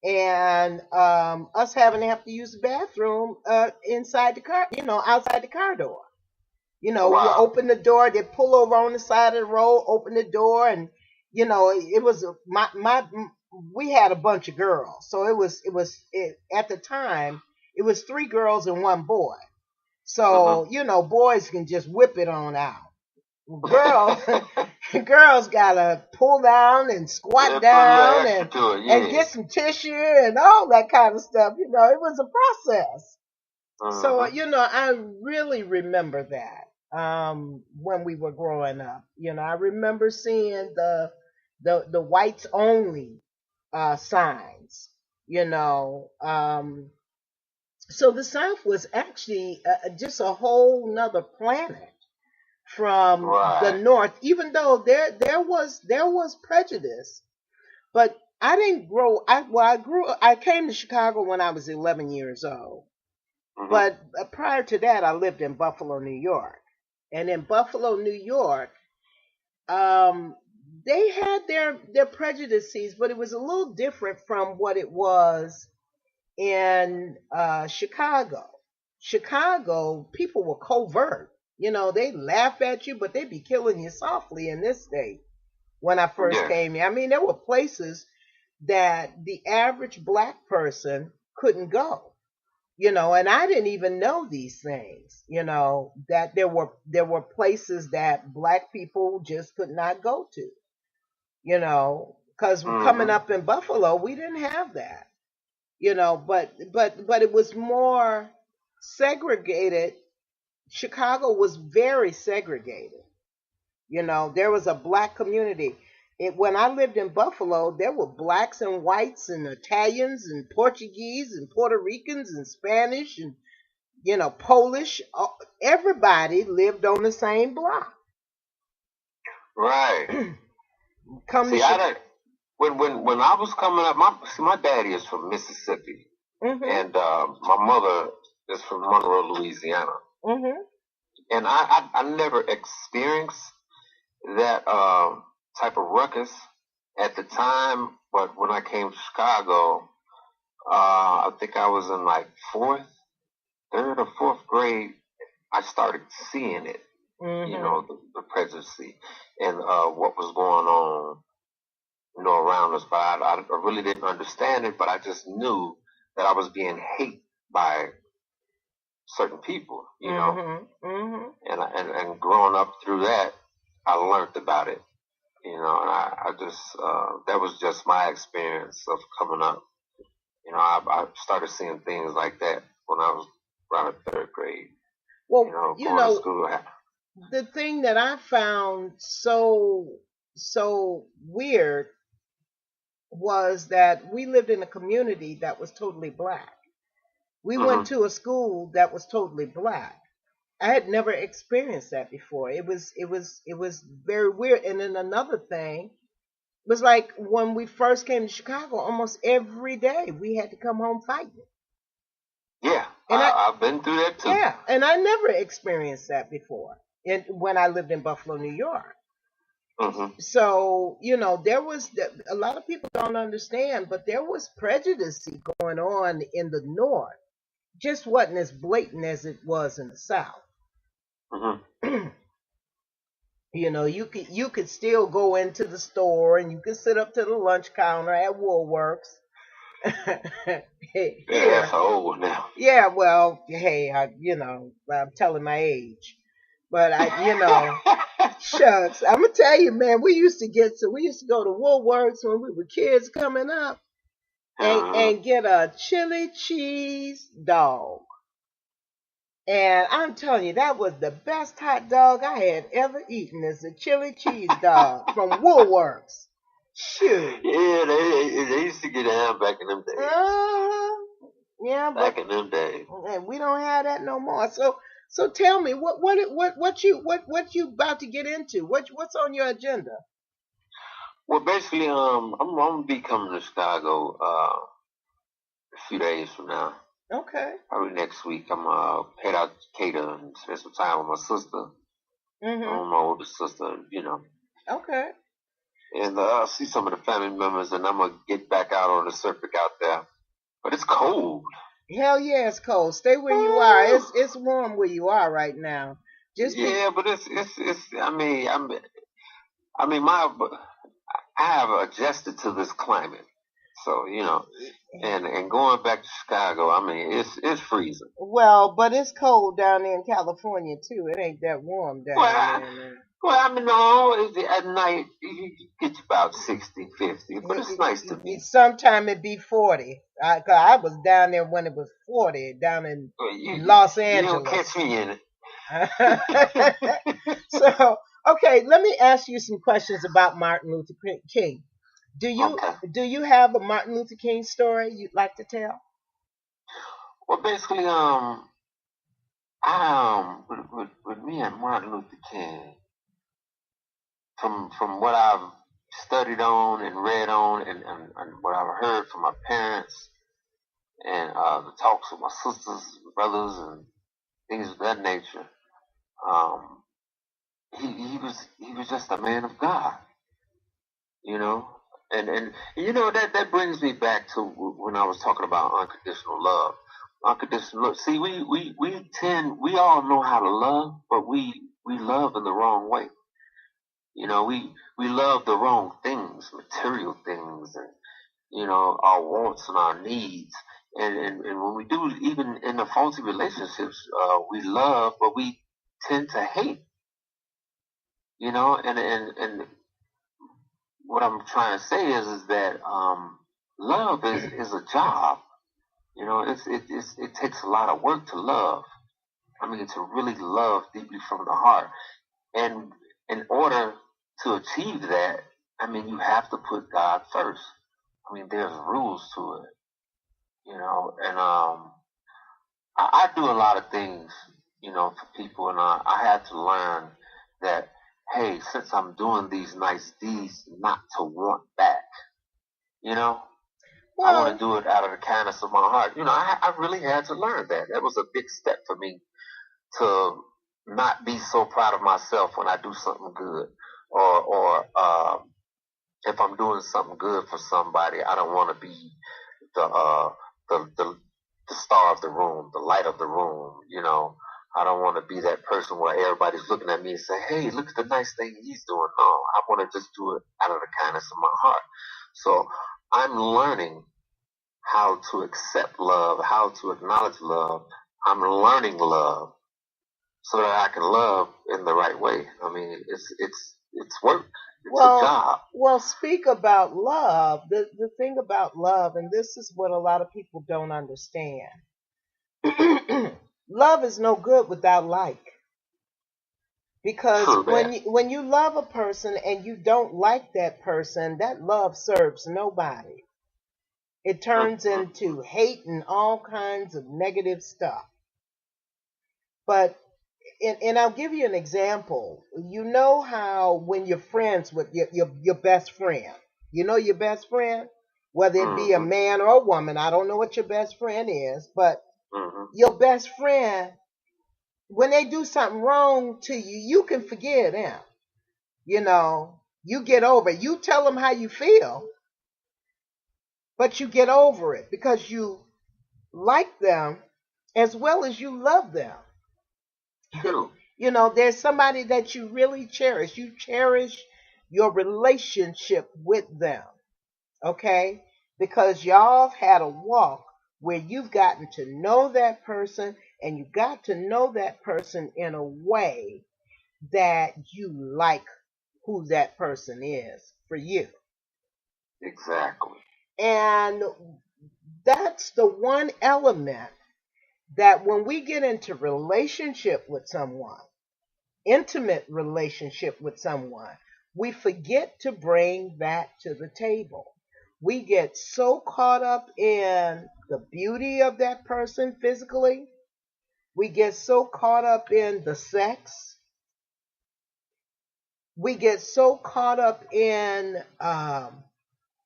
and us having to have to use the bathroom inside the car, outside the car door. You open the door, they pull over on the side of the road, open the door, and it was we had a bunch of girls, so at the time it was 3 girls and 1 boy. So boys can just whip it on out. Girls gotta pull down and squat down and get some tissue and all that kind of stuff. It was a process. So I really remember that when we were growing up. I remember seeing the whites only signs. So the South was actually just a whole nother planet from the North, even though there was prejudice. But I didn't grow. I came to Chicago when I was 11 years old. But prior to that, I lived in Buffalo, New York. And in Buffalo, New York, they had their prejudices, but it was a little different from what it was in Chicago. Chicago, people were covert. They laugh at you, but they'd be killing you softly in this state. When I first came here, I mean, there were places that the average black person couldn't go. And I didn't even know these things, that there were places that black people just could not go to, because coming up in Buffalo, we didn't have that, but it was more segregated. Chicago was very segregated. There was a black community. When I lived in Buffalo, there were blacks and whites and Italians and Portuguese and Puerto Ricans and Spanish and, Polish. Everybody lived on the same block. Right. When I was coming up, my daddy is from Mississippi, and my mother is from Monroe, Louisiana. And I never experienced that type of ruckus at the time, but when I came to Chicago, I think I was in like 3rd or 4th grade, I started seeing it, the prejudice and what was going on, around us. But I really didn't understand it, but I just knew that I was being hated by certain people, and growing up through that, I learned about it. And I just, that was just my experience of coming up. I started seeing things like that when I was around 3rd grade. Well, going to school. The thing that I found so weird was that we lived in a community that was totally black. We went to a school that was totally black. I had never experienced that before. It was very weird. And then another thing was like when we first came to Chicago, almost every day we had to come home fighting. Yeah, and I've been through that too. Yeah, and I never experienced that before when I lived in Buffalo, New York. So, there was, a lot of people don't understand, but there was prejudice going on in the North. Just wasn't as blatant as it was in the South. You could still go into the store and you could sit up to the lunch counter at Woolworths. Yeah, that's old now. Yeah, well, hey, I'm telling my age, but shucks, I'm gonna tell you, man, we used to go to Woolworths when we were kids coming up, and get a chili cheese dog. And I'm telling you, that was the best hot dog I had ever eaten, is a chili cheese dog from Woolworths. Shoot. Yeah, they used to get down back in them days. Yeah, back in them days. And we don't have that no more. So tell me, what you about to get into? What's on your agenda? Well, basically, I'm gonna be coming to Chicago a few days from now. Okay. Probably next week. I'm head out to Decatur and spend some time with my sister, my older sister, you know. Okay. And I'll see some of the family members, and I'm gonna get back out on the circuit out there. But it's cold. Hell yeah, it's cold. Stay where you are. It's warm where you are right now. But it's. I have adjusted to this climate, so you know. And going back to Chicago, I mean, it's freezing. Well, but it's cold down there in California too. It ain't that warm down there. Well, I mean, no, at night you get about 60, 50, but it's nice to be. Sometime it be 40. I was down there when it was 40 down in Los Angeles. You don't catch me in it. So, okay, let me ask you some questions about Martin Luther King. Do you have a Martin Luther King story you'd like to tell? Well, basically, with me and Martin Luther King, from what I've studied on and read on and what I've heard from my parents and the talks with my sisters and brothers and things of that nature, he was just a man of God, you know. And you know that brings me back to when I was talking about unconditional love. Unconditional love. See, we all know how to love, but we love in the wrong way. You know, we love the wrong things, material things, and you know, our wants and our needs. And when we do, even in the faulty relationships, we love, but we tend to hate. You know, and what I'm trying to say is that love is a job. You know, it takes a lot of work to love. I mean, to really love deeply from the heart. And in order to achieve that, I mean, you have to put God first. I mean, there's rules to it. You know, and I do a lot of things, you know, for people, and I had to learn that, hey, since I'm doing these nice deeds, not to want back. You know, I want to do it out of the kindness of my heart. You know, I really had to learn that. That was a big step for me to not be so proud of myself when I do something good, or if I'm doing something good for somebody, I don't want to be the star of the room, the light of the room. You know, I don't want to be that person where everybody's looking at me and say, "Hey, look at the nice thing he's doing." No, I want to just do it out of the kindness of my heart. So I'm learning how to accept love, how to acknowledge love. I'm learning love so that I can love in the right way. I mean, it's work. It's a job. Well, speak about love. The thing about love, and this is what a lot of people don't understand. Love is no good without like. Because when you love a person and you don't like that person, that love serves nobody. It turns into hate and all kinds of negative stuff. But, and I'll give you an example. You know how when you're friends with your best friend, you know your best friend, whether it be a man or a woman, I don't know what your best friend is, but your best friend, when they do something wrong to you, you can forgive them. You know, you get over it. You tell them how you feel, but you get over it because you like them as well as you love them. True. You know, there's somebody that you really cherish. You cherish your relationship with them, okay? Because y'all had a walk where you've gotten to know that person, and you got to know that person in a way that you like who that person is for you. Exactly. And that's the one element that when we get into relationship with someone, intimate relationship with someone, we forget to bring that to the table. We get so caught up in the beauty of that person physically We get so caught up in the sex. We get so caught up in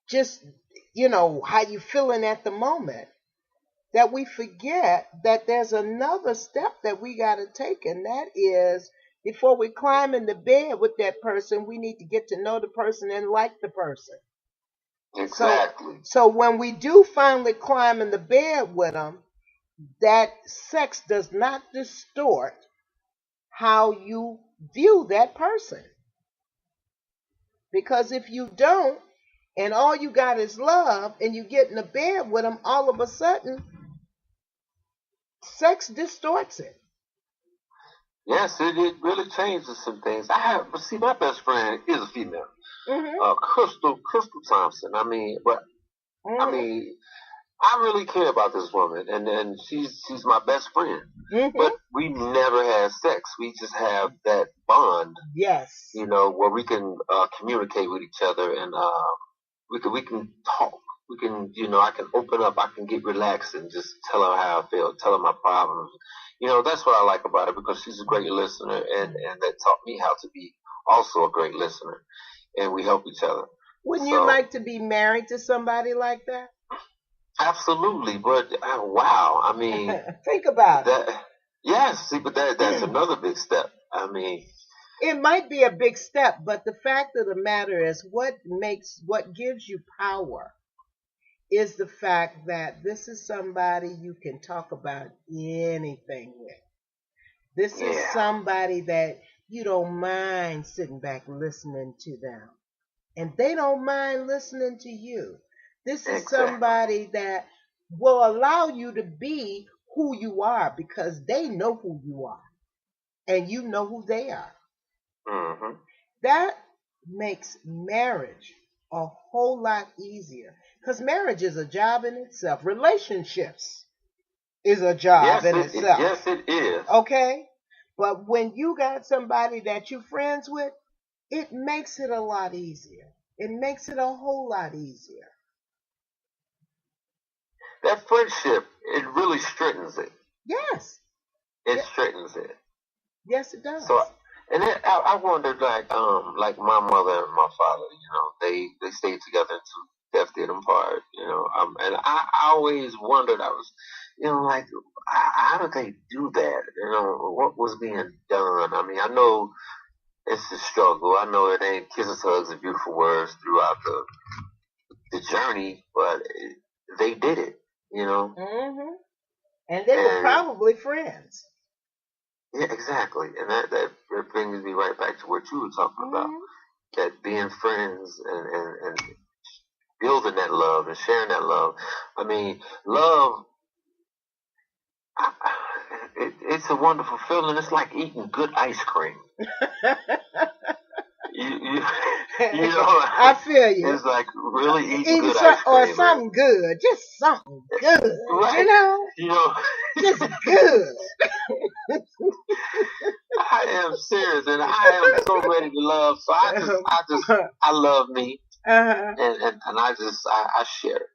just, how you feeling at the moment, that we forget that there's another step that we got to take, and that is before we climb in the bed with that person, we need to get to know the person and like the person. Exactly. So when we do finally climb in the bed with them, that sex does not distort how you view that person. Because if you don't, and all you got is love, and you get in the bed with them, all of a sudden, sex distorts it. Yes, it really changes some things. See, my best friend is a female, Crystal Thompson. I mean, I really care about this woman, and she's my best friend. But we never had sex. We just have that bond. Yes. Where we can communicate with each other, and we can talk. We can, I can open up. I can get relaxed and just tell her how I feel, tell her my problems. That's what I like about her, because she's a great listener, and that taught me how to be also a great listener, and we help each other. Wouldn't you like to be married to somebody like that? Absolutely, but wow, I mean, think about it. Yes, see, but that's another big step. I mean, it might be a big step, but the fact of the matter is, what gives you power is the fact that this is somebody you can talk about anything with. This is somebody that you don't mind sitting back listening to them, and they don't mind listening to you. This is somebody that will allow you to be who you are, because they know who you are and you know who they are. That makes marriage a whole lot easier, because marriage is a job in itself. Relationships is a job in itself. Yes, it is. Okay? But when you got somebody that you're friends with, it makes it a lot easier. It makes it a whole lot easier. That friendship, it really straightens it. Yes. It straightens it. Yes, it does. So, and then I wondered, like my mother and my father, they stayed together until death did them part, and I always wondered, I was, like, how did they do that? What was being done? I mean, I know it's a struggle. I know it ain't kisses, hugs, and beautiful words throughout the journey, but they did it, And they were probably friends. Yeah, exactly. And that brings me right back to what you were talking about. That being friends and building that love and sharing that love. I mean, love, it's a wonderful feeling. It's like eating good ice cream. I feel you. It's like really eating good ice cream. Or something good. Just something good. Right. Just good. I am serious, and I am so ready to love. So I love me, and I share it.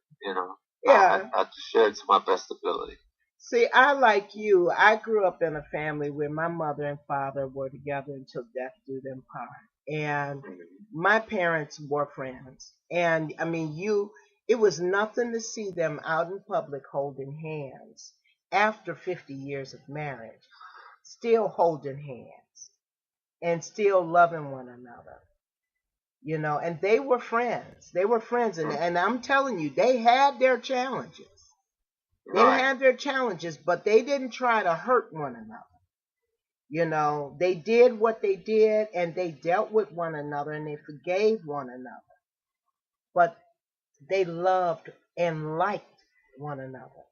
I just share it to my best ability. See, I, like you, I grew up in a family where my mother and father were together until death do them part. And my parents were friends. And I mean, it was nothing to see them out in public holding hands after 50 years of marriage, still holding hands and still loving one another. And they were friends. They were friends. And I'm telling you, they had their challenges. They had their challenges, but they didn't try to hurt one another. They did what they did, and they dealt with one another, and they forgave one another. But they loved and liked one another.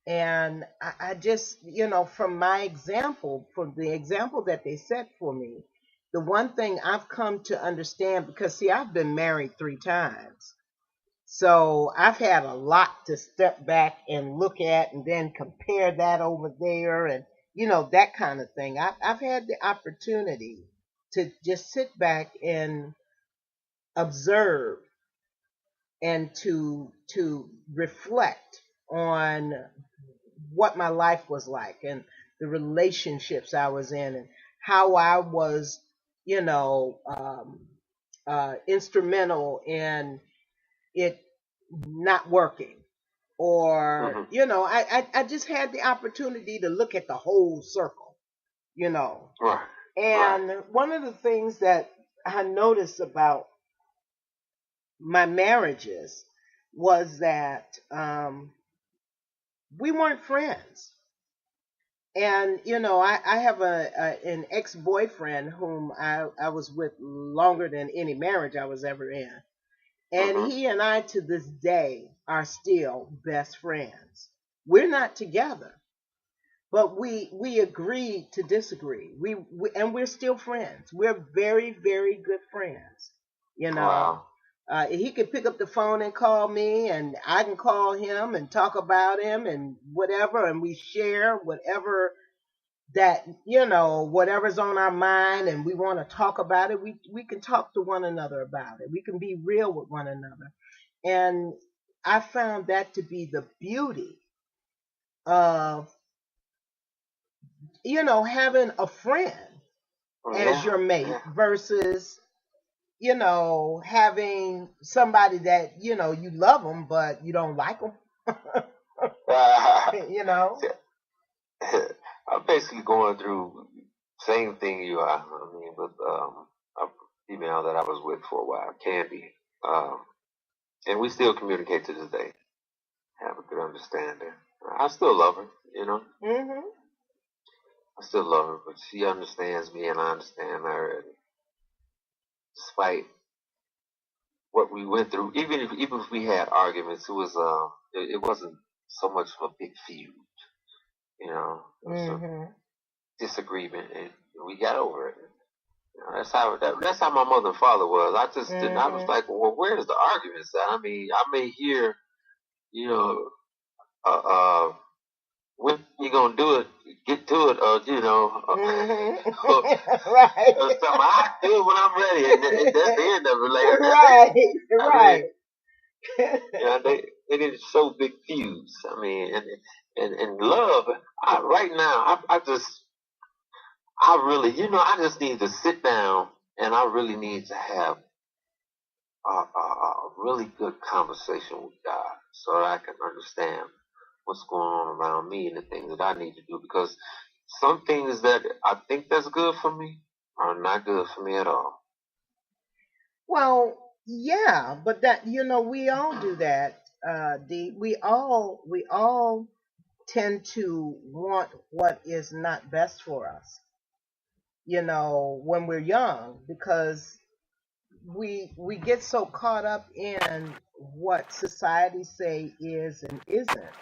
And I just, from my example, from the example that they set for me, the one thing I've come to understand, because, see, I've been married 3 times. So I've had a lot to step back and look at and then compare that over there and, that kind of thing. I've had the opportunity to just sit back and observe and to reflect on what my life was like and the relationships I was in, and how I was, you know, instrumental in it not working. Or, Mm-hmm. you know, I just had the opportunity to look at the whole circle, you know. Right. And one of the things that I noticed about my marriages was that we weren't friends. And you know, I have an ex-boyfriend whom I was with longer than any marriage I was ever in, and Mm-hmm. he and I to this day are still best friends. We're not together, but we agreed to disagree. We and we're still friends. We're very, very good friends. You know, Wow. he could pick up the phone and call me, and I can call him and talk about him and whatever, and we share whatever that, you know, whatever's on our mind and we want to talk about it. We can talk to one another about it. We can be real with one another, and I found that to be the beauty of, you know, having a friend as Yeah. your mate Yeah. versus, you know, having somebody that, you know, you love them but you don't like them. You know. I'm basically going through same thing you are. I mean, with a female that I was with for a while, Candy, and we still communicate to this day. Have a good understanding. I still love her, you know. Mhm. I still love her, but she understands me and I understand her. And despite what we went through, even if we had arguments, it wasn't so much of a big feud, you know. It was a Mhm. disagreement, and we got over it. You know, that's how my mother and father was. I just didn't. I was Mhm. like, well, where's the arguments at? I mean, I may hear, you know, uh, uh when you gonna do it, get to it, or you know, Mhm. or, Right. or something. I do it when I'm ready, and that's the end of it. Like, Right. I Right. mean, you know, they didn't show big feuds. I mean, and love. Right now, I really, you know, I just need to sit down, and I really need to have a really good conversation with God so that I can understand what's going on around me and the things that I need to do, because some things that I think that's good for me are not good for me at all. Well, yeah, but that, you know, we all do that. We all tend to want what is not best for us, you know, when we're young, because we get so caught up in what society say is and isn't,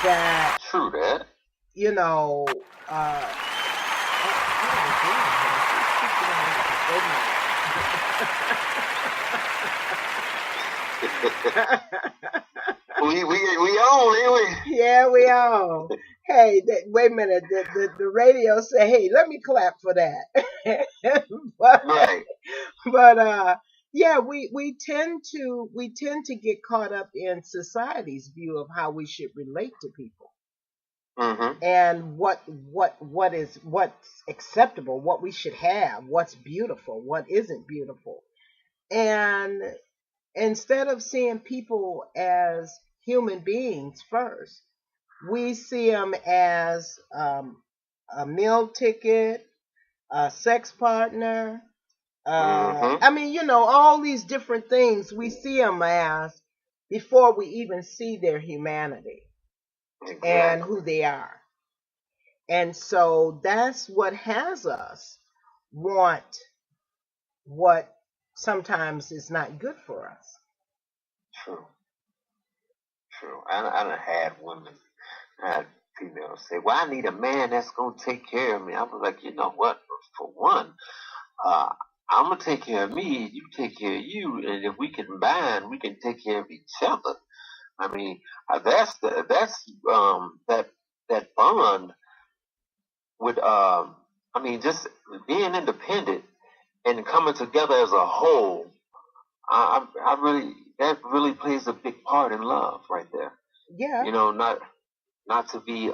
that, True that. you know, what are they doing here? Who's keeping on we own, ain't we? Yeah, we all. Hey, wait a minute. The radio say, "Hey, let me clap for that." but Right. but yeah, we tend to get caught up in society's view of how we should relate to people, Mm-hmm. and what's acceptable, what we should have, what's beautiful, what isn't beautiful. And instead of seeing people as human beings first, we see them as a meal ticket, a sex partner. Mm-hmm. I mean, you know, all these different things we see them as before we even see their humanity and Exactly. who they are. And so that's what has us want what sometimes is not good for us. True. True. I done had women, I had females say, "Well, I need a man that's gonna take care of me." I was like, you know what? For one, uh, I'm gonna take care of me. You take care of you, and if we combine, we can take care of each other. I mean, that bond with I mean, just being independent and coming together as a whole. I really that really plays a big part in love right there. Yeah. You know, not to be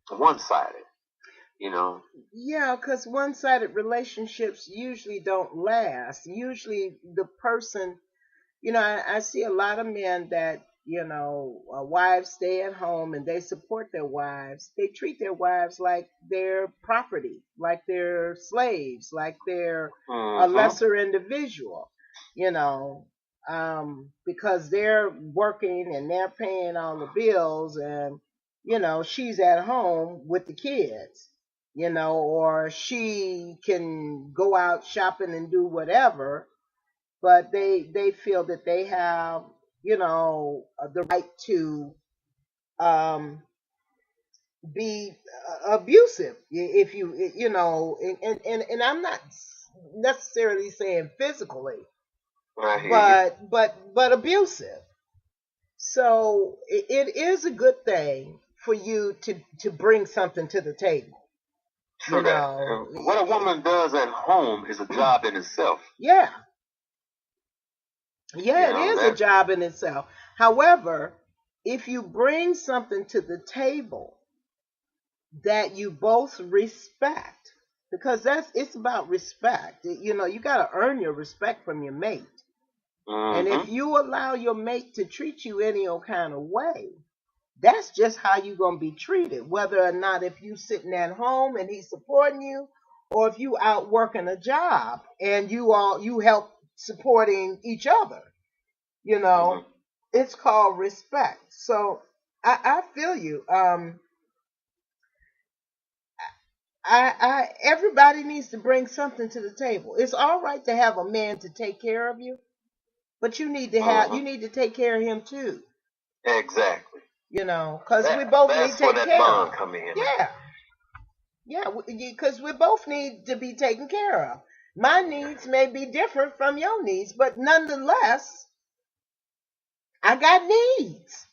one-sided. You know. Yeah, because one-sided relationships usually don't last. Usually the person, I see a lot of men that, wives stay at home and they support their wives. They treat their wives like they're property, like they're slaves, like they're a lesser individual, because they're working and they're paying all the bills and, she's at home with the kids, or she can go out shopping and do whatever, but they feel that they have, the right to be abusive, if and I'm not necessarily saying physically, but abusive. So it is a good thing for you to bring something to the table. True that. What a woman does at home is a job in itself. Yeah. Yeah, it is a job in itself. However, if you bring something to the table that you both respect, because it's about respect. You got to earn your respect from your mate. And if you allow your mate to treat you any old kind of way, that's just how you're going to be treated, whether or not if you sitting at home and he's supporting you, or if you out working a job and you help supporting each other. It's called respect. So I feel you. Everybody needs to bring something to the table. It's all right to have a man to take care of you, but you need to take care of him too. Exactly. Because we both need to take care of. Come in. Yeah, because we both need to be taken care of. My needs may be different from your needs, but nonetheless, I got needs.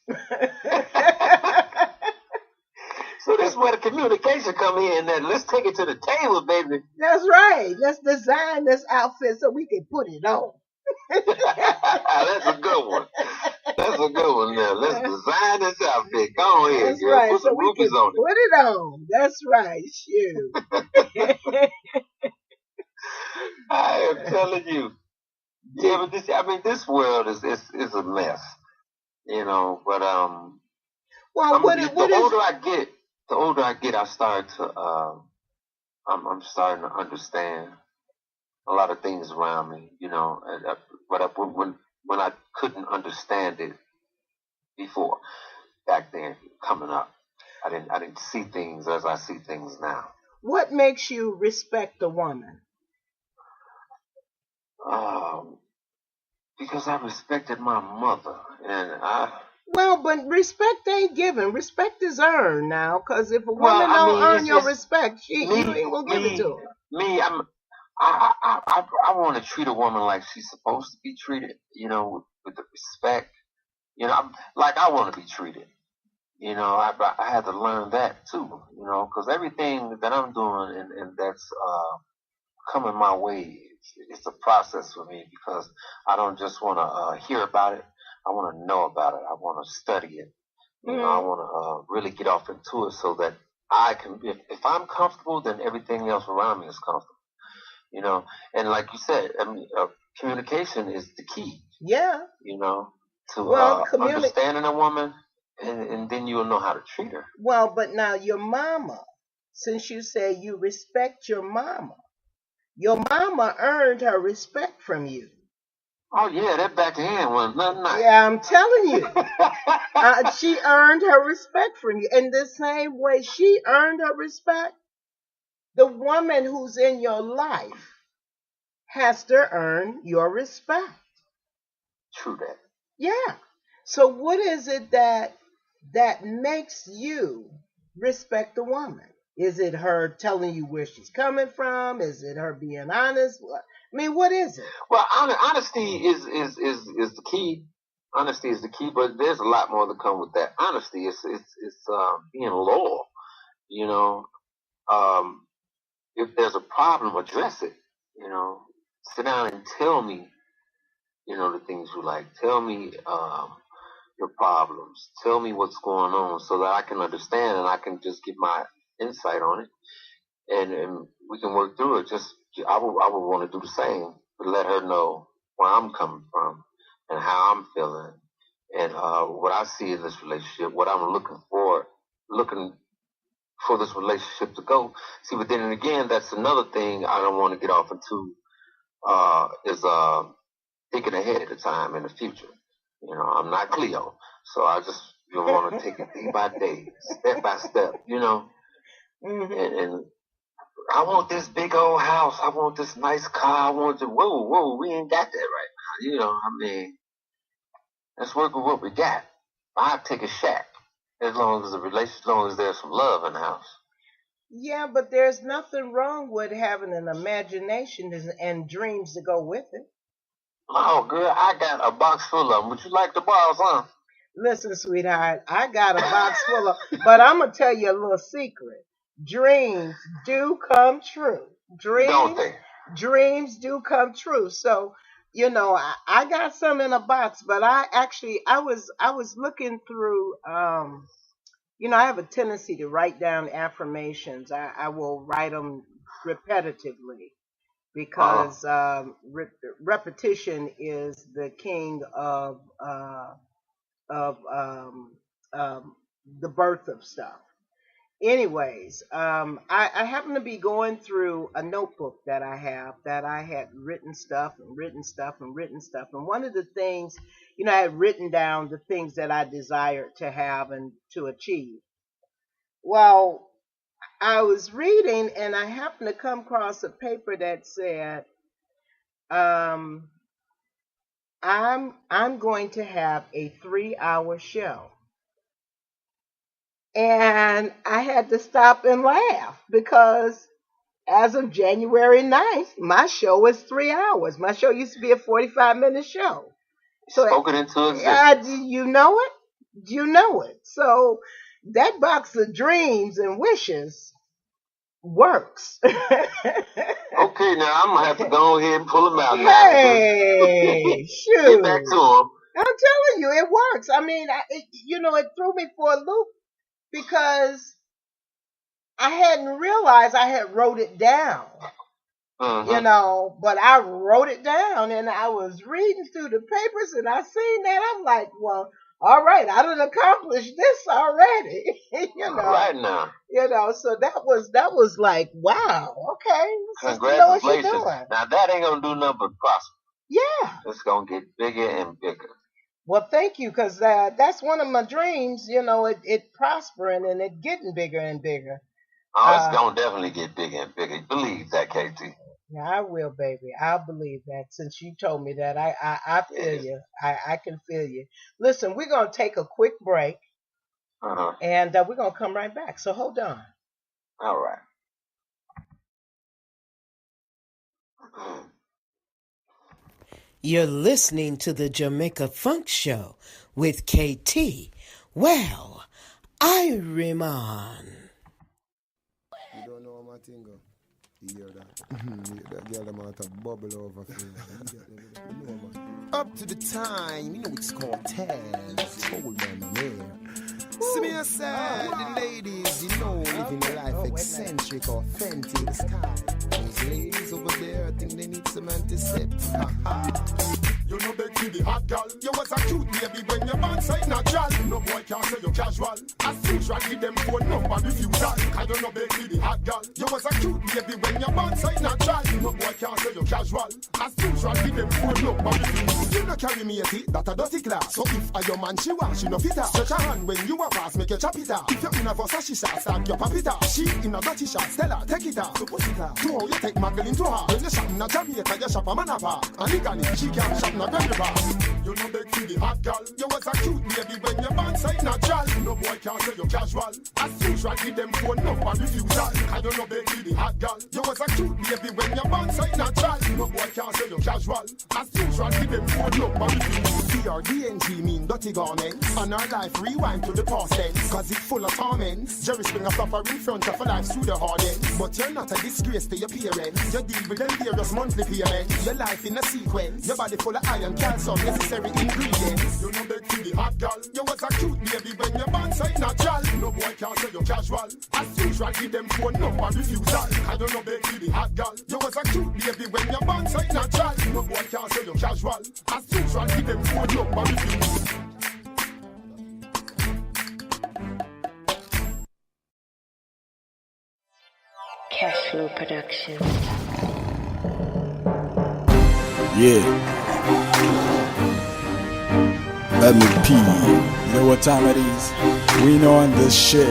So that's where the communication come in. Then let's take it to the table, baby. That's right. Let's design this outfit so we can put it on. That's a good one. That's a good one. Now let's design this outfit. Go ahead. That's right. Put some rubies on it. Put it on. That's right. Shoot. I am telling you. Yeah, but this world is a mess. But well, the older I get, I start to I'm starting to understand a lot of things around me. But when I couldn't understand it before, back then, coming up, I didn't see things as I see things now. What makes you respect a woman? Because I respected my mother, and Well, but respect ain't given. Respect is earned now. Because if a woman don't earn your respect, you ain't gonna give it to her. I want to treat a woman like she's supposed to be treated. With the respect. Like I want to be treated. I had to learn that too. Because everything that I'm doing and that's coming my way, it's a process for me, because I don't just want to hear about it. I want to know about it. I want to study it. I want to really get off into it so that I can, if I'm comfortable, then everything else around me is comfortable. And like you said, communication is the key. Yeah. To understanding a woman, and then you'll know how to treat her. Well, but now your mama, since you say you respect your mama earned her respect from you. Oh, yeah, that backhand was nothing nice. Yeah, I'm telling you. She earned her respect from you. In the same way she earned her respect, the woman who's in your life has to earn your respect. True that. Yeah. So what is it that makes you respect the woman? Is it her telling you where she's coming from? Is it her being honest? What is it? Well, honesty is the key. Honesty is the key, but there's a lot more to come with that. Honesty is being loyal. If there's a problem, address it. Sit down and tell me, the things you like. Tell me, your problems. Tell me what's going on so that I can understand and I can just give my insight on it, and we can work through it. I would want to do the same, but let her know where I'm coming from and how I'm feeling and what I see in this relationship, what I'm looking for this relationship to go. See, but then again, that's another thing I don't want to get off into is thinking ahead of the time in the future. You know, I'm not Cleo, so I just want to take it day by day, step by step, you know. Mm-hmm. And I want this big old house. I want this nice car. I want whoa, we ain't got that right now. You know, I mean, let's work with what we got. I'll take a shack as long as there's some love in the house. Yeah, but there's nothing wrong with having an imagination and dreams to go with it. Oh, girl, I got a box full of them. Would you like to borrow some? Listen, sweetheart, I got a box full of, but I'm going to tell you a little secret. Dreams do come true. Don't they? Dreams do come true. So, you know, I got some in a box, but I was looking through, you know, I have a tendency to write down affirmations. I will write them repetitively because repetition is the king of the birth of stuff. Anyways, I happen to be going through a notebook that I have that I had written stuff. And one of the things, you know, I had written down the things that I desired to have and to achieve. Well, I was reading and I happened to come across a paper that said, I'm going to have a 3-hour show. And I had to stop and laugh because as of January 9th, my show is 3 hours. My show used to be a 45-minute show. So, spoken into existence. You know it? You know it. So that box of dreams and wishes works. Okay, now I'm going to have to go ahead and pull them out now. Hey, shoot. Get back to them. I'm telling you, it works. I mean, it threw me for a loop. Because I hadn't realized I had wrote it down, you know, but I wrote it down and I was reading through the papers and I seen that. I'm like, well, all right, I done accomplished this already, you know. Right now. You know, so that was like, wow, okay. Congratulations. You know what now that ain't going to do nothing but prosper. Yeah. It's going to get bigger and bigger. Well, thank you, because that's one of my dreams, you know, it prospering and it getting bigger and bigger. Oh, it's going to definitely get bigger and bigger. Believe that, KT. Yeah, I will, baby. I'll believe that. Since you told me that, I feel you. I can feel you. Listen, we're going to take a quick break, and we're going to come right back. So hold on. All right. You're listening to the Jamaica Funk Show with KT. Well, Ireman. You don't know my thing, go. You hear that? That girl them out of bubble over you know, man. Up to the time, you know it's called Taz. Hold on there. See me aside, the ladies, you know, living a life eccentric or fancy the sky. Those ladies over there, I think they need some antiseptic. You know beg for the hot girl. You was a cute baby when your man say natural. No boy can say you casual. As usual, give them phone number refusal. Cause you know beg for the hot girl. You was a cute baby when your man say natural. No boy can say you casual. As usual, give them phone number refusal. You no carry me a tea, that a dirty class. So if a your man she want, she no fit her. Stretch her hand when you a pass, make you chop it her. If you in a Versace shot, start your pop it her. She in a dirty shot, tell her, take it her. So put it her. To how you take Magdalene to her. When you shop in a Jamaica, you shop a manapa. And legally, she can't shop na very far. You know beg for the hot girl. You was a cute baby when your man say natural. No boy can say you casual. As usual, give them phone number refusal. Cause you know beg for the hot girl. You was a cute baby when your man say natural. No boy can say you casual. As usual, give them phone number refusal. See or DNG mean dirty garment. And our life rewind to the past tense, cause it's full of torment. Jerry Springer suffer in front of a life through the hard end. But you're not a disgrace to your parents. You deal with them various monthly payments. Your life in a sequence. Your body full of iron, calcium, necessary ingredients. You know they to the hot girl. You was a cute baby when your band side natural. No boy can't say you casual. As usual, give them phone number refusal. I don't know they to the hot girl. You was a cute baby when your band side natural. No boy can't say you casual. As usual, give them phone number refusal. Cashflow Productions. Yeah. MEP. You know what time it is? We know on this shit.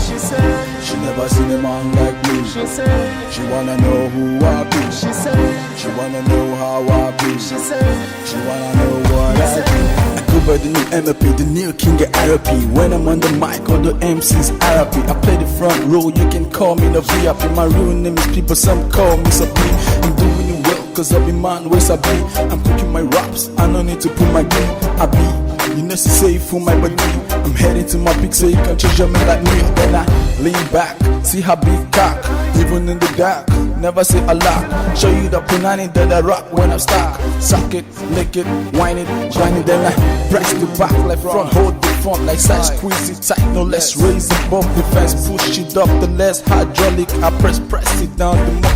She said she never seen a man like me. She said she wanna know who I be. She said she wanna know how I be. She said she wanna know what I do. I go by the new MEP, the new king of RP. When I'm on the mic, all the MCs RP. I play the front row, you can call me the VIP. My real name is people, some call me Sabi. I'm doing it well, cause every man ways I be. I'm cooking my raps, I don't need to put my game. I be, you know, safe for my body. I'm heading to my peak so you can treasure me like me. Then I lean back, see how big cock. Even in the dark, never say a lot. Show you the punani that I rock when I'm stuck. Suck it, lick it, whine it, grind it. Then I press the back like front, hold the front like side, squeeze it tight, no less. Raise above the fence, push it up the less. Hydraulic, I press it down the more.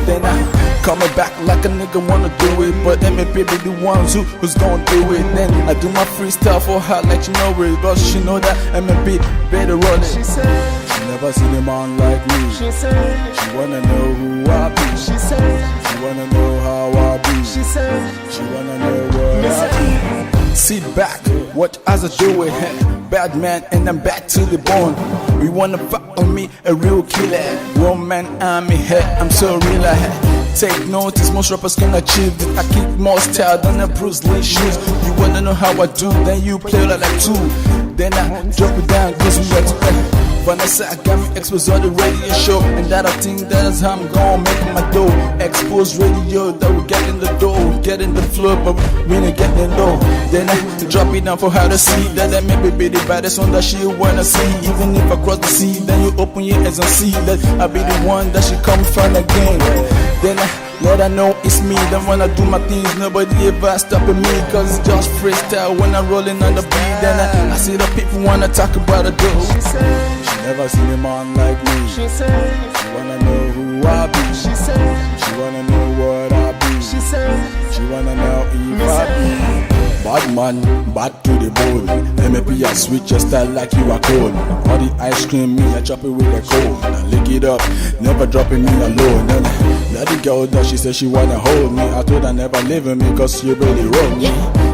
Then I coming back like a nigga wanna do it, but MEP be the ones who's gonna do it. Then I do my freestyle for her, let you know it, but she know that MEP better run it. She said she never seen a man like me. She said she wanna know who I be. She said she wanna know how I be. She said she wanna know what I be. Sit back, watch as I do it. Bad man and I'm back to the bone. We wanna fuck on me, a real killer. One man army head, I'm so real ahead. Take notice, most rappers can achieve it. I kick more style than a Bruce Lee shoes. You wanna know how I do, then you play like two. Then I drop it down, cause we got to play. Vanessa, I got me exposed on the radio show. And that I think that is how I'm gonna make my dough. Exposed radio, that we get in the door. Get in the floor, but we ain't getting low. Then I drop it down for her to see. That I maybe be the baddest one that she wanna see. Even if I cross the sea, then you open your eyes and see that I be the one that she come from again. Then I let her know it's me. Then when I do my things, nobody ever stopping me. Cause it's just freestyle when I'm rolling on the beat. Then I see the people wanna talk about the dough. She said she never seen a man like me. She said she wanna know who I be. She said she wanna know what I be. She said she wanna know if I be. Bad man, bad to the bone. MEP, I switch your style like you are cold. All the ice cream, me, I chop it with a cold. I lick it up, never dropping me alone. Then let the girl that she said she wanna hold me. I told her never leaving me cause she really wrote me.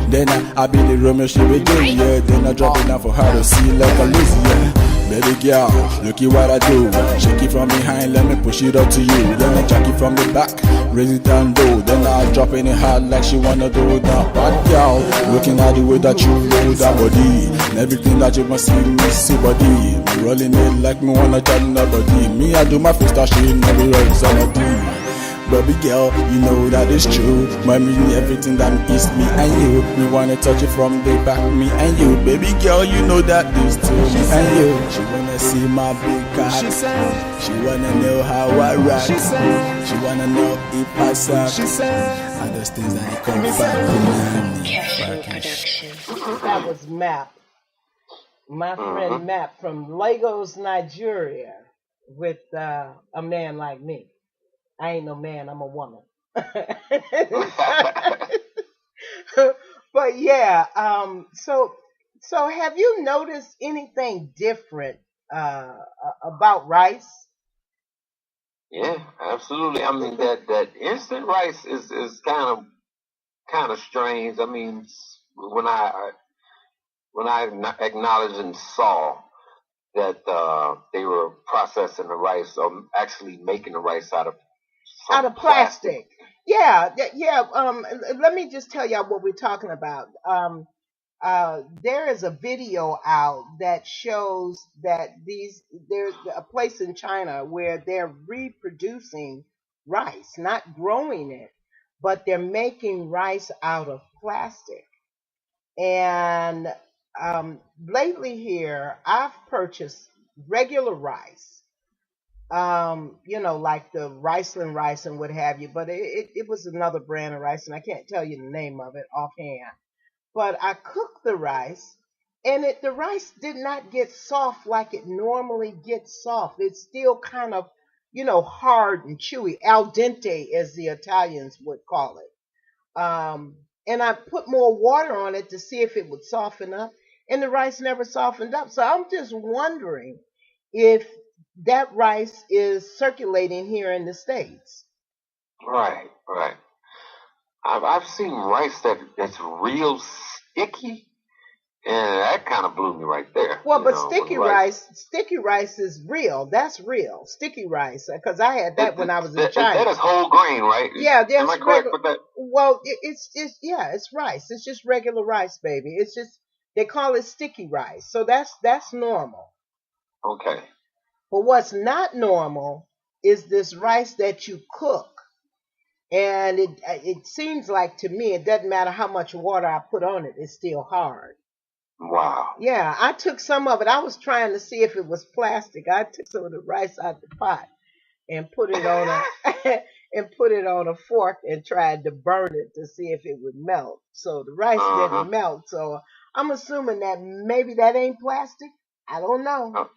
Then I be the Romeo, she be Jane, yeah. Then I drop it down for her to see like a Lizzie, yeah. Baby girl, look at what I do. Shake it from behind, let me push it up to you. Then I jack it from the back, raise it down low. Then I drop it in hard like she wanna do that. Bad girl, looking at the way that you roll that body. And everything that you must see, me see body. Rolling it like me wanna tell that body. Me, I do my freestyle, she never rolls on body. Baby girl, you know that it's true. But me, everything that is me and you. We wanna touch it from the back, me and you. Baby girl, you know that it's true. Me and you. She wanna see my big cock. She said she wanna know how I rock. She said she wanna know if I suck. She said and those things that I come back. That was Map. My friend Map from Lagos, Nigeria, with a man like me. I ain't no man, I'm a woman. But yeah, so have you noticed anything different about rice? Yeah, absolutely. I mean that instant rice is kind of strange. I mean, when I acknowledged and saw that they were processing the rice, or actually making the rice out of plastic. Yeah. Let me just tell y'all what we're talking about. There is a video out that shows that there's a place in China where they're reproducing rice, not growing it, but they're making rice out of plastic. And lately here, I've purchased regular rice, like the Riceland rice and what have you, but it was another brand of rice, and I can't tell you the name of it offhand. But I cooked the rice, and the rice did not get soft like it normally gets soft. It's still kind of, hard and chewy, al dente, as the Italians would call it. And I put more water on it to see if it would soften up, and the rice never softened up. So I'm just wondering if that rice is circulating here in the States. Right, right. I've seen rice that's real sticky, and that kind of blew me right there. Well, but sticky rice is real. That's real. Sticky rice, because I had that when I was in China. That is whole grain, right? Yeah, that's Am I correct with that? Well, it's rice. It's just regular rice, baby. It's just they call it sticky rice, so that's normal. Okay. But what's not normal is this rice that you cook. And it seems like to me, it doesn't matter how much water I put on it, it's still hard. Wow. Yeah, I took some of it. I was trying to see if it was plastic. I took some of the rice out the pot and put it on a fork and tried to burn it to see if it would melt. So the rice didn't melt. So I'm assuming that maybe that ain't plastic. I don't know.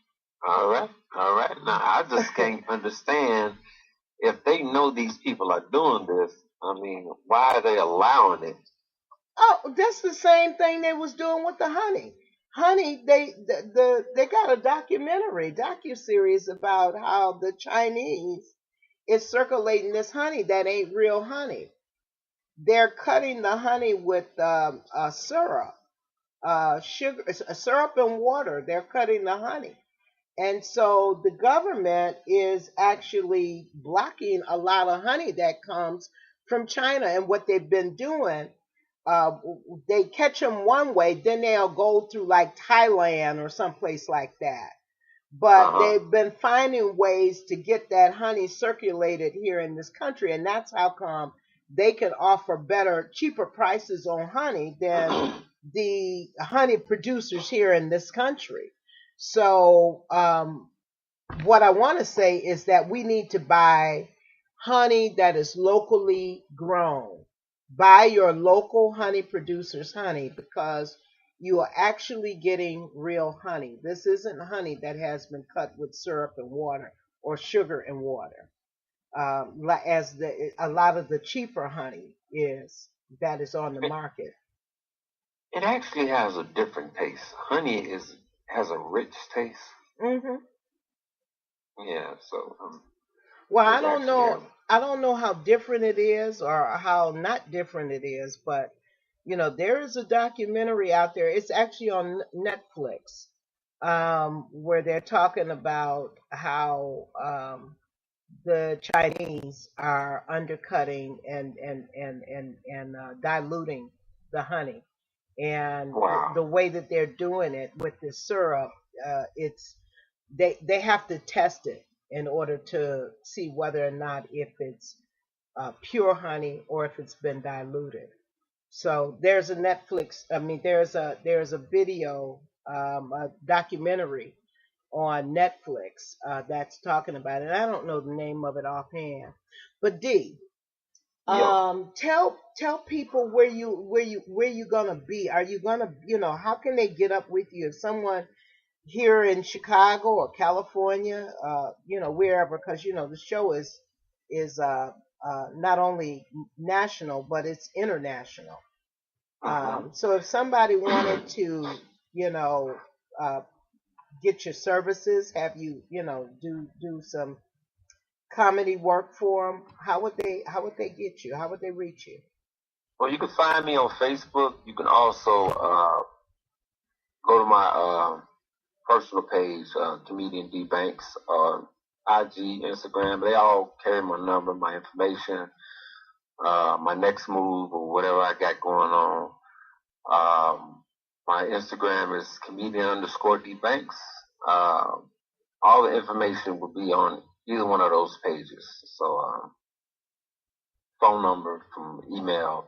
All right. Now I just can't understand. If they know these people are doing this, I mean, why are they allowing it? Oh, that's the same thing they was doing with the honey. Honey, they got a docu-series about how the Chinese is circulating this honey that ain't real honey. They're cutting the honey with syrup, sugar, syrup and water. They're cutting the honey. And so the government is actually blocking a lot of honey that comes from China. And what they've been doing, they catch them one way, then they'll go through like Thailand or someplace like that. But they've been finding ways to get that honey circulated here in this country. And that's how come they can offer cheaper prices on honey than the honey producers here in this country. So what I want to say is that we need to buy honey that is locally grown. Buy your local honey producer's honey, because you are actually getting real honey. This isn't honey that has been cut with syrup and water or sugar and water, as a lot of the cheaper honey that is on the market. It actually has a different taste. Honey has a rich taste. Mhm. Yeah. So. Well, I don't know. I don't know how different it is or how not different it is, but there is a documentary out there. It's actually on Netflix, where they're talking about how the Chinese are undercutting and diluting the honey, and the way that they're doing it with the syrup, they have to test it in order to see whether or not if it's pure honey or if it's been diluted. So there's a there's a video, a documentary on Netflix that's talking about it. I don't know the name of it offhand, but D, tell people where you gonna be. Are you gonna, how can they get up with you if someone here in Chicago or California, wherever, because the show is not only national but it's international. So if somebody wanted to, get your services, have you, do some comedy work for them, how would they get you? How would they reach you? Well, you can find me on Facebook. You can also go to my personal page, Comedian D Banks, IG, Instagram. They all carry my number, my information, my next move or whatever I got going on. My Instagram is comedian_D Banks. All the information will be on either one of those pages. So phone number, from email.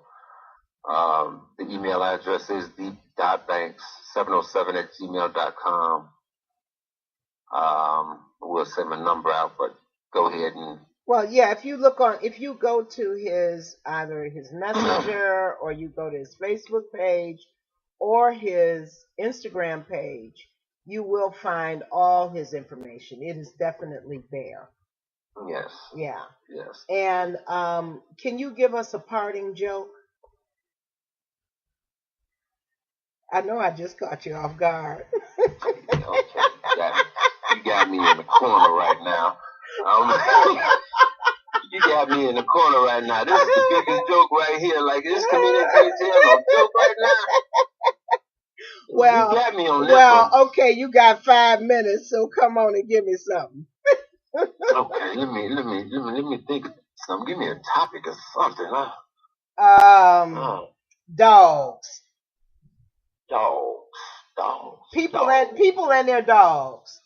The email address is deep.banks707@gmail.com. We'll send my number out, but go ahead and. Well, yeah, if you go to either his messenger or you go to his Facebook page or his Instagram page, you will find all his information. It is definitely there. Yes. Yeah. Yes. And can you give us a parting joke? I know I just caught you off guard. Okay. You got me in the corner right now. You got me in the corner right now. This is the biggest joke right here. Like, this comedian can't tell no joke right now. Well, you got me on this one. Okay, you got 5 minutes, so come on and give me something. Okay, let me think of something. Give me a topic or something, huh? Dogs. People and their dogs.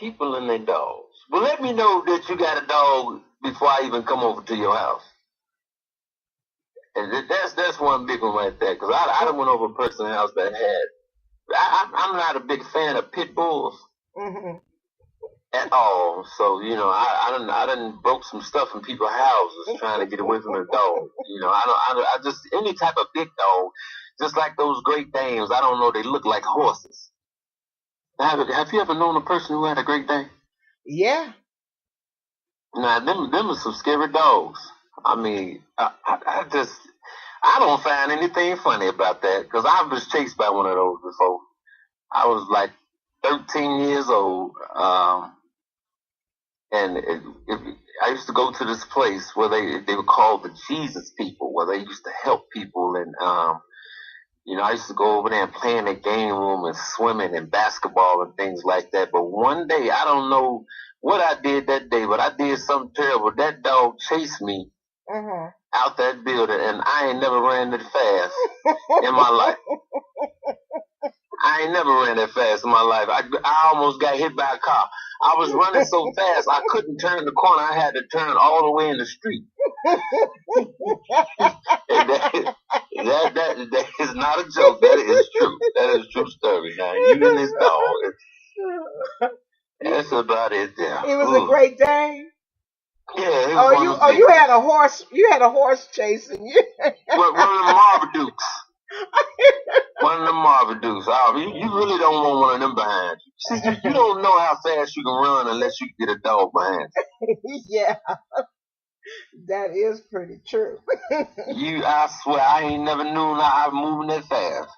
People and their dogs. Well, let me know that you got a dog before I even come over to your house. And that's one big one right there. Because I done went over a person's house that had. I'm not a big fan of pit bulls at all. So I done broke some stuff in people's houses trying to get away from their dog. I just any type of big dog, just like those Great Danes. I don't know. They look like horses. Have you ever known a person who had a Great Dane? Yeah. Now, them are some scary dogs. I mean, I don't find anything funny about that, because I was chased by one of those before. I was like 13 years old, and I used to go to this place where they were called the Jesus people, where they used to help people, and I used to go over there and play in the game room and swimming and basketball and things like that. But one day, I don't know what I did that day, but I did something terrible. That dog chased me out that building, and I ain't never ran that fast in my life. I ain't never ran that fast in my life. I almost got hit by a car. I was running so fast, I couldn't turn the corner. I had to turn all the way in the street. That is not a joke. That is true. That is a true story. Now, you and this dog, that's about it there. It was a Great Dane? Yeah. It was you had a horse. You had a horse chasing you. One of the Marmadukes. One of the Marmadukes. Oh, you really don't want one of them behind you. See, you don't know how fast you can run unless you get a dog behind you. Yeah. That is pretty true. I swear, I ain't never known I was moving that fast.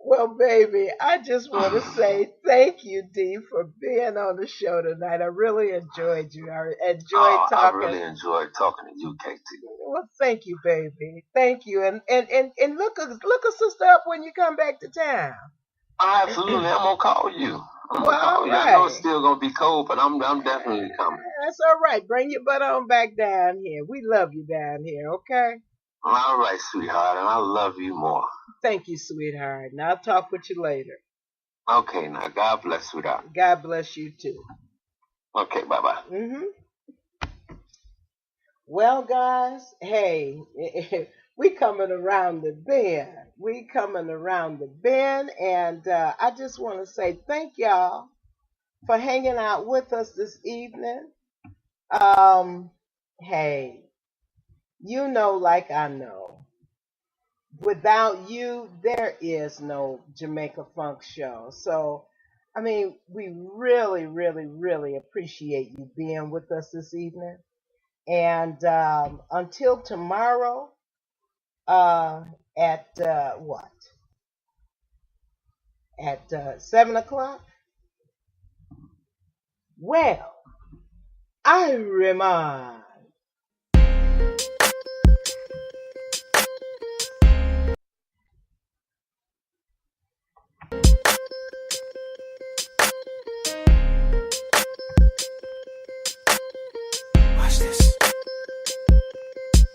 Well, baby, I just want to say thank you, Dee, for being on the show tonight. I really enjoyed you. I enjoyed talking. I really enjoyed talking to you, KT. Well, thank you, baby. Thank you. And look a sister up when you come back to town. Absolutely. I'm going to call you. I'm gonna call you. I know it's still going to be cold, but I'm definitely coming. That's all right. Bring your butt on back down here. We love you down here, okay? All right, sweetheart, and I love you more. Thank you, sweetheart. And I'll talk with you later. Okay, now, God bless, sweetheart. God bless you, too. Okay, bye-bye. Well, guys, hey, we coming around the bend. And I just want to say thank y'all for hanging out with us this evening. Hey, like I know, without you, there is no Jamaica Funk Show. So, I mean, we really, really, really appreciate you being with us this evening. And until tomorrow, at 7 o'clock? Well, I remind.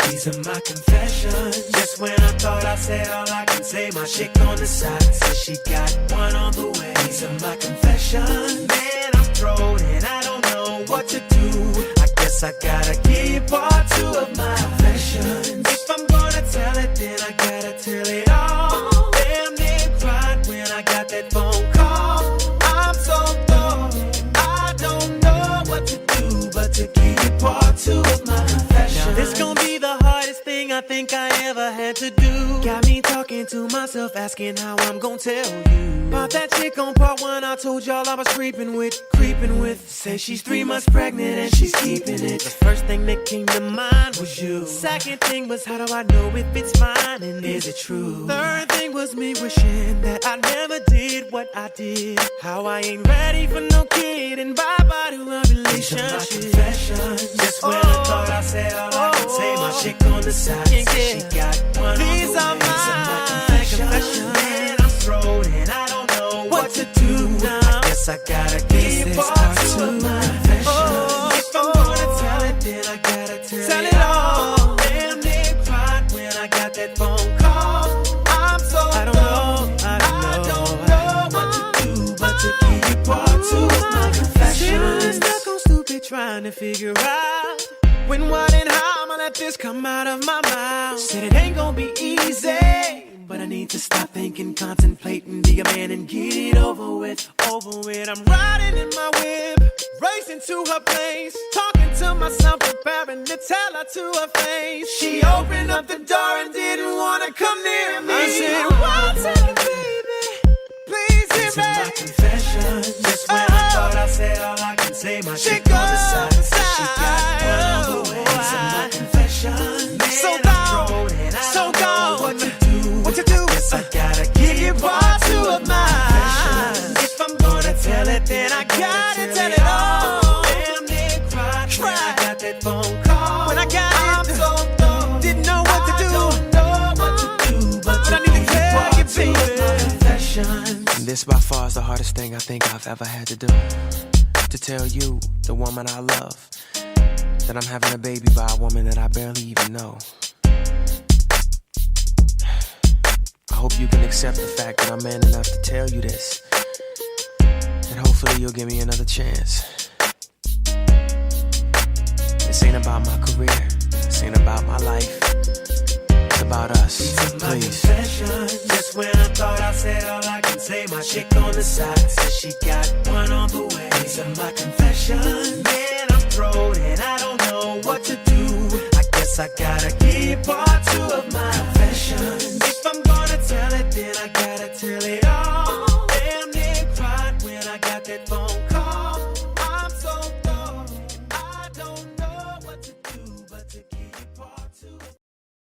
These are my confessions. Just when I thought I said all I can say, my chick on the side says she got one on the way. These are my confessions. Man, I'm thrown and I don't know what to do. I guess I gotta give you part two of my confessions. If I'm gonna tell it, then I gotta tell it all. Damn near cried when I got that phone call. I'm so thrown, I don't know what to do but to give you part two of my confessions. Now this gon' be the hardest thing I think I ever had to do. Got me talking to myself, asking how I'm gon' tell you about that chick on part one I told y'all I was creeping with. Say she's 3 months pregnant and she's keeping it. The first thing that came to mind was you. Second thing was, how do I know if it's mine and is it true? Third thing was me wishing that I never did what I did. How I ain't ready for no kid and bye-bye to a relationship. Just when I thought I said all I could say, my chick on the side said she got one. These are my confessions. Man, I'm thrown and I don't know what to do now. I guess I gotta give you part two of my confessions. If I'm gonna tell it, then I gotta tell it all. Damn near cried when I got that phone call. I'm so I don't know what to do but to give you part two of my confessions. Stuck on stupid trying to figure out when, what, and how I'ma let this come out of my mouth. Said it ain't gonna be easy, but I need to stop thinking, contemplating, be a man and get it over with. I'm riding in my whip, racing to her place, talking to myself, preparing to tell her to her face. She opened up the door and didn't wanna come near me. I said, what's it, baby? Please hear me. My confession. Just when I thought I said all I can say, my chick on the side said she got one on the way. So my confession. So gone, so gone. What to do? Guess I gotta give you part two of mine. If I'm gonna tell it, then I gotta tell it all. Damn near cried when I got that phone call. When I got it, so thrown, didn't know what to do. Don't know what to do, but I need to tell you, baby. And this by far is the hardest thing I think I've ever had to do. To tell you, the woman I love, that I'm having a baby by a woman that I barely even know. I hope you can accept the fact that I'm man enough to tell you this. And hopefully you'll give me another chance. This ain't about my career. This ain't about my life. It's about us. Please. Just when I thought I said all I can say, my chick on the side said she got one on the way. These are my confessions. Man, I'm thrown and I don't know what to do. I guess I gotta give part two